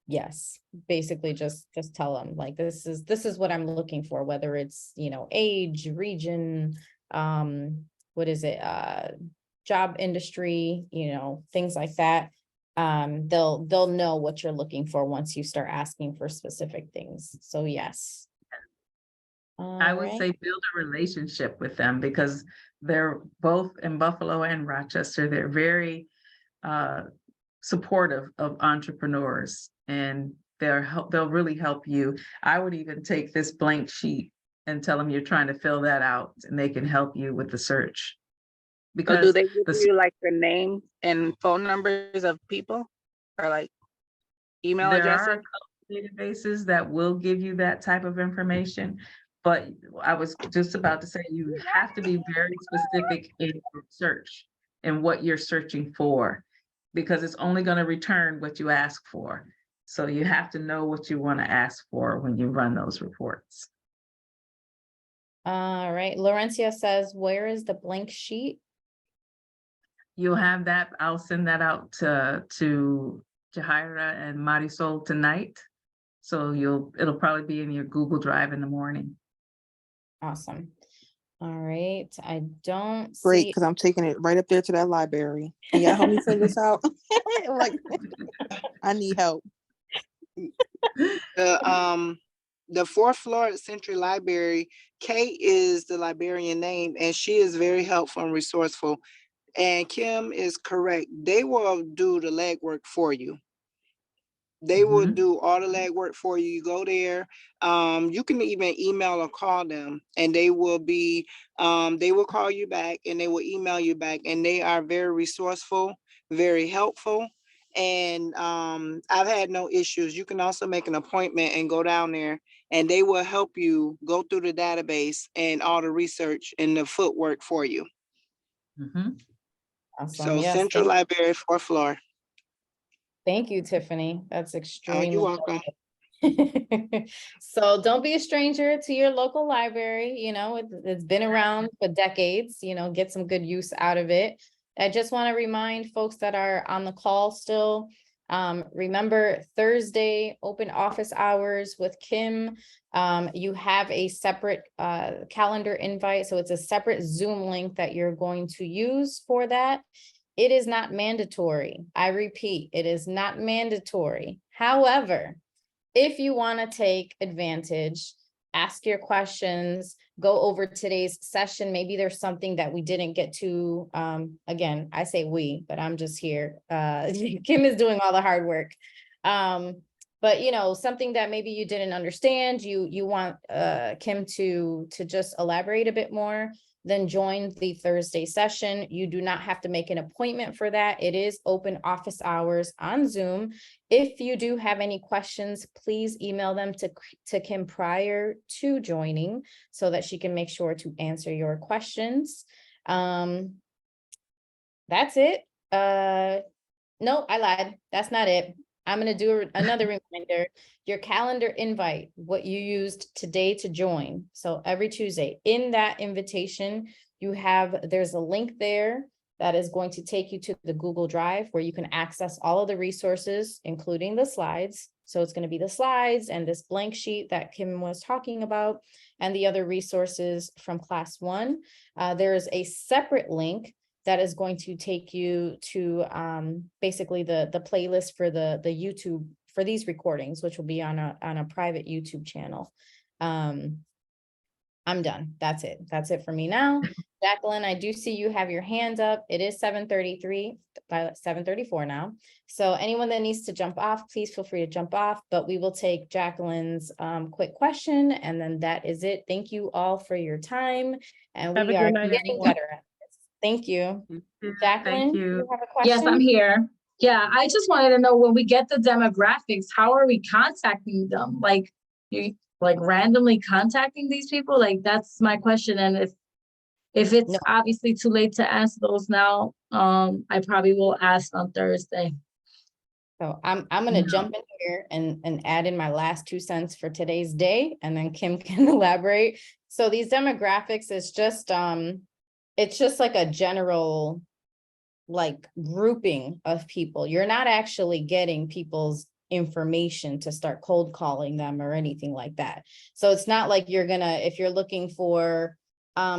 Yes, basically just tell them like, this is what I'm looking for, whether it's, you know, age, region, what is it, job industry, you know, things like that. They'll know what you're looking for once you start asking for specific things. So yes. I would say build a relationship with them because they're both in Buffalo and Rochester. They're very supportive of entrepreneurs, and they'll really help you. I would even take this blank sheet and tell them you're trying to fill that out, and they can help you with the search. So do Because they give you like the name and phone numbers of people or like email there addresses? are a couple databases that will give you that type of information, but I was just about to say, you have to be very specific in your search and what you're searching for, because it's only going to return what you ask for. So you have to know what you want to ask for when you run those reports. All right, Laurencia says, where is the blank sheet? You'll have that. I'll send that out to Jahaira and Marisol tonight. So it'll probably be in your Google Drive in the morning. Awesome. All right, I don't Great, see. because I'm taking it right up there to that library. Can y'all help me fill this out? Like, I need help. The fourth floor at Century Library, Kate is the librarian name, and she is very helpful and resourceful. And Kim is correct. They will do the legwork for you. They will do all the legwork for you. You go there. You can even email or call them, and they will call you back and they will email you back. And they are very resourceful, very helpful. And I've had no issues. You can also make an appointment and go down there, and they will help you go through the database and all the research and the footwork for you. Awesome. So Yes, Central Library, fourth floor. thank you, Tiffany. That's extremely. You're welcome. So don't be a stranger to your local library. You know, it's been around for decades, you know, get some good use out of it. I just want to remind folks that are on the call still, remember Thursday, open office hours with Kim. You have a separate calendar invite. So it's a separate Zoom link that you're going to use for that. It is not mandatory. I repeat, it is not mandatory. However, if you want to take advantage, ask your questions, go over today's session. Maybe there's something that we didn't get to. Again, I say we, but I'm just here. Kim is doing all the hard work. But you know, something that maybe you didn't understand, you want Kim to just elaborate a bit more, then join the Thursday session. You do not have to make an appointment for that. It is open office hours on Zoom. If you do have any questions, please email them to Kim prior to joining so that she can make sure to answer your questions. That's it. No, I lied. That's not it. I'm going to do another reminder, your calendar invite, what you used today to join. So every Tuesday in that invitation, there's a link there that is going to take you to the Google Drive where you can access all of the resources, including the slides. So it's going to be the slides and this blank sheet that Kim was talking about and the other resources from class 1. There is a separate link that is going to take you to basically the playlist for the YouTube for these recordings, which will be on a private YouTube channel. I'm done. That's it. That's it for me now. Jacqueline, I do see you have your hand up. It is 7:33, 7:34 now. So anyone that needs to jump off, please feel free to jump off, but we will take Jacqueline's quick question, and then that is it. Thank you all for your time, and Have a we good are night, getting everyone. better at this. Thank you. Jacqueline, you have a question? Yes, I'm here. Yeah, I just wanted to know, when we get the demographics, how are we contacting them? Like, you randomly contacting these people? Like, that's my question. And if it's obviously too late to ask those now, I probably will ask on Thursday. So I'm going to jump in here and add in my last 2 cents for today's day, and then Kim can elaborate. So these demographics is just it's just like a general grouping of people. You're not actually getting people's information to start cold calling them or anything like that. So it's not like if you're looking for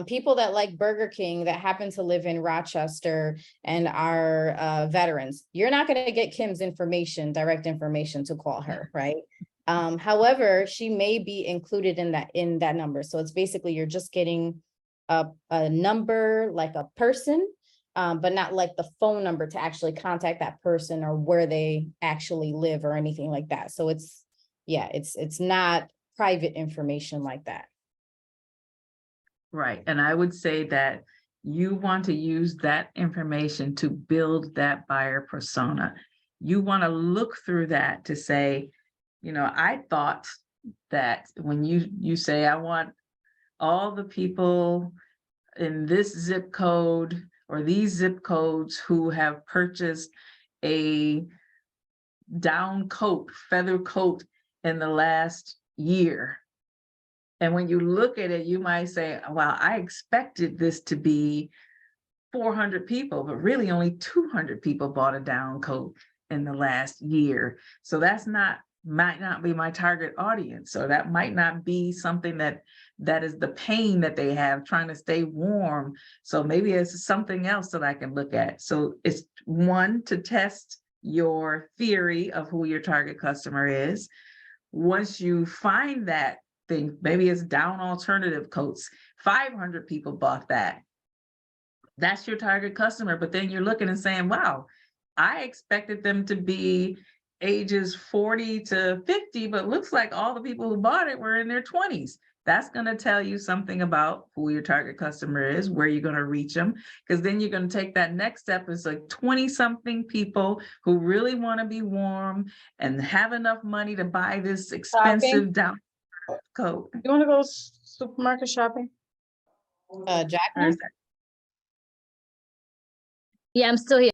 people that like Burger King that happen to live in Rochester and are veterans, you're not going to get Kim's direct information to call her, right? However, she may be included in that number. So it's basically, you're just getting a number, like a person, but not like the phone number to actually contact that person or where they actually live or anything like that. So it's not private information like that. Right, and I would say that you want to use that information to build that buyer persona. You want to look through that to say, I thought that when you say, I want all the people in this zip code or these zip codes who have purchased a down coat, feather coat in the last year. And when you look at it, you might say, well, I expected this to be 400 people, but really only 200 people bought a down coat in the last year. So might not be my target audience. So that might not be something that is the pain that they have trying to stay warm. So maybe it's something else that I can look at. So it's one, to test your theory of who your target customer is. Once you find that thing, maybe it's down alternative coats, 500 people bought that. That's your target customer. But then you're looking and saying, wow, I expected them to be ages 40 to 50, but looks like all the people who bought it were in their 20s. That's going to tell you something about who your target customer is, where you're going to reach them, because then you're going to take that next step. It's like 20-something people who really want to be warm and have enough money to buy this expensive down coat. You want to go supermarket shopping? Jacqueline? Yeah, I'm still here.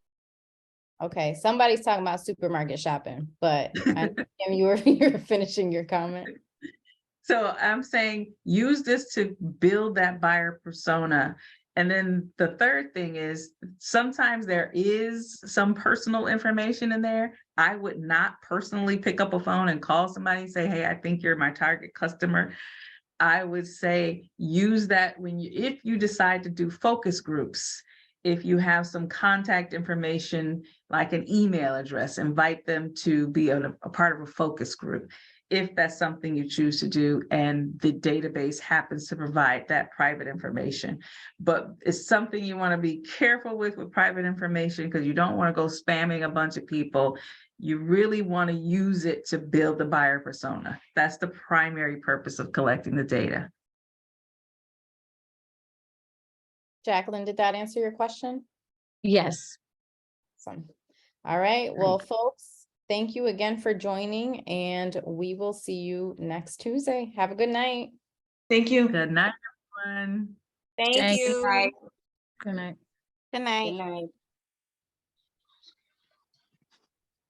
Okay, somebody's talking about supermarket shopping, but Kim, you were finishing your comment. So I'm saying use this to build that buyer persona. And then the third thing is sometimes there is some personal information in there. I would not personally pick up a phone and call somebody and say, hey, I think you're my target customer. I would say use that if you decide to do focus groups. If you have some contact information, like an email address, invite them to be a part of a focus group, if that's something you choose to do, and the database happens to provide that private information. But it's something you want to be careful with private information, because you don't want to go spamming a bunch of people. You really want to use it to build the buyer persona. That's the primary purpose of collecting the data. Jacqueline, did that answer your question? Yes. Awesome. All right, well, folks, thank you again for joining, and we will see you next Tuesday. Have a good night. Thank you. Good night, everyone. Thank you. Good night. Good night. Good night.